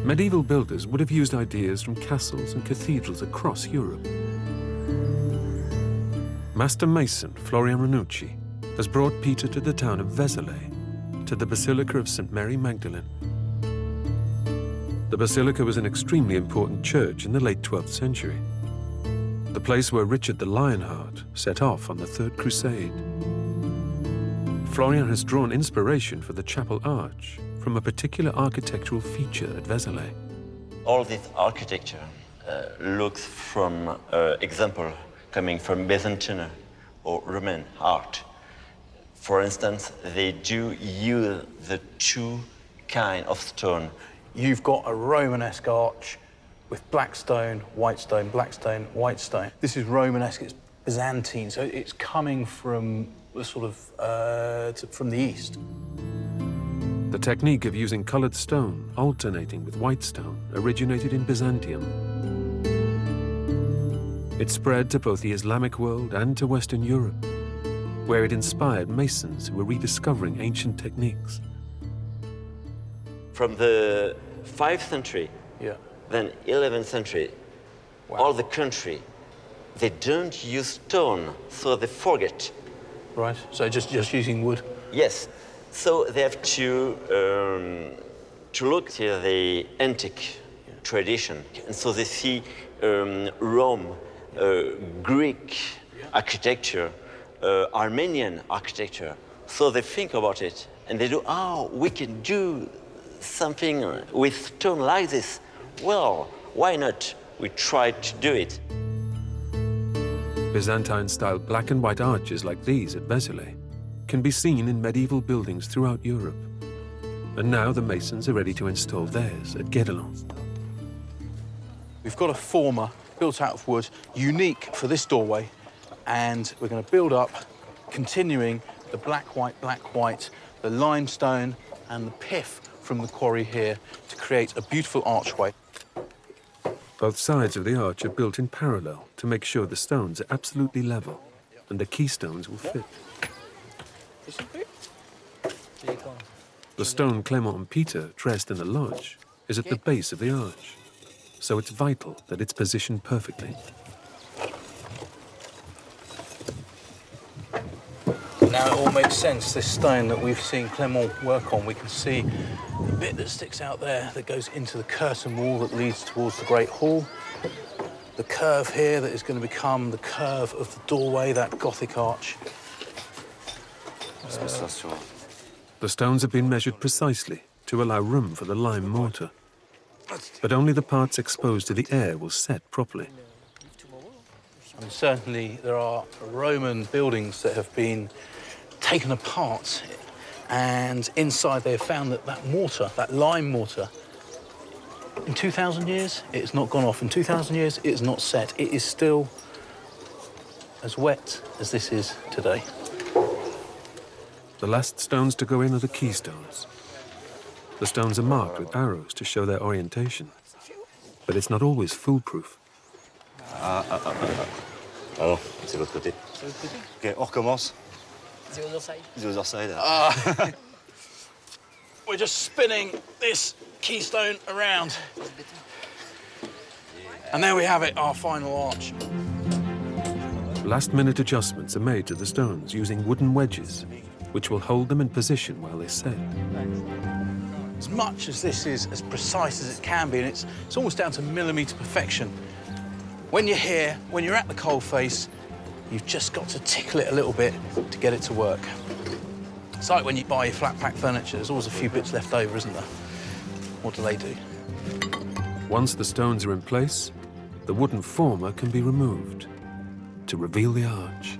Medieval builders would have used ideas from castles and cathedrals across Europe. Master mason Florian Ranucci has brought Peter to the town of Vézelay, to the Basilica of St. Mary Magdalene. The basilica was an extremely important church in the late 12th century, the place where Richard the Lionheart set off on the Third Crusade. Florian has drawn inspiration for the chapel arch from a particular architectural feature at Vézelay. All this architecture looks from example coming from Byzantine or Roman art. For instance, they do use the two kind of stone. You've got a Romanesque arch with black stone, white stone, black stone, white stone. This is Romanesque, it's Byzantine, so it's coming from the sort of, from the east. The technique of using coloured stone alternating with white stone originated in Byzantium. It spread to both the Islamic world and to Western Europe, where it inspired masons who were rediscovering ancient techniques. From the 5th century, then 11th century, all the country, they don't use stone, so they forget. Right, so just using wood? Yes, so they have to look to the antique tradition. And so they see Rome, Greek architecture, Armenian architecture. So they think about it and they do, oh, we can do something with stone like this. Well, why not? We tried to do it. Byzantine-style black and white arches like these at Vézelay can be seen in medieval buildings throughout Europe. And now the masons are ready to install theirs at Guédelon. We've got a former built out of wood, unique for this doorway, and we're going to build up, continuing the black, white, the limestone and the pith from the quarry here to create a beautiful archway. Both sides of the arch are built in parallel to make sure the stones are absolutely level and the keystones will fit. The stone Clement and Peter dressed in the lodge is at the base of the arch, so it's vital that it's positioned perfectly. Now it all makes sense. This stone that we've seen Clement work on, we can see the bit that sticks out there that goes into the curtain wall that leads towards the Great Hall. The curve here that is going to become the curve of the doorway, that Gothic arch. The stones have been measured precisely to allow room for the lime mortar. But only the parts exposed to the air will set properly. And certainly there are Roman buildings that have been taken apart, and inside they have found that that mortar, that lime mortar, in 2,000 years, it's not gone off. In 2,000 years, it is not set. It is still as wet as this is today. The last stones to go in are the keystones. The stones are marked with arrows to show their orientation, but it's not always foolproof. Alors, c'est l'autre côté. OK, on recommence. The other side. We're just spinning this keystone around. And there we have it, our final arch. Last-minute adjustments are made to the stones using wooden wedges, which will hold them in position while they set. As much as this is as precise as it can be, and it's almost down to millimetre perfection, when you're here, when you're at the coalface, you've just got to tickle it a little bit to get it to work. It's like when you buy your flat-pack furniture, there's always a few bits left over, isn't there? What do they do? Once the stones are in place, the wooden former can be removed to reveal the arch.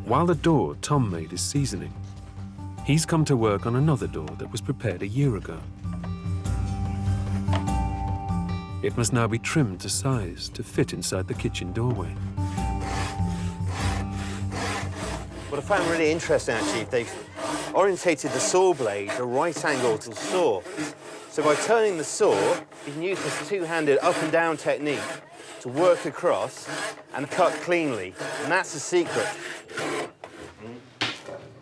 While the door Tom made is seasoning, he's come to work on another door that was prepared a year ago. It must now be trimmed to size to fit inside the kitchen doorway. What I found really interesting, actually, they've orientated the saw blade at a right angle to the saw. So by turning the saw, you can use this two-handed up and down technique to work across and cut cleanly. And that's the secret.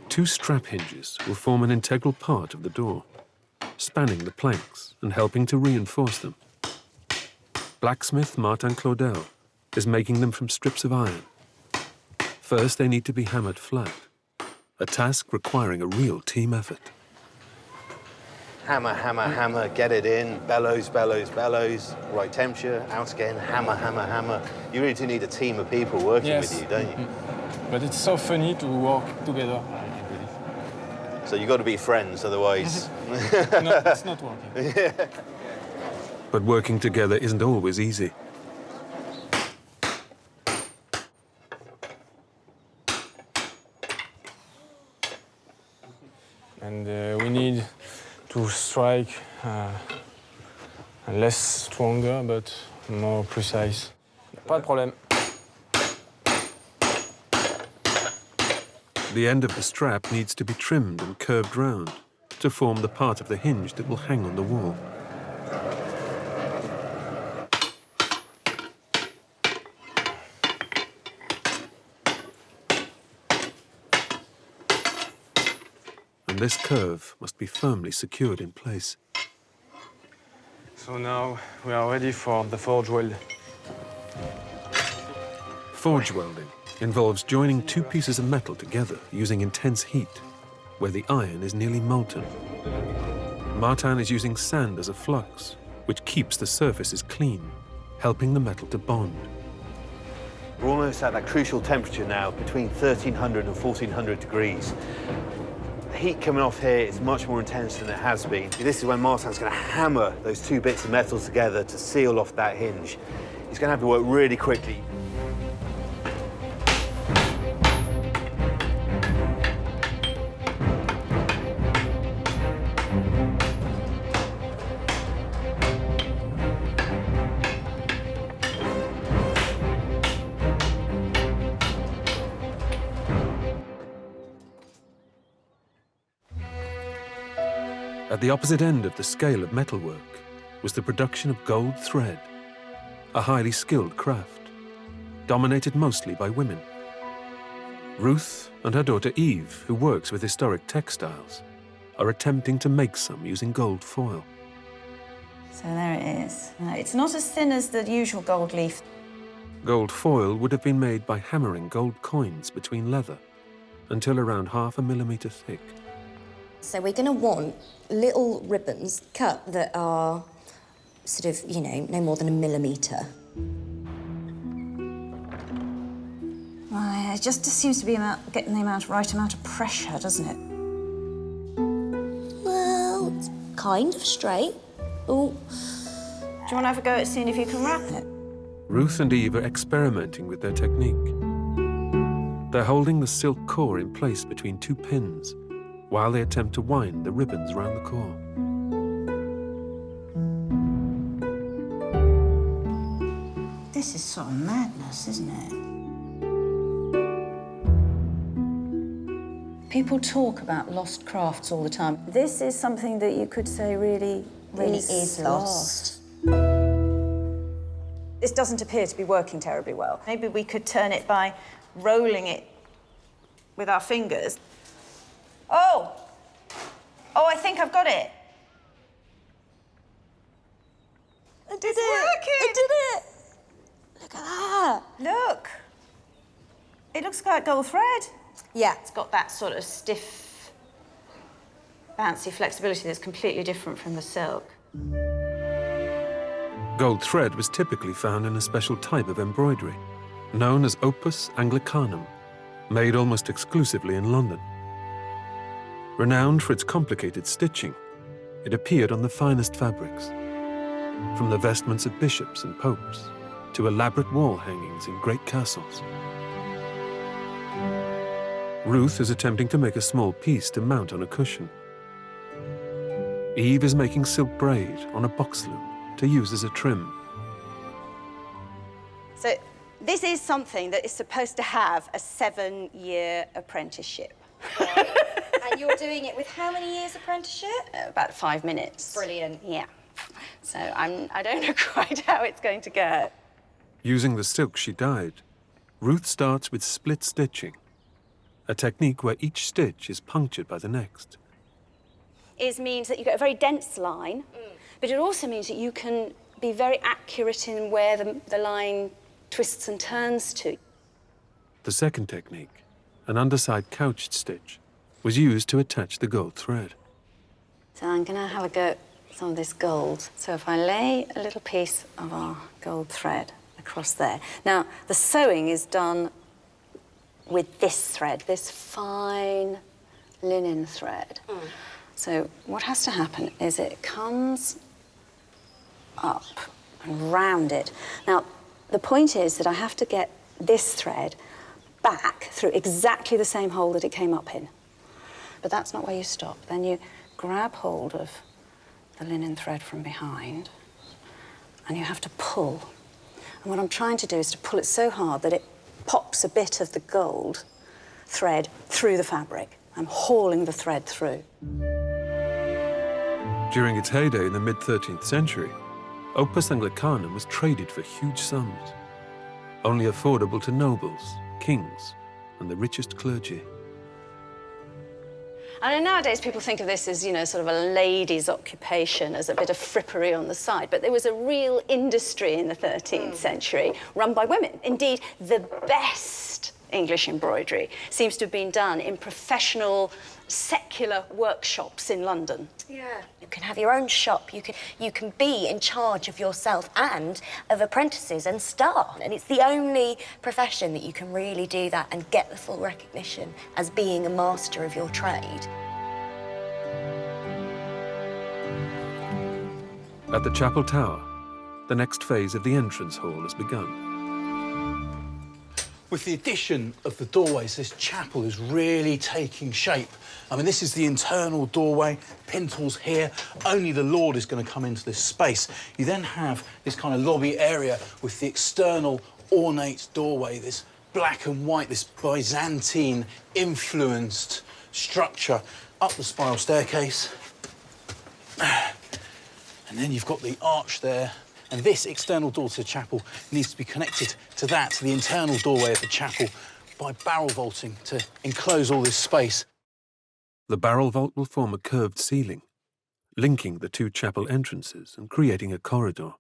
Two strap hinges will form an integral part of the door, spanning the planks and helping to reinforce them. Blacksmith Martin Claudel is making them from strips of iron. First, they need to be hammered flat, a task requiring a real team effort. Hammer, hammer, hammer, get it in, bellows, bellows, bellows, right temperature, out again, hammer, hammer, hammer. You really do need a team of people working with you, don't you? But it's so funny to work together. So you've got to be friends, otherwise... No, it's not working. Yeah. But working together isn't always easy. And we need to strike less stronger, but more precise. Pas de problème. The end of the strap needs to be trimmed and curved round to form the part of the hinge that will hang on the wall. And this curve must be firmly secured in place. So now we are ready for the forge weld. Forge welding involves joining two pieces of metal together using intense heat, where the iron is nearly molten. Martin is using sand as a flux, which keeps the surfaces clean, helping the metal to bond. We're almost at that crucial temperature now, between 1,300 and 1,400 degrees. The heat coming off here is much more intense than it has been. This is when Martin's going to hammer those two bits of metal together to seal off that hinge. He's going to have to work really quickly. At the opposite end of the scale of metalwork was the production of gold thread, a highly skilled craft, dominated mostly by women. Ruth and her daughter Eve, who works with historic textiles, are attempting to make some using gold foil. So there it is. It's not as thin as the usual gold leaf. Gold foil would have been made by hammering gold coins between leather until around 0.5 millimeter thick. So we're going to want little ribbons cut that are sort of, you know, no more than 1 millimetre. It just seems to be getting the right amount of pressure, doesn't it? Well, it's kind of straight. Oh. Do you want to have a go at seeing if you can wrap it? Ruth and Eve are experimenting with their technique. They're holding the silk core in place between 2 pins while they attempt to wind the ribbons round the core. This is sort of madness, isn't it? People talk about lost crafts all the time. This is something that you could say really is lost. This doesn't appear to be working terribly well. Maybe we could turn it by rolling it with our fingers. Oh! Oh, I think I've got it. I did it! I did it! Look at that! Look! It looks like gold thread. Yeah. It's got that sort of stiff, bouncy flexibility that's completely different from the silk. Gold thread was typically found in a special type of embroidery, known as opus anglicanum, made almost exclusively in London. Renowned for its complicated stitching, it appeared on the finest fabrics, from the vestments of bishops and popes to elaborate wall hangings in great castles. Ruth is attempting to make a small piece to mount on a cushion. Eve is making silk braid on a box loom to use as a trim. So this is something that is supposed to have a 7-year apprenticeship. And you're doing it with how many years apprenticeship? About 5 minutes. Brilliant. Yeah. So I don't know quite how it's going to go. Using the silk she dyed, Ruth starts with split stitching, a technique where each stitch is punctured by the next. It means that you get a very dense line, but it also means that you can be very accurate in where the line twists and turns to. The second technique, an underside couched stitch, was used to attach the gold thread. So I'm going to have a go at some of this gold. So if I lay a little piece of our gold thread across there. Now, the sewing is done with this thread, this fine linen thread. So what has to happen is it comes up and round it. Now, the point is that I have to get this thread back through exactly the same hole that it came up in. But that's not where you stop. Then you grab hold of the linen thread from behind and you have to pull. And what I'm trying to do is to pull it so hard that it pops a bit of the gold thread through the fabric. I'm hauling the thread through. During its heyday in the mid-13th century, opus anglicanum was traded for huge sums, only affordable to nobles, kings, and the richest clergy. I know nowadays people think of this as, you know, sort of a lady's occupation, as a bit of frippery on the side, but there was a real industry in the 13th century run by women. Indeed, the best English embroidery seems to have been done in professional, secular workshops in London. Yeah. You can have your own shop. You can be in charge of yourself and of apprentices and staff. And it's the only profession that you can really do that and get the full recognition as being a master of your trade. At the chapel tower, the next phase of the entrance hall has begun. With the addition of the doorways, this chapel is really taking shape. I mean, this is the internal doorway, pintles here. Only the Lord is going to come into this space. You then have this kind of lobby area with the external ornate doorway, this black and white, this Byzantine-influenced structure. Up the spiral staircase, And then you've got the arch there. And this external door to the chapel needs to be connected to that, to the internal doorway of the chapel, by barrel vaulting to enclose all this space. The barrel vault will form a curved ceiling, linking the two chapel entrances and creating a corridor.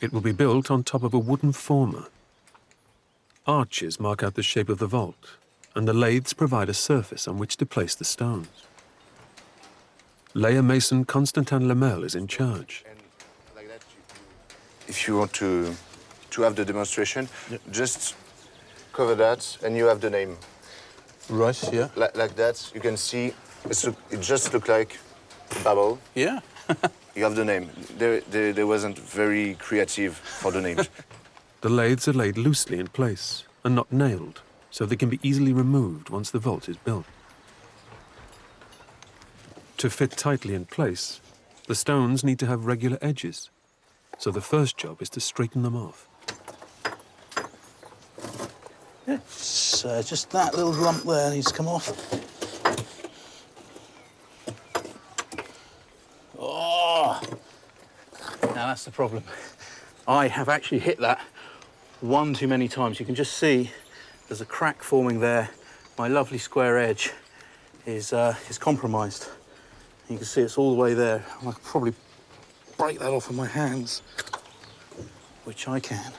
It will be built on top of a wooden former. Arches mark out the shape of the vault, and the lathes provide a surface on which to place the stones. Layer mason Constantin Lemel is in charge. If you want to have the demonstration, just cover that and you have the name. Right, yeah. Like that, you can see it just looks like bubble. Yeah. You have the name. There wasn't very creative for the names. The lathes are laid loosely in place and not nailed, so they can be easily removed once the vault is built. To fit tightly in place, the stones need to have regular edges, so the first job is to straighten them off. So just that little lump there needs to come off. Oh! Now that's the problem. I have actually hit that one too many times. You can just see there's a crack forming there. My lovely square edge is compromised. You can see it's all the way there. I could probably break that off with my hands, which I can.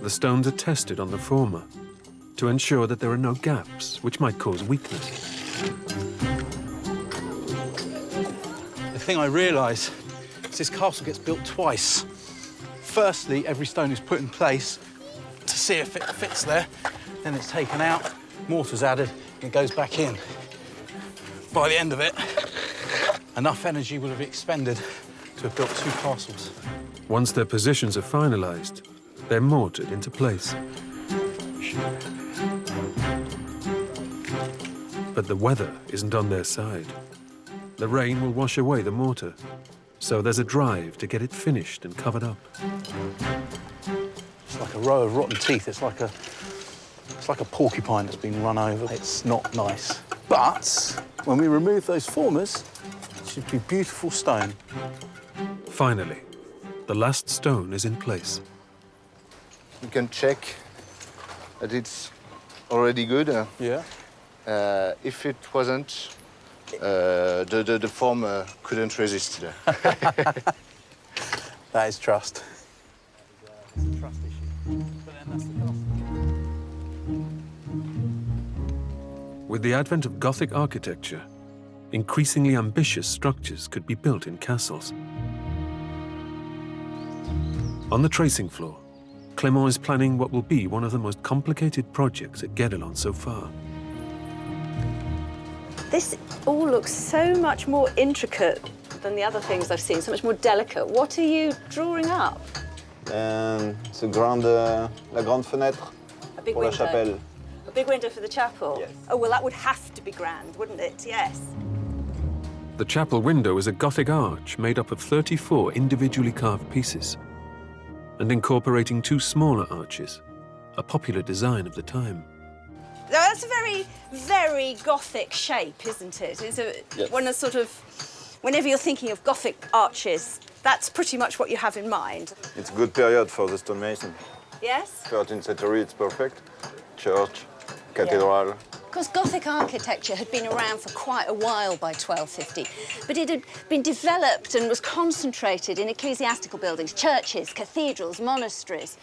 The stones are tested on the former to ensure that there are no gaps which might cause weakness. The thing I realise is this castle gets built twice. Firstly, every stone is put in place to see if it fits there. Then it's taken out, mortar's added, and it goes back in. By the end of it, enough energy will have expended to have built two castles. Once their positions are finalised, they're mortared into place. But the weather isn't on their side. The rain will wash away the mortar, so there's a drive to get it finished and covered up. It's like a row of rotten teeth. It's like a porcupine that's been run over. It's not nice. But when we remove those formers, it should be beautiful stone. Finally, the last stone is in place. You can check that it's already good. Yeah. If it wasn't, the form couldn't resist. That is trust. With the advent of Gothic architecture, increasingly ambitious structures could be built in castles. On the tracing floor, Clément is planning what will be one of the most complicated projects at Guédelon so far. This all looks so much more intricate than the other things I've seen, so much more delicate. What are you drawing up? C'est la grande fenêtre A big pour la window. chapelle. A big window for the chapel? Yes. Oh, well, that would have to be grand, wouldn't it? Yes. The chapel window is a Gothic arch made up of 34 individually carved pieces and incorporating two smaller arches, a popular design of the time. Now, that's a very, very Gothic shape, isn't it? It's one of sort of, whenever you're thinking of Gothic arches, that's pretty much what you have in mind. It's a good period for the stonemason. Yes? 13th century, it's perfect. Church, cathedral. Because Gothic architecture had been around for quite a while by 1250, but it had been developed and was concentrated in ecclesiastical buildings, churches, cathedrals, monasteries.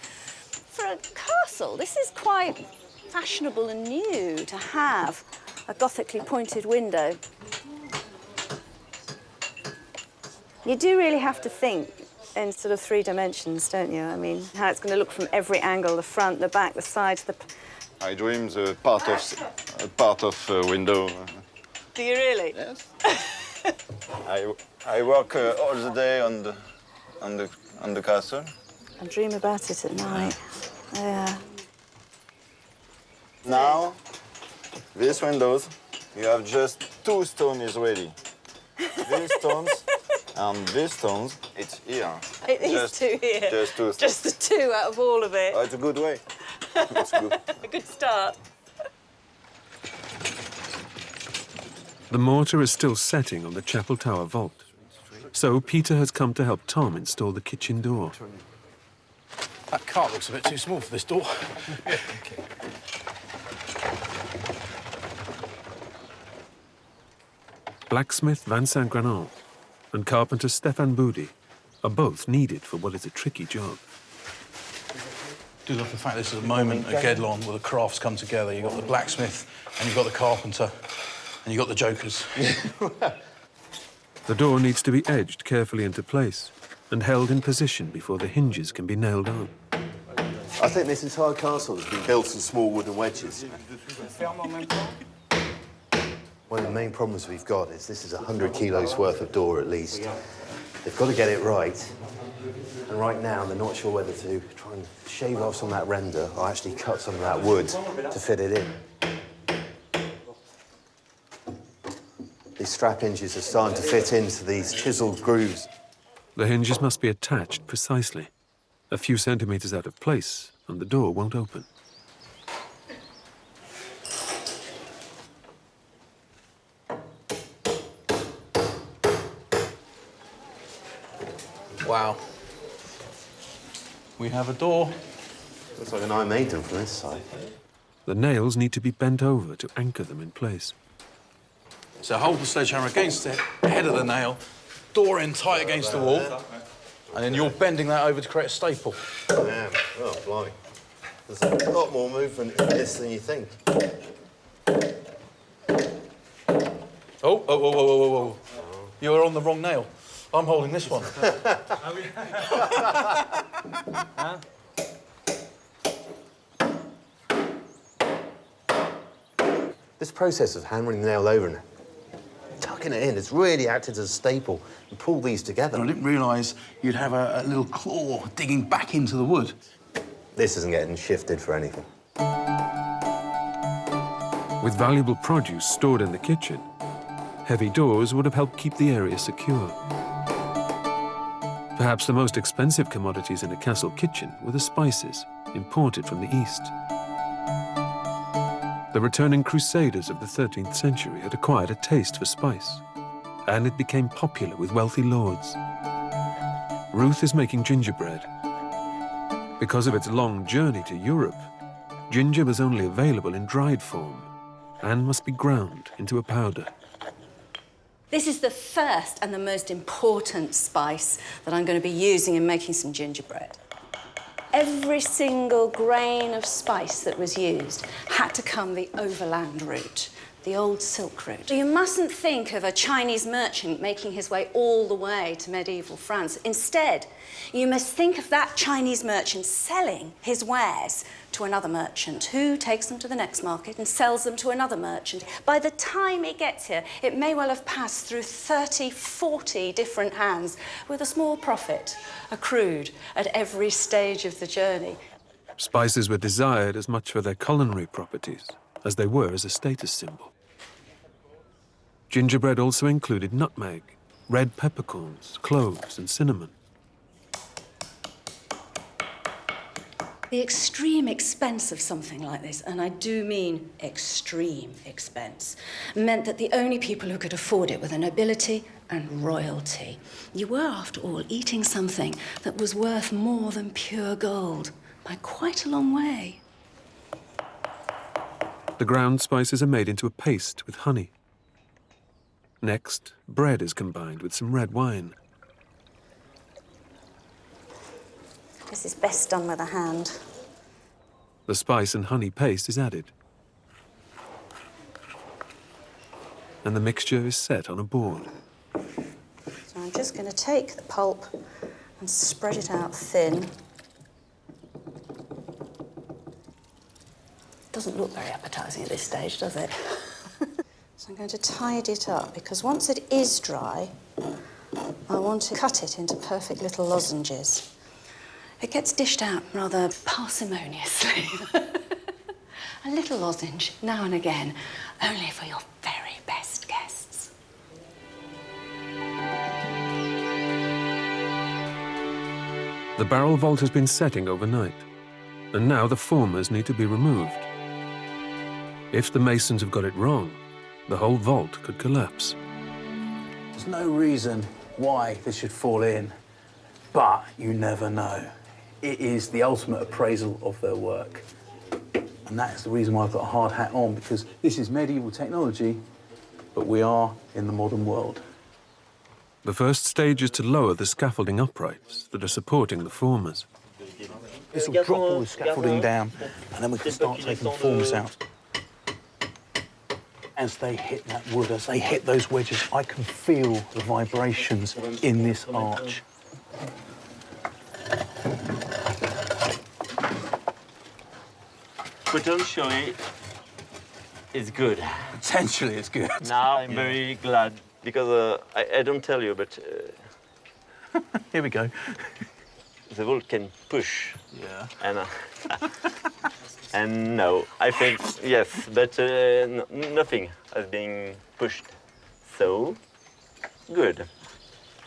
For a castle, this is quite fashionable and new to have a Gothically pointed window. You do really have to think in sort of 3 dimensions, don't you? I mean, how it's going to look from every angle, the front, the back, the sides, the... I dream the part of window. Do you really? Yes. I work all the day on the castle. And dream about it at night. Yeah. Now, these windows, you have just 2 stones ready. These stones and these stones, it's here. It is 2 here. Just 2 stones. Just the 2 out of all of it. Oh, it's a good way. It's good. A good start. The mortar is still setting on the chapel tower vault, so Peter has come to help Tom install the kitchen door. That cart looks a bit too small for this door. Blacksmith Vincent Granant and carpenter Stéphane Boudy are both needed for what is a tricky job. I do love the fact this is a moment at Guédelon where the crafts come together. You've got the blacksmith, and you've got the carpenter, and you've got the jokers. The door needs to be edged carefully into place and held in position before the hinges can be nailed on. I think this entire castle has been built on small wooden wedges. One of the main problems we've got is this is 100 kilos worth of door at least. They've got to get it right. And right now, they're not sure whether to try and shave off some of that render or actually cut some of that wood to fit it in. These strap hinges are starting to fit into these chiseled grooves. The hinges must be attached precisely. A few centimeters out of place, and the door won't open. Wow. We have a door. Looks like an Iron Maiden from this side. The nails need to be bent over to anchor them in place. So hold the sledgehammer against the head of the nail, door in tight against the wall, and then you're bending that over to create a staple. Yeah, oh, blimey. There's a lot more movement in this than you think. Oh. You are on the wrong nail. I'm holding this one. This process of hammering the nail over and tucking it in, it's really acted as a staple and pulled these together. I didn't realise you'd have a little claw digging back into the wood. This isn't getting shifted for anything. With valuable produce stored in the kitchen, heavy doors would have helped keep the area secure. Perhaps the most expensive commodities in a castle kitchen were the spices imported from the East. The returning crusaders of the 13th century had acquired a taste for spice, and it became popular with wealthy lords. Ruth is making gingerbread. Because of its long journey to Europe, ginger was only available in dried form and must be ground into a powder. This is the first and the most important spice that I'm going to be using in making some gingerbread. Every single grain of spice that was used had to come the overland route, the old Silk Route. You mustn't think of a Chinese merchant making his way all the way to medieval France. Instead, you must think of that Chinese merchant selling his wares to another merchant who takes them to the next market and sells them to another merchant. By the time it gets here, it may well have passed through 30, 40 different hands with a small profit accrued at every stage of the journey. Spices were desired as much for their culinary properties as they were as a status symbol. Gingerbread also included nutmeg, red peppercorns, cloves, and cinnamon. The extreme expense of something like this, and I do mean extreme expense, meant that the only people who could afford it were the nobility and royalty. You were, after all, eating something that was worth more than pure gold by quite a long way. The ground spices are made into a paste with honey. Next, bread is combined with some red wine. This is best done with a hand. The spice and honey paste is added. And the mixture is set on a board. So I'm just going to take the pulp and spread it out thin. Doesn't look very appetizing at this stage, does it? So I'm going to tidy it up, because once it is dry, I want to cut it into perfect little lozenges. It gets dished out rather parsimoniously. A little lozenge, now and again, only for your very best guests. The barrel vault has been setting overnight, and now the formers need to be removed. If the masons have got it wrong, the whole vault could collapse. There's no reason why this should fall in, but you never know. It is the ultimate appraisal of their work. And that is the reason why I've got a hard hat on, because this is medieval technology, but we are in the modern world. The first stage is to lower the scaffolding uprights that are supporting the formers. This will drop all the scaffolding down, and then we can start taking formers out. As they hit that wood, as they hit those wedges, I can feel the vibrations in this arch. Potentially, it's good. Potentially, it's good. Now I'm very glad, because I don't tell you, but... Here we go. The vault can push. Yeah. And no, I think, yes, but nothing has been pushed. So, good.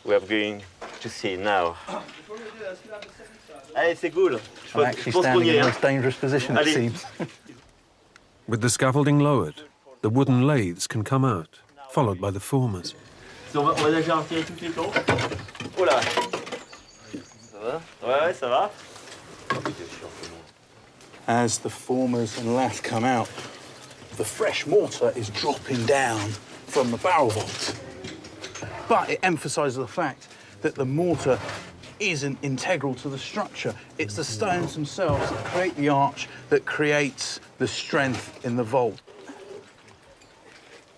We are going to see now. Allez, c'est cool. I'm actually standing in the most dangerous position, it seems. With the scaffolding lowered, the wooden lathes can come out, followed by the formers. On va déjà retirer toutes les planches. Oh là. Ça va? Ouais, ça va. As the formers and lath come out, the fresh mortar is dropping down from the barrel vault. But it emphasises the fact that the mortar isn't integral to the structure. It's the stones themselves that create the arch, that creates the strength in the vault.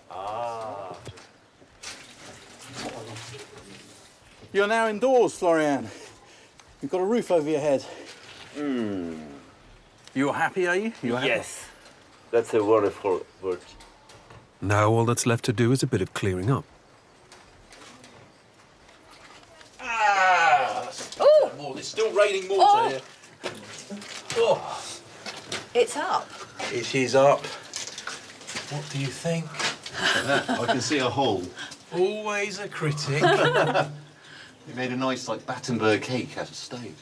Ah. You're now indoors, Florian. You've got a roof over your head. You're happy, are you? Yes. That's a wonderful word. Now all that's left to do is a bit of clearing up. Oh! It's still raining mortar here. Oh! It's up. It is up. What do you think? I can see a hole. Always a critic. You made a nice, like, Battenberg cake out of stone.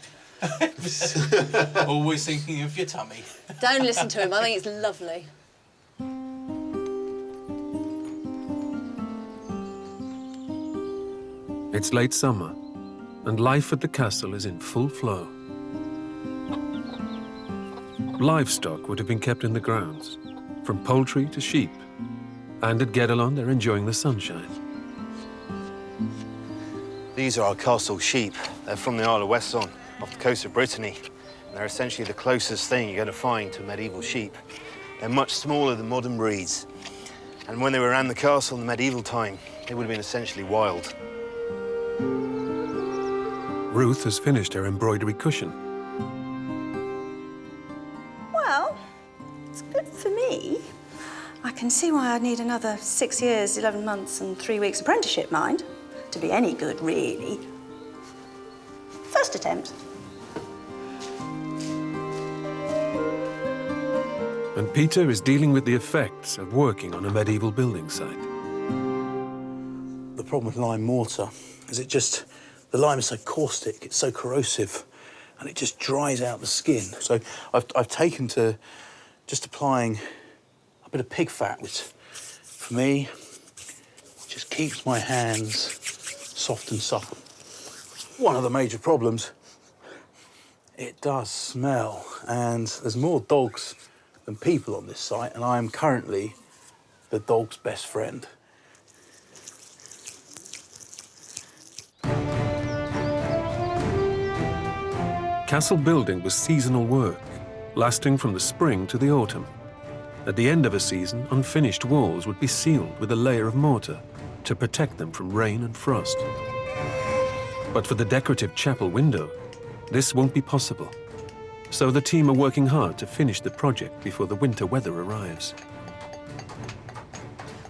Always thinking of your tummy. Don't listen to him. I think it's lovely. It's late summer, and life at the castle is in full flow. Livestock would have been kept in the grounds, from poultry to sheep. And at Guédelon, they're enjoying the sunshine. These are our castle sheep. They're from the Isle of Wesson, off the coast of Brittany. And they're essentially the closest thing you're going to find to medieval sheep. They're much smaller than modern breeds. And when they were around the castle in the medieval time, they would have been essentially wild. Ruth has finished her embroidery cushion. Well, it's good for me. I can see why I'd need another 6 years, 11 months and 3 weeks apprenticeship, mind, to be any good, really. First attempt. And Peter is dealing with the effects of working on a medieval building site. The problem with lime mortar is the lime is so caustic, it's so corrosive, and it just dries out the skin. So I've taken to just applying a bit of pig fat, which, for me, just keeps my hands soft and supple. One of the major problems, it does smell, and there's more dogs than people on this site, and I am currently the dog's best friend. Castle building was seasonal work, lasting from the spring to the autumn. At the end of a season, unfinished walls would be sealed with a layer of mortar to protect them from rain and frost. But for the decorative chapel window, this won't be possible. So the team are working hard to finish the project before the winter weather arrives.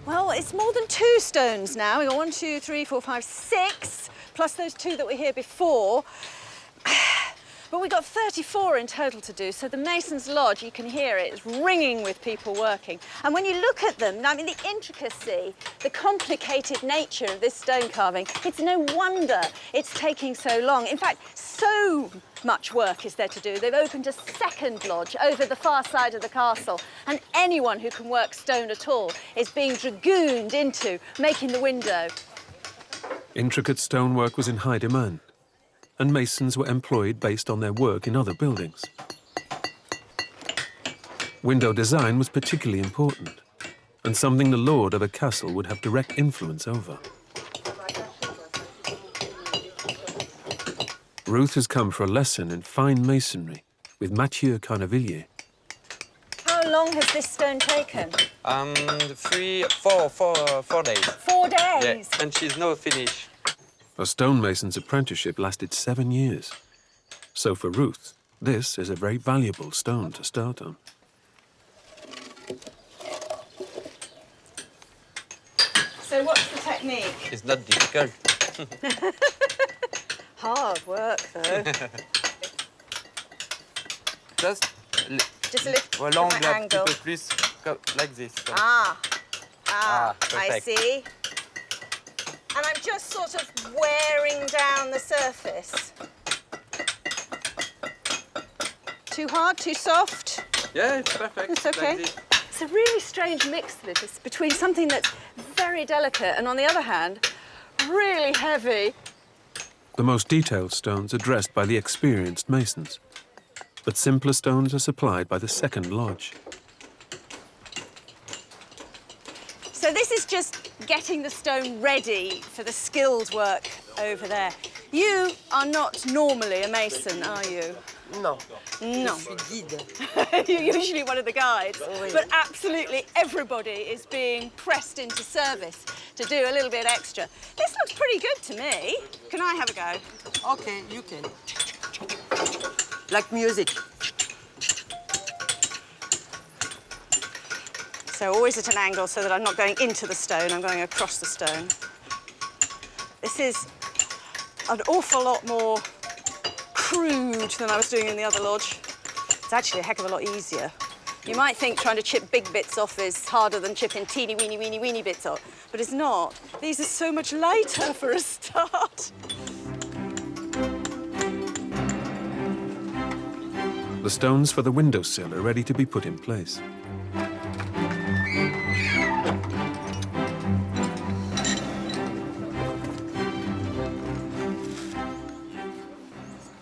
Well, it's more than 2 stones now. We've got 1, 2, 3, 4, 5, 6, plus those 2 that were here before. But we've got 34 in total to do, so the Mason's Lodge, you can hear it, is ringing with people working. And when you look at them, I mean, the intricacy, the complicated nature of this stone carving, it's no wonder it's taking so long. In fact, so much work is there to do. They've opened a second lodge over the far side of the castle, and anyone who can work stone at all is being dragooned into making the window. Intricate stonework was in high demand, and masons were employed based on their work in other buildings. Window design was particularly important, and something the lord of a castle would have direct influence over. Ruth has come for a lesson in fine masonry with Mathieu Carnevillier. How long has this stone taken? 4 days. 4 days? Yeah, and she's no finish. A stonemason's apprenticeship lasted 7 years. So for Ruth, this is a very valuable stone to start on. So what's the technique? It's not difficult. Hard work, though. Just a little l'angle un angle. petit peu plus like this. I perfect. see. And I'm just sort of wearing down the surface. Too hard, too soft? Yeah, it's perfect. It's okay. Like this. It's a really strange mix, this, between something that's very delicate and, on the other hand, really heavy. The most detailed stones are dressed by the experienced masons, but simpler stones are supplied by the second lodge. So this is just getting the stone ready for the skilled work over there. You are not normally a mason, are you? No. No. Je suis guide. You're usually one of the guides, but absolutely everybody is being pressed into service to do a little bit extra. This looks pretty good to me. Can I have a go? Okay, you can. Like music. So always at an angle so that I'm not going into the stone, I'm going across the stone. This is an awful lot more crude than I was doing in the other lodge. It's actually a heck of a lot easier. You might think trying to chip big bits off is harder than chipping teeny weeny bits off, but it's not. These are so much lighter for a start. The stones for the windowsill are ready to be put in place.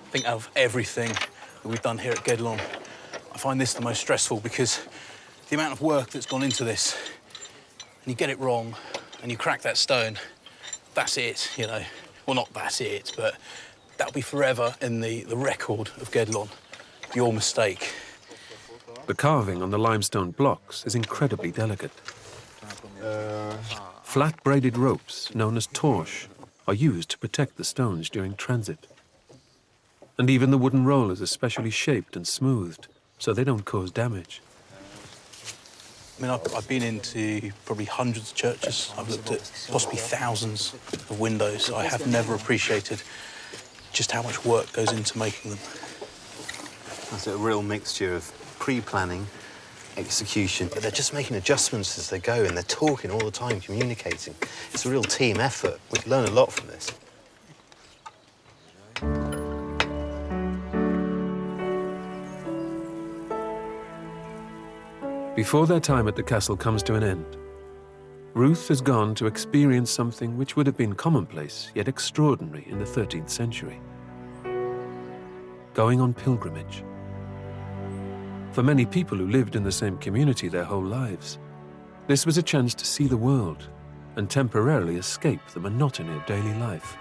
I think out of everything that we've done here at Guédelon, I find this the most stressful because the amount of work that's gone into this, and you get it wrong, and you crack that stone, that's it, you know. Well, not that's it, but that'll be forever in the record of Guédelon. Your mistake. The carving on the limestone blocks is incredibly delicate. Flat braided ropes, known as torches, are used to protect the stones during transit. And even the wooden rollers are specially shaped and smoothed, so they don't cause damage. I mean, I've been into probably hundreds of churches. I've looked at possibly thousands of windows. I have never appreciated just how much work goes into making them. That's a real mixture of pre-planning, execution, but they're just making adjustments as they go, and they're talking all the time, communicating. It's a real team effort. We learn a lot from this. Before their time at the castle comes to an end, Ruth has gone to experience something which would have been commonplace yet extraordinary in the 13th century. Going on pilgrimage. For many people who lived in the same community their whole lives, this was a chance to see the world and temporarily escape the monotony of daily life.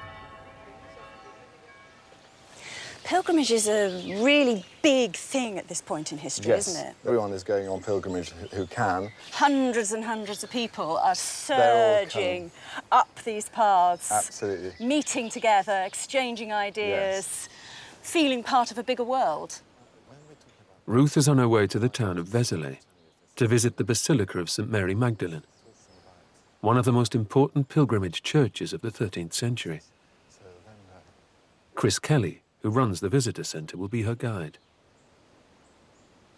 Pilgrimage is a really big thing at this point in history, Yes, isn't it? everyone is going on pilgrimage who can. Hundreds and hundreds of people are surging up these paths. Absolutely. Meeting together, exchanging ideas, feeling part of a bigger world. Ruth is on her way to the town of Vézelay to visit the Basilica of St. Mary Magdalene, one of the most important pilgrimage churches of the 13th century. Chris Kelly who runs the visitor centre, will be her guide.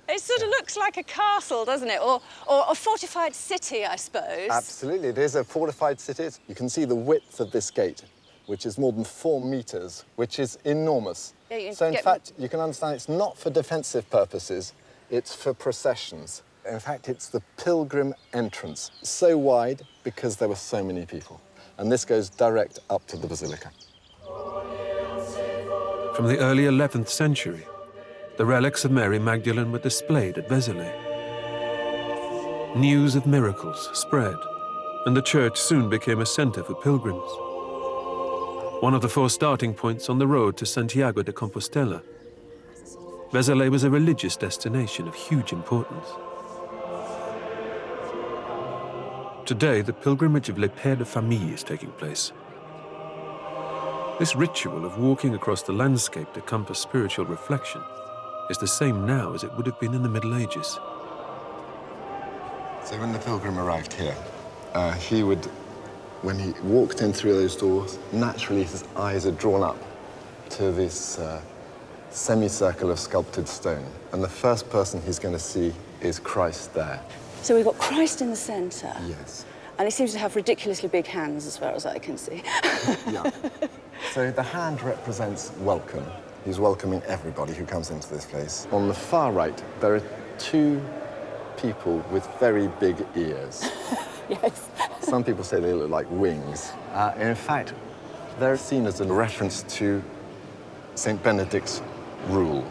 It sort of looks like a castle, doesn't it? Or a fortified city, I suppose. Absolutely, it is a fortified city. You can see the width of this gate, which is more than 4 meters, which is enormous. Yeah, so in fact, you can understand it's not for defensive purposes, it's for processions. In fact, it's the pilgrim entrance, so wide because there were so many people. And this goes direct up to the basilica. From the early 11th century, the relics of Mary Magdalene were displayed at Vézelay. News of miracles spread, and the church soon became a centre for pilgrims. One of the 4 starting points on the road to Santiago de Compostela, Vézelay was a religious destination of huge importance. Today, the pilgrimage of Les Pères de Famille is taking place. This ritual of walking across the landscape to compass spiritual reflection is the same now as it would have been in the Middle Ages. So when the pilgrim arrived here, he would, when he walked in through those doors, naturally his eyes are drawn up to this semicircle of sculpted stone. And the first person he's going to see is Christ there. So we've got Christ in the centre. Yes. And he seems to have ridiculously big hands, as far as I can see. Yeah. So the hand represents welcome. He's welcoming everybody who comes into this place. On the far right, there are 2 people with very big ears. Yes. Some people say they look like wings. In fact, they're seen as a reference to St. Benedict's rule.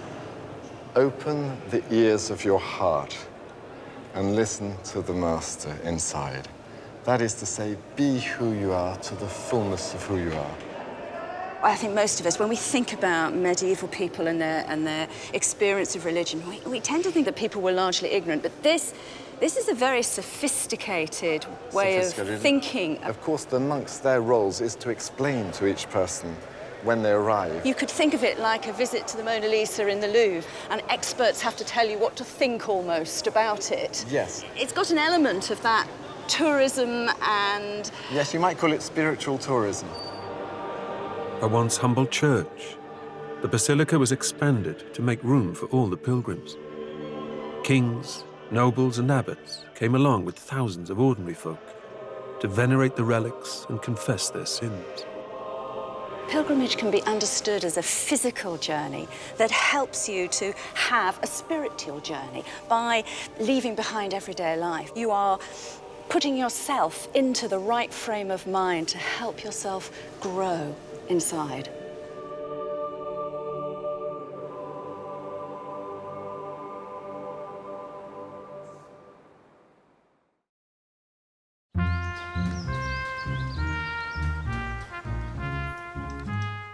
Open the ears of your heart and listen to the Master inside. That is to say, be who you are to the fullness of who you are. I think most of us, when we think about medieval people and their experience of religion, we tend to think that people were largely ignorant, but this is a very sophisticated way of thinking. Of course, the monks, their roles is to explain to each person when they arrive. You could think of it like a visit to the Mona Lisa in the Louvre, and experts have to tell you what to think almost about it. Yes. It's got an element of that tourism and... Yes, you might call it spiritual tourism. A once humble church, the basilica was expanded to make room for all the pilgrims. Kings, nobles and abbots came along with thousands of ordinary folk to venerate the relics and confess their sins. Pilgrimage can be understood as a physical journey that helps you to have a spiritual journey by leaving behind everyday life. You are putting yourself into the right frame of mind to help yourself grow inside.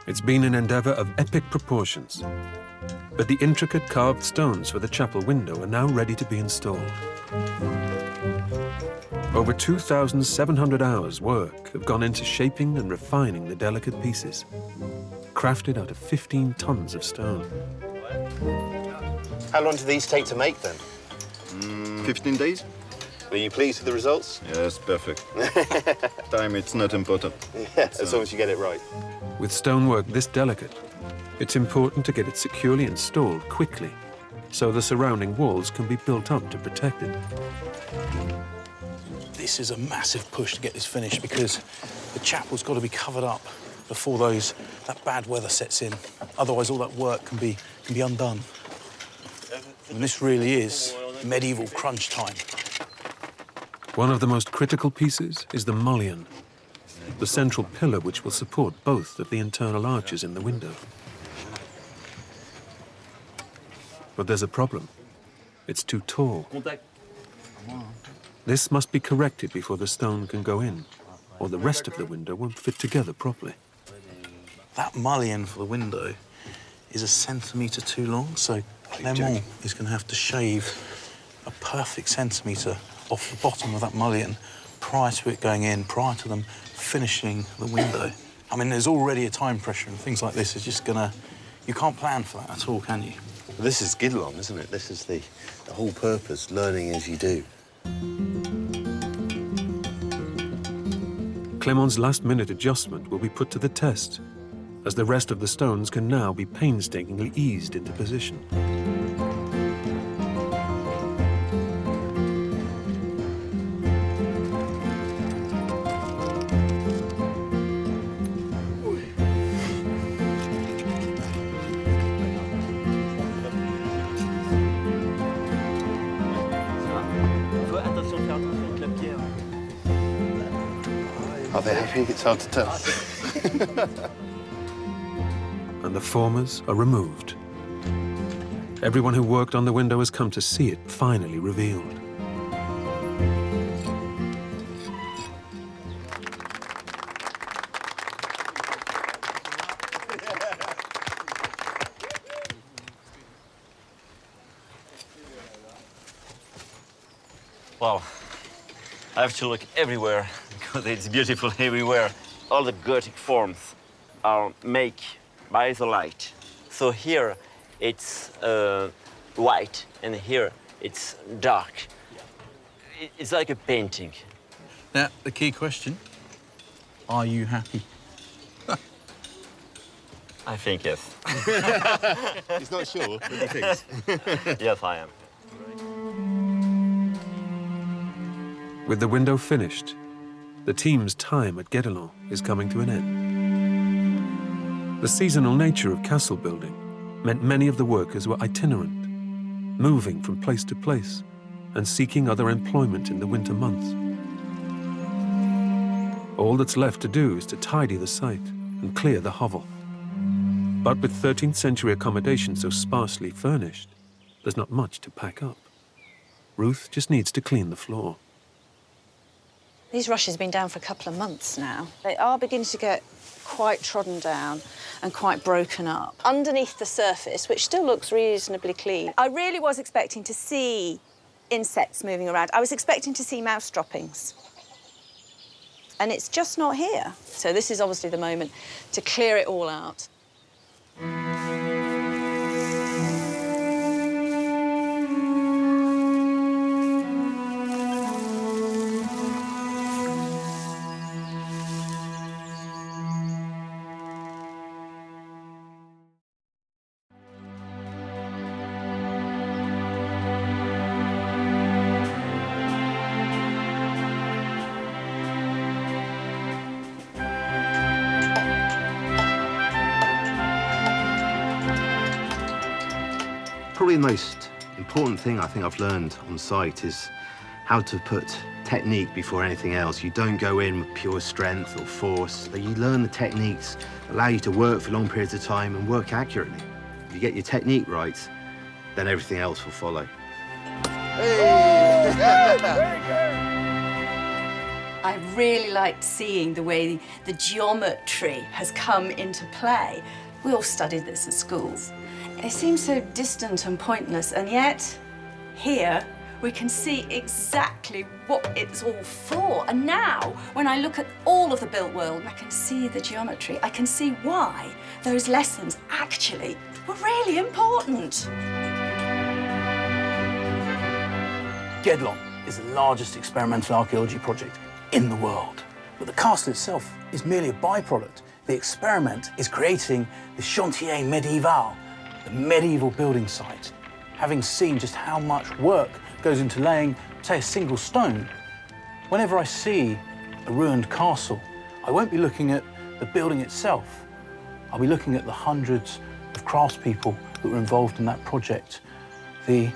It's been an endeavour of epic proportions, but the intricate carved stones for the chapel window are now ready to be installed. Over 2,700 hours' work have gone into shaping and refining the delicate pieces, crafted out of 15 tons of stone. How long do these take to make, then? 15 days. Were you pleased with the results? Yes, perfect. Time, it's not important. Yeah, as long as you get it right. With stonework this delicate, it's important to get it securely installed quickly, so the surrounding walls can be built up to protect it. This is a massive push to get this finished because the chapel's got to be covered up before that bad weather sets in. Otherwise, all that work can be undone. And this really is medieval crunch time. One of the most critical pieces is the mullion, the central pillar which will support both of the internal arches in the window. But there's a problem. It's too tall. This must be corrected before the stone can go in, or the rest of the window won't fit together properly. That mullion for the window is 1 centimetre too long, so Clement is going to have to shave a perfect centimetre off the bottom of that mullion prior to it going in, prior to them finishing the window. I mean, there's already a time pressure, and things like this is just gonna... You can't plan for that at all, can you? This is Guédelon, isn't it? This is the whole purpose, learning as you do. Clement's last-minute adjustment will be put to the test as the rest of the stones can now be painstakingly eased into position. Are they happy? It's hard to tell. And the formers are removed. Everyone who worked on the window has come to see it finally revealed. Wow, I have to look everywhere because it's beautiful everywhere. All the Gothic forms are made by the light. So here it's white and here it's dark. It's like a painting. Now, the key question, are you happy? I think yes. He's not sure, but he thinks. Yes, I am. With the window finished, the team's time at Guédelon is coming to an end. The seasonal nature of castle building meant many of the workers were itinerant, moving from place to place and seeking other employment in the winter months. All that's left to do is to tidy the site and clear the hovel. But with 13th century accommodation so sparsely furnished, there's not much to pack up. Ruth just needs to clean the floor. These rushes have been down for a couple of months now. They are beginning to get quite trodden down and quite broken up. Underneath the surface, which still looks reasonably clean, I really was expecting to see insects moving around. I was expecting to see mouse droppings. And it's just not here. So this is obviously the moment to clear it all out. Probably the most important thing I think I've learned on site is how to put technique before anything else. You don't go in with pure strength or force, but you learn the techniques, allow you to work for long periods of time and work accurately. If you get your technique right, then everything else will follow. I really liked seeing the way the geometry has come into play. We all studied this at schools. It seems so distant and pointless, and yet here we can see exactly what it's all for. And now, when I look at all of the built world, I can see the geometry. I can see why those lessons actually were really important. Guédelon is the largest experimental archaeology project in the world. But the castle itself is merely a byproduct. The experiment is creating the chantier médiéval, the medieval building site. Having seen just how much work goes into laying, say, a single stone, whenever I see a ruined castle, I won't be looking at the building itself. I'll be looking at the hundreds of craftspeople that were involved in that project, the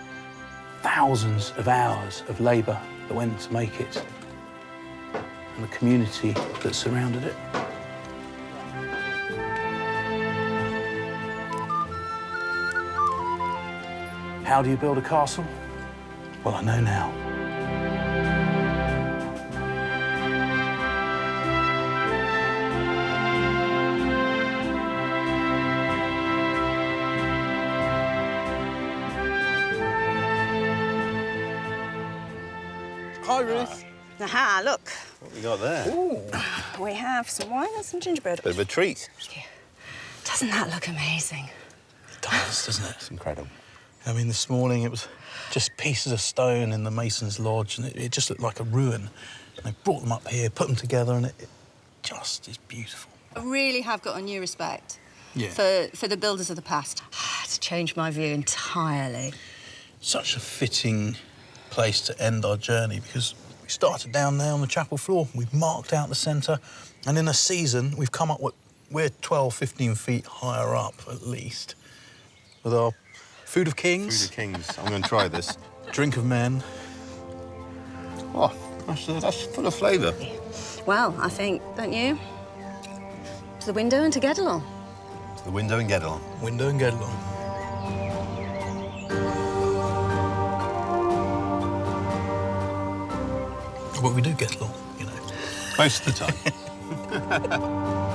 thousands of hours of labour that went to make it, and the community that surrounded it. How do you build a castle? Well, I know now. Hi, Ruth. Aha, look. What we got there? Ooh. We have some wine and some gingerbread. Bit of a treat. Doesn't that look amazing? It does, doesn't it? It's incredible. I mean, this morning it was just pieces of stone in the mason's lodge, and it just looked like a ruin. And they brought them up here, put them together, and it just is beautiful. I really have got a new respect Yeah. for the builders of the past. It's changed my view entirely. Such a fitting place to end our journey because we started down there on the chapel floor. We've marked out the centre, and in a season, we've come up with... We're 12, 15 feet higher up, at least, with our food of kings. Food of kings. I'm going to try this. Drink of men. Oh, that's full of flavour. Well, I think, don't you? To the window and to Guédelon. To the window and Guédelon. Window and Guédelon. But we do get along, you know. Most of the time.